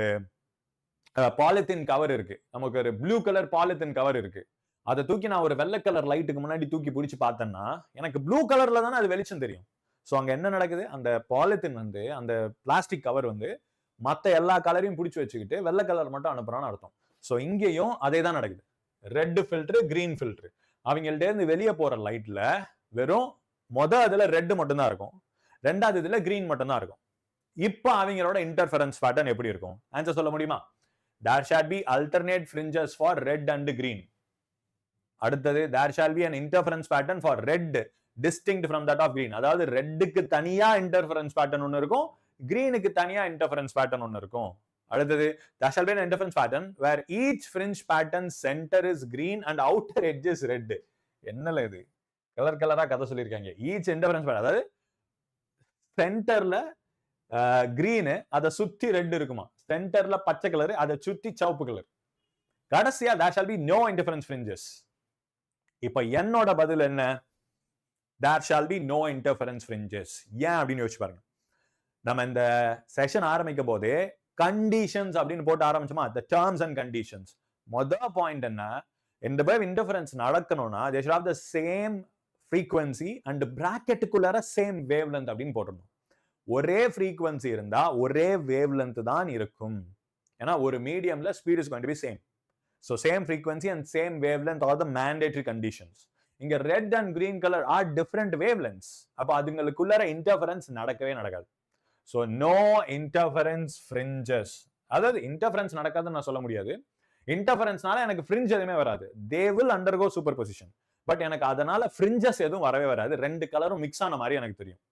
பாலித்தீன் கவர் இருக்கு, நமக்கு ஒரு ப்ளூ கலர் பாலித்தீன் கவர் இருக்கு. அதை தூக்கி நான் ஒரு வெள்ளை கலர் லைட்டுக்கு முன்னாடி தூக்கி பிடிச்சி பார்த்தேன்னா எனக்கு ப்ளூ கலர்ல தானே அது வெளிச்சம் தெரியும். ஸோ அங்க என்ன நடக்குது? அந்த பாலித்தீன் வந்து அந்த பிளாஸ்டிக் கவர் வந்து மற்ற எல்லா கலரையும் பிடிச்சி வச்சுக்கிட்டு வெள்ளை கலர் மட்டும் அனுப்புறான்னு அர்த்தம். ஸோ இங்கேயும் அதே தான் நடக்குது. ரெட் ஃபில்டர், கிரீன் ஃபில்டர், அவங்கள்ட்ட இருந்து வெளியே போற லைட்ல வெறும் அதுல ரெட் மட்டும்தான் இருக்கும், ரெண்டாவது இதுல கிரீன் மட்டும்தான் இருக்கும். இப்ப அவங்களோட இன்டர்ஃபரன்ஸ் பேட்டர்ன் எப்படி இருக்கும்? ஆன்சர் சொல்ல முடியுமா? there shall be alternate fringes for red and green. அடுத்தது there shall be an interference pattern for red distinct from that of green. அதாவது ரெட்டுக்கு தனியா இன்டர்ஃபரன்ஸ் பேட்டர்ன் ஒன்னு இருக்கும், கிரீனுக்கு தனியா இன்டர்ஃபரன்ஸ் பேட்டர்ன் ஒன்னு இருக்கும். அடுத்தது there shall be an interference pattern where each fringe pattern center is green and outer edge is red. என்னல இது கலர் கலரா கதை சொல்லியிருக்காங்க. each interference pattern, அதாவது சென்டர்ல கிரீன், அதை சுத்தி ரெட் இருக்குமா, சென்டர்ல பச்சை கலர், அதை சுத்தி சிவப்பு கலர், கடைசியா there shall be no interference fringes. இப்ப என்னோட பதில் என்ன? there shall be no interference fringes. ஏன் அப்படின்னு யோசிச்சு பாருங்க. நம்ம இந்த செஷன் ஆரம்பிக்கும் போதே கண்டிஷன்ஸ் அப்படின்னு போட்டு ஆரம்பிச்சோமா, the terms and conditions. முதல் பாயிண்ட் என்ன? இந்த வேவ் இன்டர்ஃபரன்ஸ் நடக்கணும்னா they should have the same frequency and bracketக்குள்ளார same wavelength அப்படின்னு போட்டுறணும். ஒரே frequency இருந்தா ஒரே wavelength தான் இருக்கும். ஏன்னா ஒரு மீடியம்ல speed is going to be same. So same frequency and same wavelength are the mandatory conditions. இங்க red and green color are different wavelengths. அப்ப அதுங்களுக்குள்ளார இன்டர்ஃபரன்ஸ் நடக்கவே நடக்காது. So no interference fringes. அதாவது இன்டர்ஃபரன்ஸ் நடக்காதுன்னு நான் சொல்ல முடியாது. இன்டர்ஃபரன்ஸ்னால எனக்கு fringe எதுவுமே வராது. They will undergo superposition. But எனக்கு அதனால fringes எதுவும் வரவே வராது. ரெண்டு கலரும் மிக்ஸ் ஆன மாதிரி எனக்கு தெரியும்.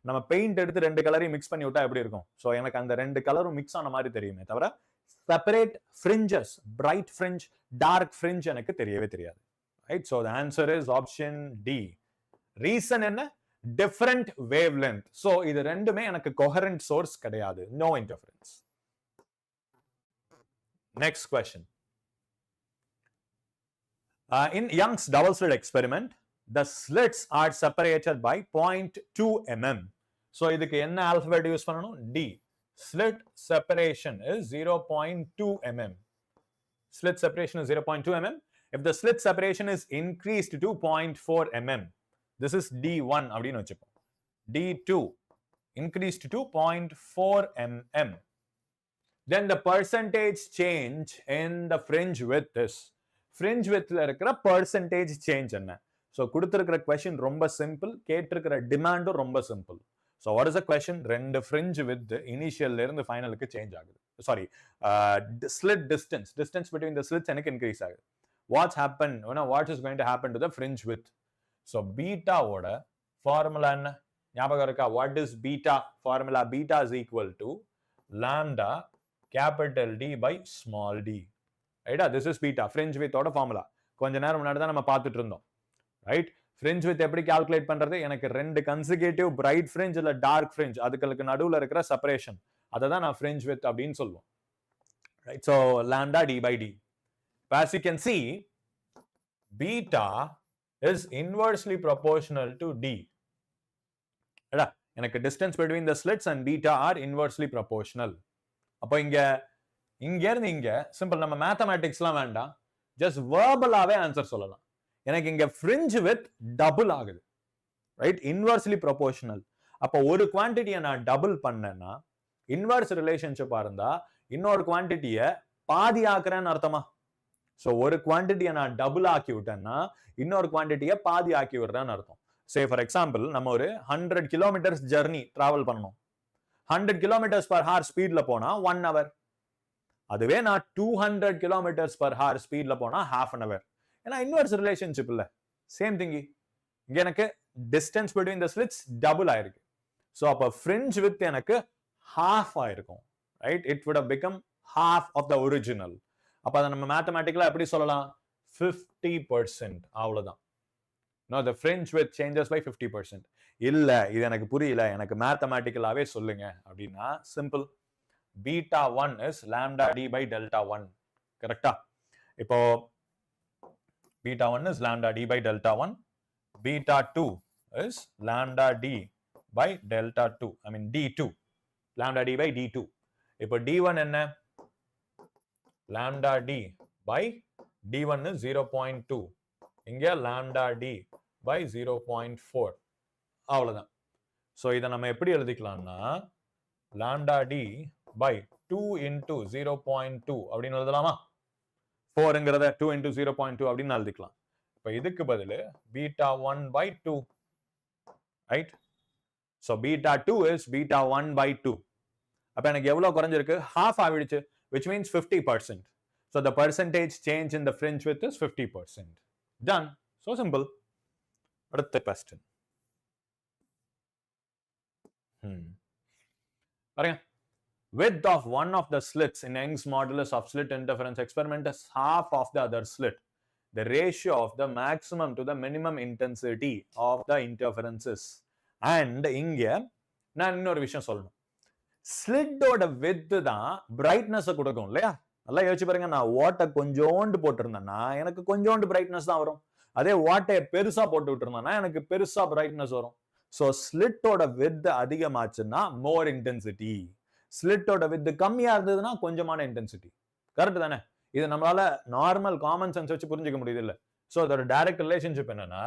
நம்ம பெயிண்ட் எடுத்து ரெண்டு கலரையும் மிக்ஸ் பண்ணி விட்டா எப்படி இருக்கும்? ஸோ எனக்கு அந்த ரெண்டு கலரும் மிக்ஸ் ஆன மாதிரி தெரியுமே தவிர separate fringes, bright fringe, dark fringe எனக்கு தெரியவே தெரியாது. Right? So the answer is option D. Reason என்ன? Different wave length. ஸோ இது ரெண்டுமே எனக்கு கொஹரண்ட் சோர்ஸ் கிடையாது. No interference. Next question. In Young's double-slit experiment, the slits are separated by 0.2 mm. So, இதுக்கு என்ன alphabet use பண்ணணும்? D. Slit separation is 0.2 mm. Slit separation is 0.2 mm. If the slit separation is increased to 0.4 mm, this is D1 அப்படின்னு வச்சுப்போம். D2 increased to 0.4 mm. Then the percentage change in the fringe width is, fringe widthல இருக்கிற percentage change என்ன? So கொடுத்திருக்கிற question ரொம்ப simple, கேட்டிருக்கிற டிமாண்டும் ரொம்ப simple. So what is the question? ரெண்டு fringe width initialல இருந்து finalக்கு change ஆகுது. Sorry, slit distance between the slits எனக்கு increase ஆகுது. What's happened? What is going to happen to the fringe width? So beta ஓட formula என்ன? ஞாபகம் இருக்கா? What is beta formula? Beta is equal to lambda capital D by small d. ரைட்டா? This is beta. Fringe width ஓட ஃபார்முலா. கொஞ்ச நேரம் முன்னாடி தான் நம்ம பார்த்துட்டு இருந்தோம். ரைட்? fringe width எப்படி கால்குலேட் பண்றது? எனக்கு ரெண்டு கன்சிகூட்டிவ் பிரைட் fringe இல்ல டார்க் fringe அதுகளுக்கு நடுவுல இருக்கிற செப்பரேஷன், அதை தான் நான் fringe width அப்படின்னு சொல்லுவோம். Right? So lambda d by d. As you can see, beta is inversely proportional to d. ரைட்டா? எனக்கு distance between the slits and beta are inversely proportional. அப்போ இங்க இருந்து இங்க சிம்பிள், நம்ம மேத்தமேட்டிக்ஸ்லாம் வேண்டாம், ஜஸ்ட் வேர்பலாவே ஆன்சர் சொல்லலாம். எனக்கு இங்க fringe width டபுள் ஆகுது. ரைட்? Inversely proportional. அப்போ ஒரு குவான்டிட்டியை நான் டபுள் பண்ணேன்னா இன்வெர்ஸ் ரிலேஷன்ஷிப்பா இருந்தா இன்னொரு குவான்டிட்டியை பாதி ஆக்குறேன்னு அர்த்தமா? ஸோ ஒரு குவான்டிட்டியை நான் டபுள் ஆக்கி விட்டேன்னா இன்னொரு குவான்டிட்டியை பாதி ஆக்கி விடுறேன்னு அர்த்தம். சே ஃபார் எக்ஸாம்பிள், நம்ம ஒரு 100 கிலோமீட்டர்ஸ் ஜர்னி டிராவல் பண்ணணும். 100 kilometers per hour ஸ்பீட்ல போனா 1 hour. அதுவே நான் 200 kilometers per hour ஸ்பீட்ல போனா half an hour. ஏன்னா இன்வெர்ஸ் ரிலேஷன்ஷிப் இல்ல. Same thing. இங்க எனக்கு distance between the slits double ஆயிருக்கு. ஸோ அப்போ fringe width எனக்கு half ஆயிருக்கும். Right? It would have become half of the original. அப்ப அதை நம்ம மேத்தமேட்டிக்கலா எப்படி சொல்லலாம்? 50%. அவ்வளவுதான். No, the fringe width changes by 50%. இல்ல, இது எனக்கு புரியல, எனக்கு மேத்தமேட்டிக்கலாவே சொல்லுங்க அப்படின்னா simple. Beta 1 is lambda d by delta 1. கரெக்டா? இப்போ beta 1 is lambda d by delta 1. Beta 2 is lambda d by delta 2. I mean d2. Lambda d by d2. இப்போ d1 என்ன? Lambda d by d1 is 0.2. இங்க lambda d by 0.4. அவ்வளவுதான். ஸோ இதை நம்ம எப்படி எழுதிக்கலாம்னா lambda d by 2 into 0.2 அப்படின்னு எழுதலாமா? 4ங்கிறத 2 into 0.2 அப்படின்னு எழுதிக்கலாம். இப்போ இதுக்கு பதில் beta 1 by 2. Right? So beta 2 is beta 1 by 2. அப்போ எனக்கு எவ்வளவு குறைஞ்சிருக்கு? half ஆகிடுச்சு, which means 50%. So the percentage change in the fringe width is 50%. Done. So simple. அடுத்த question. பாருங்க. Width of one of the slits in Young's modulus of slit interference experiment is half of the other slit. The ratio of the maximum to the minimum intensity of the interferences. And இங்க நான் இன்னொரு விஷயம் சொல்லணும். ஸ்லிட்டோட width தான் brightness கொடுக்கும் இல்லையா? நல்லா யோசிச்சு பாருங்க. நான் வாட்டை கொஞ்சோண்டு போட்டிருந்தேன்னா எனக்கு கொஞ்சோண்டு பிரைட்னஸ் தான் வரும். அதே வாட்டை பெருசா போட்டு விட்டுருந்தேன்னா எனக்கு பெருசா பிரைட்னஸ் வரும். ஸோ ஸ்லிட்டோட width அதிகமாச்சுன்னா மோர் இன்டென்சிட்டி, ஸ்லிட்டோட width கம்மியா இருந்ததுன்னா கொஞ்சமான இன்டென்சிட்டி. கரெக்ட் தானே? இது நம்மளால நார்மல் காமன் சென்ஸ் வச்சு புரிஞ்சுக்க முடியுது இல்ல? ஸோ அதோட டைரக்ட் ரிலேஷன்ஷிப் என்னன்னா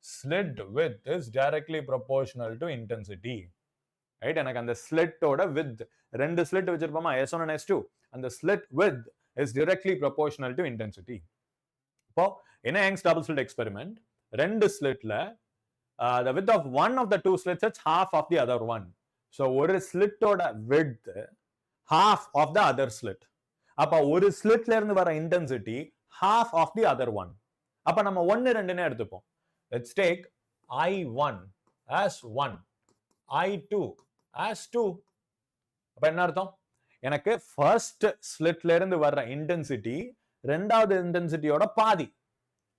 slit width is directly proportional to intensity. Right? எனக்கு அந்த ஸ்லிட்டோட width, ரெண்டு ஸ்லிட் வச்சிருப்போமா, S1 and S2, அந்த slit width is directly proportional to intensity. இப்போ என்ன Young's double-slit experiment, ரெண்டு ஸ்லிட்ல the width of one of the two slits is half of the other one. So ஒரு ஸ்லிட்டோட width half of the other slit. அப்ப ஒரு ஸ்லிட்ல இருந்து வர intensity half of the other one. அப்ப நம்ம 1 2ன்னு எடுத்துப்போம். Let's take I1 as 1. I2 as 2. அப்ப என்ன அர்த்தம்? எனக்கு ஃபர்ஸ்ட் ஸ்லிட்ல இருந்து வர்ற இன்டென்சிட்டி ரெண்டாவது இன்டென்சிட்டியோட பாதி.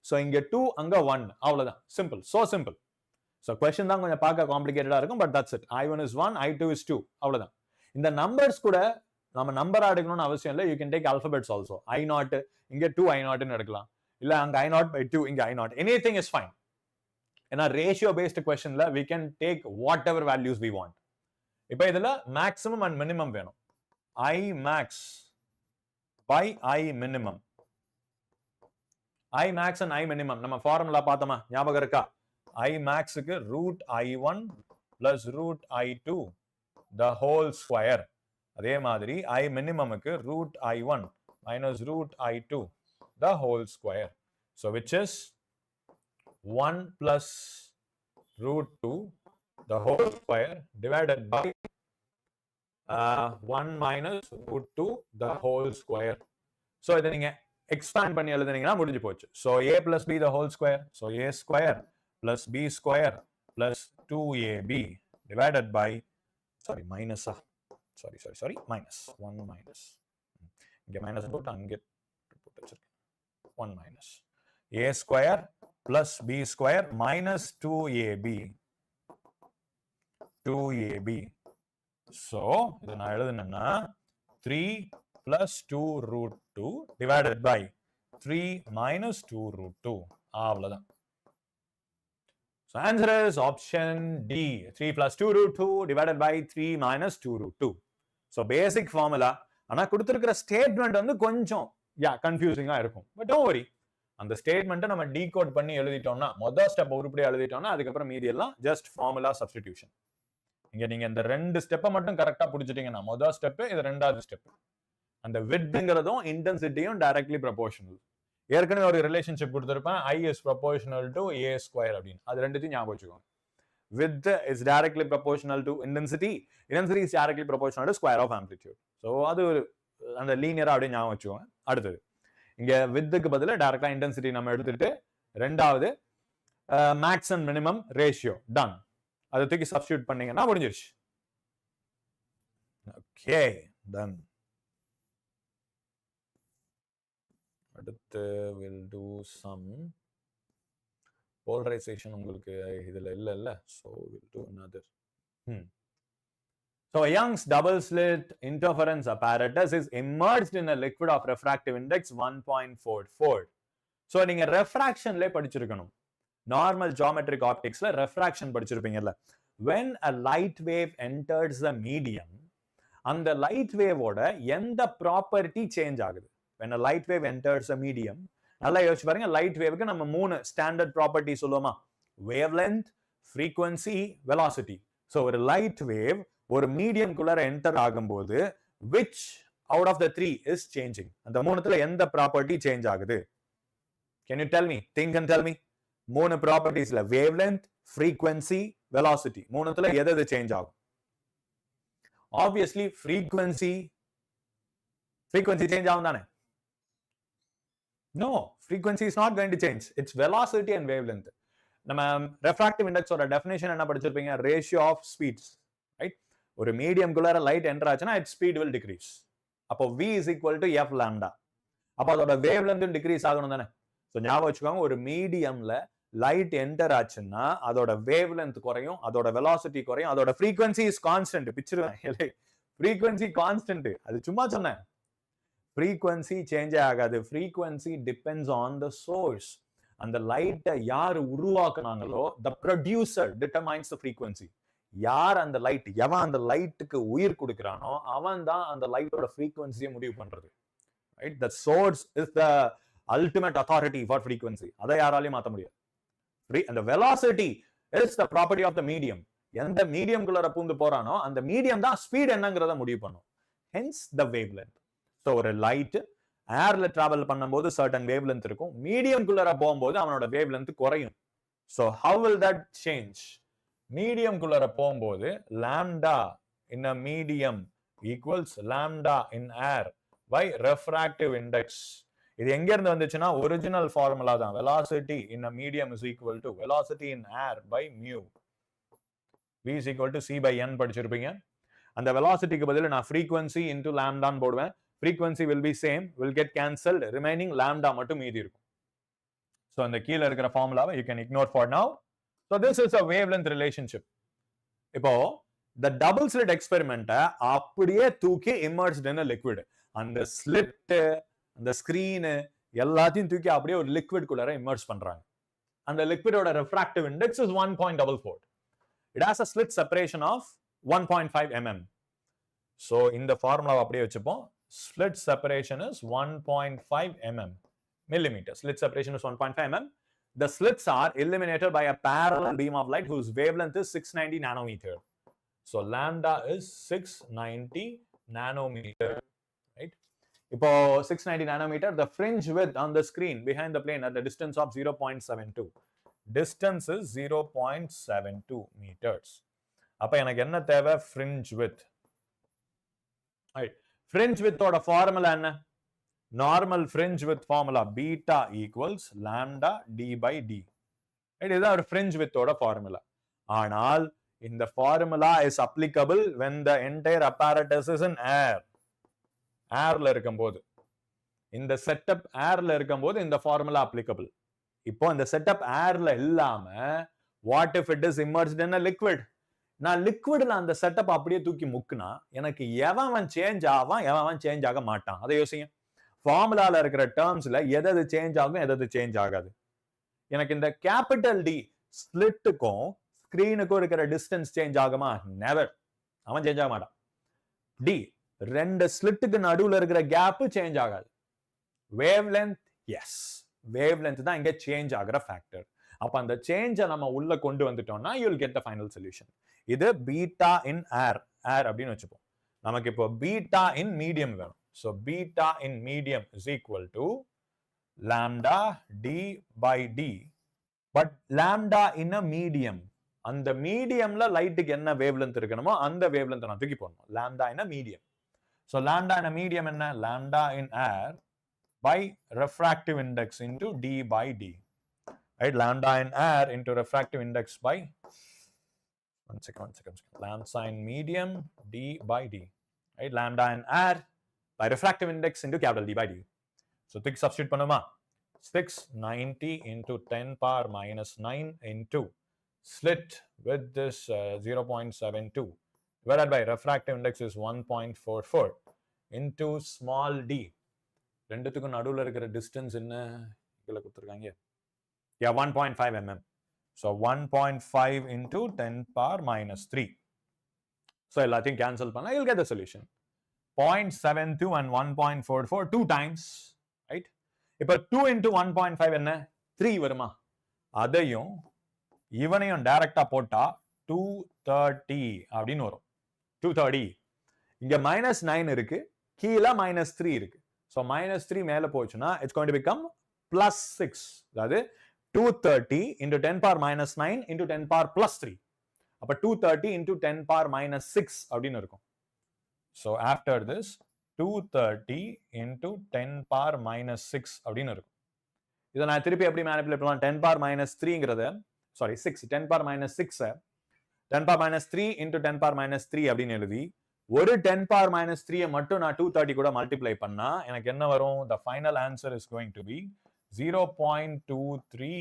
சோ இங்க 2 அங்க 1 அவ்வளவுதான். Simple. So simple. So question தான் கொஞ்சம் பார்க்க காம்ப்ளிகேட்டடா இருக்கும், but that's it. I1 is 1, I2 is 2 அவ்வளவுதான். இந்த நம்பர்ஸ் கூட நம்ம நம்பரா எடுக்கணும்னு அவசியம் இல்லை. You can take alphabets also. I0 இங்க 2I0 ன்னு எடுக்கலாம். இல்ல அங்க I0/2 இங்க I0. Anything is fine. ஏன்னா ரேஷியோ பேஸ்ட் क्वेश्चनல we can take whatever values we want. இப்போ இதுல மேக்ஸிமம் அண்ட் மினிமம் வேணும். I max by I minimum. I max and I minimum நம்ம ஃபார்முலா பார்த்தோமா, ஞாபகம் இருக்கா? I max க்கு √I1 plus √I2 the whole square. அதே மாதிரி I minimum க்கு √I1 minus √I2 the whole square. So which is 1 plus √2 the whole square divided by 1 minus √2 the whole square. So இதை நீங்க expand பண்ணி எழுதுனீங்கன்னா முடிஞ்சு போச்சு. So a plus b the whole square. So a square plus b square plus 2ab divided by minus minus 1 minus இங்க minus போட்டு அங்க போட்டு வச்சிருக்கேன். 1 minus a square plus b square minus 2ab. So இதை நான் எழுதுனேன்னா 3 plus 2√2 divided by 3 minus 2√2 அவ்வளவுதான். So answer is option D. 3 plus 2√2 divided by 3 minus 2√2. So basic formula. ஆனா கொடுத்திருக்கிற ஸ்டேட்மெண்ட் வந்து கொஞ்சம் கன்ஃபியூசிங்கா இருக்கும். But don't worry. அந்த ஸ்டேட்மெண்ட்டை நம்ம டீகோட் பண்ணி எழுதிட்டோம்னா, மொதல் ஸ்டெப் உருப்படியா எழுதிட்டோம்னா அதுக்கப்புறம் மீதி எல்லாம் ஜஸ்ட் ஃபார்முலா சப்ஸ்டிடியூஷன். இங்க நீங்க இந்த ரெண்டு ஸ்டெப்பை மட்டும் கரெக்டா புடிச்சிட்டீங்கன்னா, மொதல் ஸ்டெப் இது ரெண்டாவது ஸ்டெப். அந்த விட்ங்கிறதும் இன்டென்சிட்டியும் டைரக்ட்லி ப்ரொபோர்ஷனல். ஏற்கனவே ஒரு relationship கொடுத்திருப்பேன், I is proportional to a square அப்படின்னு. அது ரெண்டுத்தையும் ஞாபகம் வச்சுக்கோங்க. Width is directly proportional to intensity. Intensity is directly proportional to square of amplitude. So அது ஒரு அந்த லீனியரா அப்படியே ஞாபகம் வச்சுக்கோங்க. அடுத்தது இங்க வித்துக்கு பதிலா டைரக்டா இன்டென்சிட்டி நம்ம எடுத்துட்டு ரெண்டாவது max and minimum ratio done. அதை தூக்கி சப்ஸ்டிட்யூட் பண்ணீங்கன்னா முடிஞ்சிருச்சு. Okay done. அடுத்து will do some polarization. உங்களுக்கு இதுல இல்ல, so we'll do another. So Young's double-slit interference apparatus is immersed in a liquid of refractive index 1.44. So நீங்க refractionல படிச்சிருக்கணும். Normal geometric opticsல refraction படிச்சிருப்பீங்கல்ல. When a light wave enters the medium, அந்த light wave ஓட எந்த property change ஆகுது? When a light wave enters a medium, நல்லா யோசிச்சு பாருங்க. லைட் வேவுக்கு நம்ம 3 ஸ்டாண்டர்ட் ப்ராப்பர்ட்டி சொல்லுவோமா? wavelength, frequency, velocity. So ஒரு லைட் வேவ் ஒரு மீடியம்குள்ள என்டர் ஆகும்போது which out of the 3 is changing? அந்த மூணுத்துல எந்த ப்ராப்பர்ட்டி சேஞ்ச் ஆகுது? Can you tell me? Think and tell me. மூணு ப்ராப்பர்ட்டிஸ்ல wavelength, frequency, velocity மூணுத்துல எது சேஞ்ச் ஆகும்? Obviously frequency சேஞ்ச் ஆகும் தானே? No, frequency is not going to change. It's velocity and wavelength. நம்ம refractive index ஓட definition என்ன படிச்சிருப்பீங்க? Ratio of speeds, right? ஒரு மீடியம் குள்ளார லைட் என்டர் ஆச்சுன்னா its speed will decrease. அப்போ v is equal to f lambda. அப்போ அதோட wavelength டிக்ரீஸ் ஆகணும் தானே? ஸோ ஞாபகம் வச்சுக்கோங்க, ஒரு மீடியம்ல லைட் என்டர் ஆச்சுன்னா அதோட வேவ்லென்த் குறையும், அதோட வெலாசிட்டி குறையும், அதோட ஃப்ரீக்வன்சி இஸ் கான்ஸ்டன்ட். பிச்சிருவேன், ஃப்ரீக்வன்சி கான்ஸ்டன்ட். அது சும்மா சொன்னேன். ஃப்ரீக்வன்சி சேஞ்ச் ஆகாது. Frequency depends on the source. அந்த லைட்டை யார் உருவாக்குனாங்களோ, the producer determines the frequency. யார் அந்த லைட், எவன் அந்த லைட்டுக்கு உயிர் கொடுக்கிறானோ அவன் தான் அந்த லைட்டோட ஃப்ரீக்வன்சியை முடிவு பண்றது. Right? The source is the ultimate authority for frequency. அதை யாராலையும் மாற்ற முடியாது. அந்த velocity is the property of the medium. எந்த மீடியம்குள்ள பூந்து போறானோ அந்த மீடியம் தான் ஸ்பீட் என்னங்கிறத முடிவு பண்ணும். Hence the wave length. So ஒரு லைட் ஏர்ல டிராவல் பண்ணும்போது சர்டன் வேவ் லென்த் இருக்கும், மீடியம்குள்ள போகும்போது அவனோட வேவ் லென்த் குறையும். So how will that change? மீடியம்குள்ள போகும்போது lambda in a medium equals lambda in air by refractive index. இது எங்க இருந்து வந்துச்சுன்னா ஒரிஜினல் ஃபார்முலா தான். Velocity in a medium is equal to velocity in air by mu. V is equal to C by N படிச்சிருப்பீங்க. அந்த velocity க்கு பதிலா நான் frequency into lambda ன்னு போடுவேன். Frequency will be same, will get cancelled, remaining lambda மட்டும் மீதி இருக்கும். So இந்த கீழ இருக்கிற ஃபார்முலாவை you can ignore for now. So this is a wavelength relationship. இப்போ the double slit experiment அப்படியே தூக்கி immersed in a liquid. அந்த slit, அந்த screen எல்லாத்தையும் தூக்கி அப்படியே ஒரு liquid குள்ளார immerse பண்றாங்க. அந்த liquid ஓட refractive index is 1.44. It has a slit separation of 1.5 mm. So இந்த ஃபார்முலாவை அப்படியே வச்சுப்போம். Slit separation is 1.5 mm. Millimeter. Slit separation is 1.5 mm. The slits are illuminated by a parallel beam of light whose wavelength is 690 nanometer. So lambda is 690 nanometer, right? இப்போ 690 nanometer, the fringe width on the screen behind the plane at the distance of 0.72. Distance is 0.72 meters. அப்ப எனக்கு என்ன தேவை? Fringe width. Right. Fringe width ஓட formula என்ன? Normal fringe width formula beta equals lambda d by d. Right. இதுதான் ஒரு fringe width ஓட formula. ஆனால் இந்த formula is applicable when the entire apparatus is in air. Airல இருக்கும்போது, இந்த setup airல இருக்கும்போது இந்த formula applicable. இப்போ இந்த setup airல இல்லாம what if it is immersed in a liquid? நான் liquidல அந்த setup அப்படியே தூக்கி முக்குனா எனக்கு எவன் சேஞ்ச் ஆவான், எவன் சேஞ்ச் ஆக மாட்டான். அதை யோசிங்க. ஃபார்முலால இருக்கிற டேர்ம்ஸ்ல எது சேஞ்ச் ஆகும், எது சேஞ்ச் ஆகாது. எனக்கு இந்த கேபிட்டல் டி ஸ்லிட்டுக்கும் ஸ்கிரீனுக்கும் இருக்கிற டிஸ்டன்ஸ் சேஞ்ச் ஆகுமா? நெவர். அவன் சேஞ்ச் ஆக மாட்டான். டி ரெண்டு ஸ்லிட்டுக்கு நடுவுல இருக்கிற கேப் சேஞ்ச் ஆகாது. Wavelength, yes, wavelength தான் இங்க சேஞ்ச் ஆகிற ஃபேக்டர். அப்ப அந்த சேஞ்சை நம்ம உள்ள கொண்டு வந்துட்டோம்னா you will get the final solution. இது பீட்டா இன் ஏர், ஏர் அப்படின்னு வச்சுப்போம். நமக்கு இப்போ பீட்டா இன் மீடியம் வேணும். So beta in medium is equal to lambda d by d. But lambda in a medium, அந்த மீடியம்ல லைட்டுக்கு என்ன வேவ்லென்த் இருக்கணுமோ அந்த வேவ்லென்த் நான் தூக்கி போடணும். lambda in a medium. So lambda in a medium என்ன? lambda in air by refractive index into d by d. Right? Lambda in air into refractive index by one second. Lambda in medium d by d. Right? Lambda in air by refractive index into capital D by D. So thick substitute பண்ணுமா? 690 into 10 power minus 9 into slit with this 0.72 divided by refractive index is 1.44 into small d. ரெண்டுத்துக்கும் நடுவுல இருக்கிற distance என்ன கீழ கொடுத்திருக்காங்க? Yeah, 1.5 mm. So 1.5 into 10 power minus 3. So எல்லாத்தையும் cancel பண்ணா you'll get the solution. 0.72 and 1.44 2 times, right? இப்போ 2 into 1.5 என்ன? 3 வருமா? அதையும் இவனையும் டைரக்டா போட்டா 230 அப்படின்னு வரும். 230. இங்க -9 இருக்கு, கீழ -3 இருக்கு. So -3 மேல போச்சுன்னா it's going to become +6. அதாவது 230 into 10 power minus 9 into 10 power plus 3. அப்ப 230 into 10 power minus 6 அப்படின்னு இருக்கும். So after this 230 into 10 power minus 6 அப்படின்னு இருக்கும். இதை நான் திருப்பி எப்படி மேனிபுலேட் பண்ணலாம்? 10 power minus 3ங்கிறத sorry 6 10 power minus 6 10 power minus 3 into 10 power minus 3 அப்படின்னு எழுதி ஒரு 10 power minus 3 மட்டும் நான் 230 கூட மல்டிப்ளை பண்ணா எனக்கு என்ன வரும்? The final answer is going to be 0.23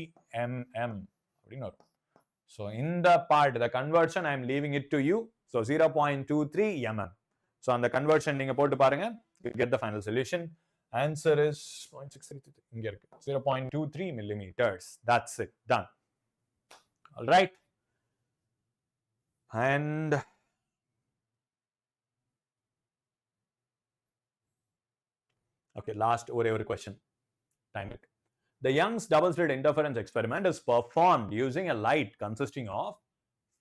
mm அப்படின்னு வரும். So in the part, the conversion I am leaving it to you. So 0.23 mm. So on the conversion நீங்க போட்டு பாருங்க, you get the final solution. Answer is 0.633 இங்க இருக்கு 0.23 millimeters. That's it, done. All right. And okay, last ஒரே ஒரு question. Time it. The Young's double-slit interference experiment is performed using a light consisting of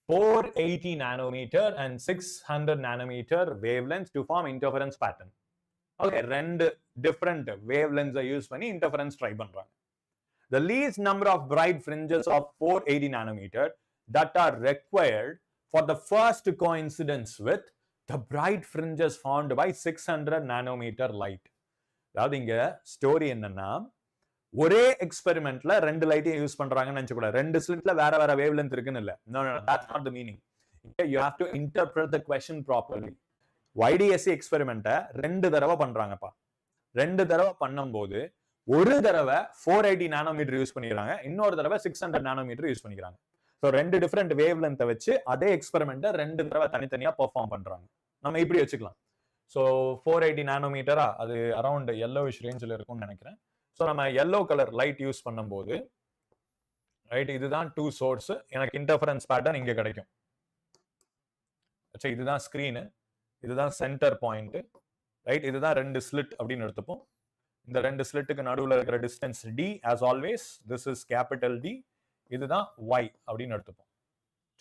480 nanometer and 600 nanometer wavelengths to form interference pattern. Okay, ரெண்டு different wavelengths use பண்ணி interference try பண்றாங்க. The least number of bright fringes of 480 nanometer that are required for the first coincidence with the bright fringes formed by 600 nanometer light. அதாவது இங்க ஸ்டோரி என்னன்னா, ஒரே எக்ஸ்பெரிமெண்ட்ல ரெண்டு லைட்டையும் யூஸ் பண்றாங்கன்னு நினைச்சுக்கூடாது. ரெண்டு ஸ்லிட்ல வேற வேற வேவ் லென்த் இருக்குன்னு இல்ல. No, that's not the meaning. You have to interpret the question properly. YDSE experiment ரெண்டு தடவை பண்றாங்கப்பா. ரெண்டு தடவை பண்ணும்போது ஒரு தடவை 480 நானோமீட்டர் யூஸ் பண்ணிக்கிறாங்க, இன்னொரு தடவை 600 நானோமீட்டர் யூஸ் பண்ணிக்கிறாங்க. ஸோ ரெண்டு டிஃப்ரெண்ட் வேவ் லென்த்தை வச்சு அதே எக்ஸ்பெரிமெண்ட்டை ரெண்டு தடவை தனித்தனியா பெர்ஃபார்ம் பண்றாங்க. நம்ம இப்படி வச்சுக்கலாம். ஸோ 480 நானோமீட்டரா அது அரௌண்ட் yellowish ரேஞ்சில் இருக்கும்னு நினைக்கிறேன். ஸோ நம்ம yellow கலர் லைட் யூஸ் பண்ணும்போது ரைட், இதுதான் டூ சோர்ஸ், எனக்கு இன்டர்ஃபரன்ஸ் பேட்டர்ன் இங்க கிடைக்கும். இதுதான் ஸ்கிரீனு, இதுதான் சென்டர் பாயிண்ட், ரைட். இதுதான் ரெண்டு ஸ்லிட் அப்படின்னு எடுத்துப்போம். இந்த ரெண்டு ஸ்லிட்டுக்கு நடுவில் இருக்கிற distance d as always, this is capital D. இதுதான் y அப்படின்னு எடுத்துப்போம்.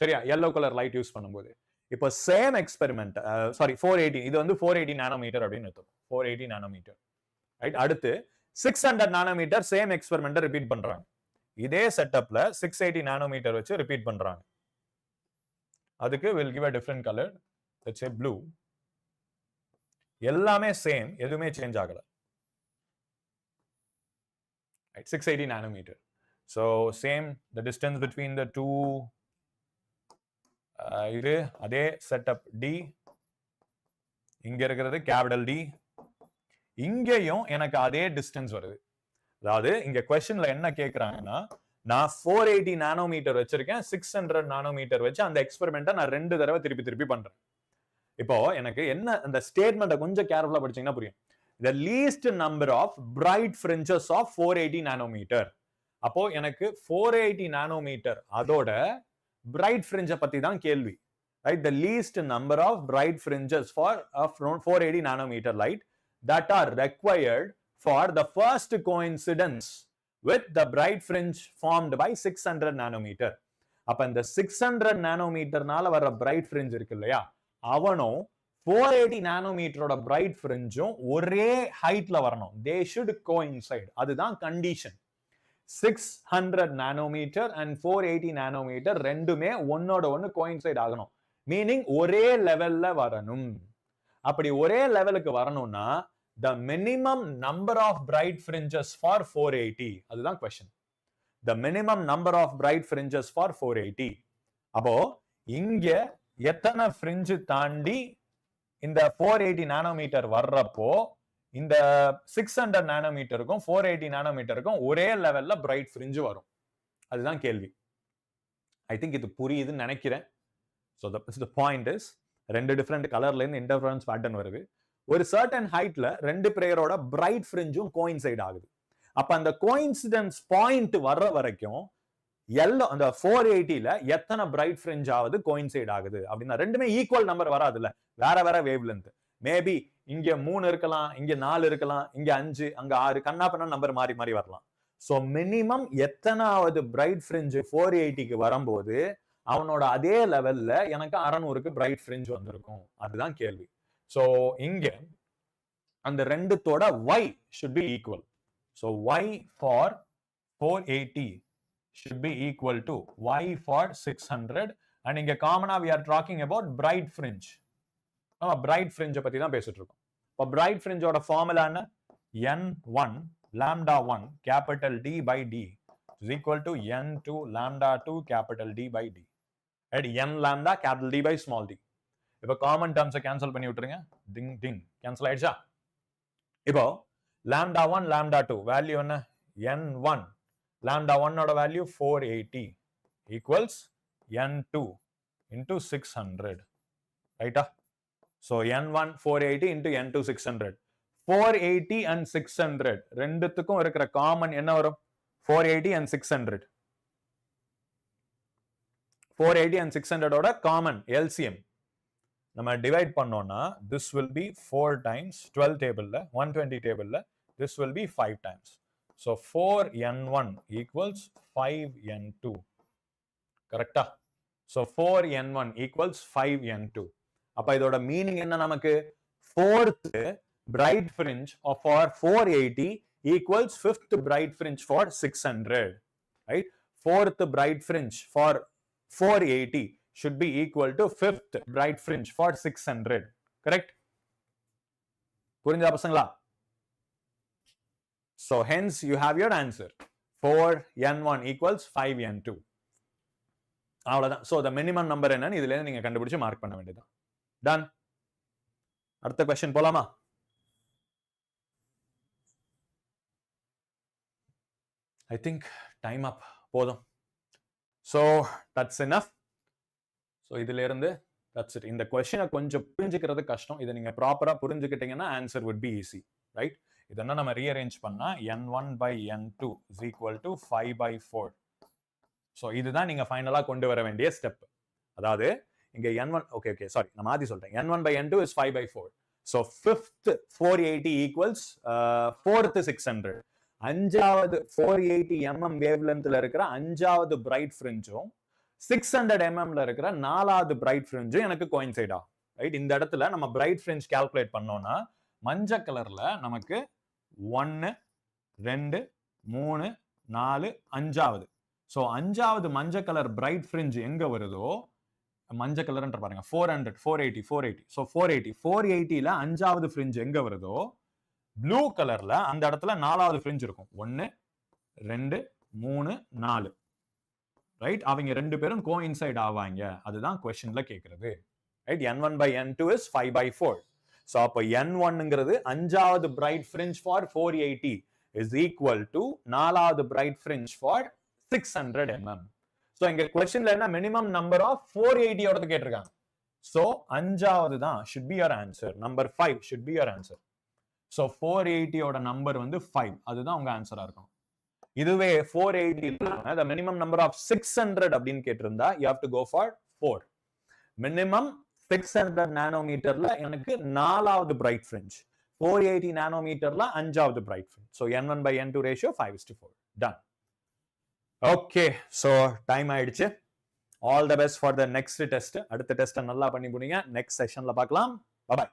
சரியா, yellow கலர் லைட் யூஸ் பண்ணும்போது. இப்போ சேம் எக்ஸ்பெரிமெண்ட், சாரி 480, இது வந்து 480 நானோமீட்டர் அப்படின்னு எடுத்துப்போம். 480 நானோமீட்டர், ரைட். அடுத்து 600 நானோமீட்டர் சேம் எக்ஸ்பெரிமெண்ட் ரிப்பீட் பண்றாங்க. இதே செட்டப்ல 680 நானோமீட்டர் வச்சு ரிப்பீட் பண்றாங்க. அதுக்கு will give a different color, let's say blue. எல்லாமே சேம், எதுவுமே சேஞ்ச் ஆகல. Right, 680 nanometer. So same, the distance between the two, இது அதே செட்டப் D, இங்க இருக்கிறது கேபிட்டல் D, இங்கேயும் எனக்கு அதே டிஸ்டன்ஸ் வருது. அதாவது இங்க क्वेश्चनல என்ன கேக்குறாங்கன்னா, நான் 480 நானோமீட்டர் வச்சிருக்கேன், 600 நானோமீட்டர் வச்சு அந்த எக்ஸ்பெரிமெண்ட்டை நான் ரெண்டு தடவை திருப்பி பண்றேன். இப்போ எனக்கு என்ன, அந்த ஸ்டேட்மெண்ட்டை கொஞ்சம் கேர்ஃபுல்லா படிச்சீங்கன்னா புரியும். The least number of bright fringes of 480 nanometer. அப்போ எனக்கு 480 நானோமீட்டர் அதோட bright fringe பத்தி தான் கேள்வி. Right, the least number of bright fringes for 480 nanometer light that are required for the first coincidence with the bright fringe formed by 600 nanometer. அப்ப இந்த 600 நானோமீட்டர்னால வர bright fringe இருக்கு இல்லையா, அவனும் 480 நானோமீட்டரோட bright fringeம் ஒரே ஹைட்ல வரணும். they should coincide. அதுதான் கண்டிஷன். 600 நானோமீட்டர் and 480 நானோமீட்டர் ரெண்டுமே ஒன்னோட ஒன்னு கோயின்சைட் ஆகணும். மீனிங் ஒரே லெவல்ல வரணும். அப்படி ஒரே லெவலுக்கு வரணும்னா the minimum number of bright fringes for 480, அதுதான் question. the minimum number of bright fringes for 480. அப்போ இங்க எத்தனை fringe தாண்டி இந்த 480 நானோமீட்டர் வர்றப்போ இந்த 600 நானோமீட்டருக்கும் 480 நானோமீட்டருக்கும் ஒரே லெவல்ல பிரைட் fringe வரும். அதுதான் கேள்வி. ஐ திங்க் இது புரியுதுன்னு நினைக்கிறேன். ஸோ the point is, ரெண்டு டிஃப்ரெண்ட் கலர்ல இருந்து இன்டர்ஃபரன்ஸ் பேட்டர்ன் வருது. ஒரு சர்டன் ஹைட்ல ரெண்டு பிரேயரோட பிரைட் ஃப்ரிஞ்சும் கோயின்சைட் ஆகுது. அப்ப அந்த கோயின்சிடன்ஸ் பாயிண்ட் வர்ற வரைக்கும் அந்த 480ல எத்தனை பிரைட் ஃப்ரிஞ்ச் ஆகுது கோயின்சைட் ஆகுது அப்படின்னா ரெண்டுமே ஈக்குவல் நம்பர் வராதுல்ல, வேற வேற வேவ் லென்த். மேபி இங்க 3 இருக்கலாம், இங்க 4 இருக்கலாம், இங்க 5, அங்க 6, கண்ணா பண்ண நம்பர் மாறி மாறி வரலாம். சோ மினிமம் எத்தனாவது பிரைட் ஃப்ரிஞ்ச் 480க்கு வரும்போது அவனோட அதே லெவல்ல எனக்கு 600க்கு பிரைட் ஃப்ரிஞ்ச் வந்திருக்கும். அதுதான் கேள்வி. சோ இங்க அந்த ரெண்டுத்தோட y should be equal. So y for 480 should be equal to y for 600. And இங்க காமனா we are talking about bright fringe. நம்ம bright fringe பத்தி தான் பேசிட்டு இருக்கோம். இப்போ bright fringe ஓட ஃபார்முலா என்ன? n1 lambda 1 capital D by D is equal to n2 lambda 2 capital D by D. At n lambda capital D by small d. இப்போ காமன் டேர்ம்ஸை கேன்சல் பண்ணி விட்டுருங்க. டிங் டிங் கேன்சல் ஆயிடுச்சா? இப்போ lambda 1 lambda 2 வேல்யூ என்ன? n1 lambda 1 ஓட வேல்யூ 480 equals n2 into 600. ரைட்டா? So n1 480 into n2 600. 480 and 600 ரெண்டுத்துக்கும் இருக்கிற காமன் என்ன வரும்? 480 and 600. 480 and 600 ஓட காமன் LCM நம்ம டிவைட் பண்ணோம்னா this will be 4 times 12 டேபிள்ல 120 டேபிள்ல this will be 5 times. So 4n1 equals 5n2. கரெக்டா? So 4n1 equals 5n2. அப்ப இதோட மீனிங் என்ன நமக்கு? fourth bright fringe for 480 equals fifth bright fringe for 600. Right? Fourth bright fringe for 480 should be equal to fifth bright fringe for 600. Correct? புரிஞ்சா பசங்களா? So hence you have your answer. 4n1 equals 5n2. அவ்வளவுதான். சோ the minimum number என்னன்னு இதுல நீங்க கண்டுபிடிச்சு மார்க் பண்ண வேண்டியதுதான். டன். அடுத்த क्वेश्चन போலாமா? I think time up. போதும். So that's enough. So இதுல இருந்து that's it. இந்த क्वेश्चனை கொஞ்சம் புரிஞ்சுக்கிறது கஷ்டம். இதை நீங்க ப்ராப்பரா புரிஞ்சுக்கிட்டீங்கன்னா answer would be easy, right? இதெல்லாம் நம்ம ரீஅரேஞ்ச் பண்ணா n1 by n2 is equal to 5 by 4. So இதுதான் நீங்க ஃபைனலா கொண்டு வர வேண்டிய ஸ்டெப். அதாவது இங்க n1 ஓகே சாரி நான் மாத்தி சொல்றேன். n1 by n2 is 5 by 4. So 5th 480 equals 4th 600. அஞ்சாவது 480 mm வேவ் லென்த்ல இருக்கிற அஞ்சாவது பிரைட் ஃப்ரிஞ்சும் 600 mmல இருக்கிற நாலாவது பிரைட் ஃப்ரிஞ்சும் எனக்கு கோயின்சைட் ஆகும், ரைட்? இந்த இடத்துல நம்ம பிரைட் ஃப்ரிஞ்ச் கால்குலேட் பண்ணோம்னா மஞ்சள் கலர்ல நமக்கு 1 2 3 4 அஞ்சாவது. ஸோ அஞ்சாவது மஞ்சள் கலர் பிரைட் ஃப்ரிஞ்ச் எங்க வருதோ மஞ்சள் கலர்ன்ற பாருங்க 400 480 ஸோ 480ல அஞ்சாவது ஃப்ரிஞ்ச் எங்க வருதோ ப்ளூ கலர்ல அந்த இடத்துல நாலாவது ஃப்ரிஞ்ச் இருக்கும். 1 2 3 4, ரைட்? அவங்க ரெண்டு பேரும் கோஇன்சைட் ஆவாங்க. அதுதான் क्वेश्चनல கேக்குறது, right? n1 by n2 is 5 by 4. So அப்போ n1ங்கிறது அஞ்சாவது bright fringe for 480 is equal to நாலாவது bright fringe for 600 mm. So இங்க क्वेश्चनல என்ன மினிமம் நம்பர் ஆஃப் 480 ஓட கேட்டிருக்காங்க. ஸோ அஞ்சாவது தான் should be your answer. Number 5 should be your answer. So 480 ஓட நம்பர் வந்து 5, அதுதான் உங்க ஆன்சரா இருக்கும். இதுவே 480 the minimum number of 600 அப்படின்னு கேட்டிருந்தா you have to go for 4. Minimum 600 நானோமீட்டர்ல எனக்கு நாலாவது பிரைட் ஃப்ரிஞ்ச், 480 நானோமீட்டர்ல அஞ்சாவது bright fringe. So n1 by n2 ratio 5:4. Done. Okay, so time ஆயிடுச்சு. All the best for the next test. அடுத்த டெஸ்ட்டை நல்லா பண்ணி முடிங்க. நெக்ஸ்ட் செஷன்ல பார்க்கலாம். பாய்.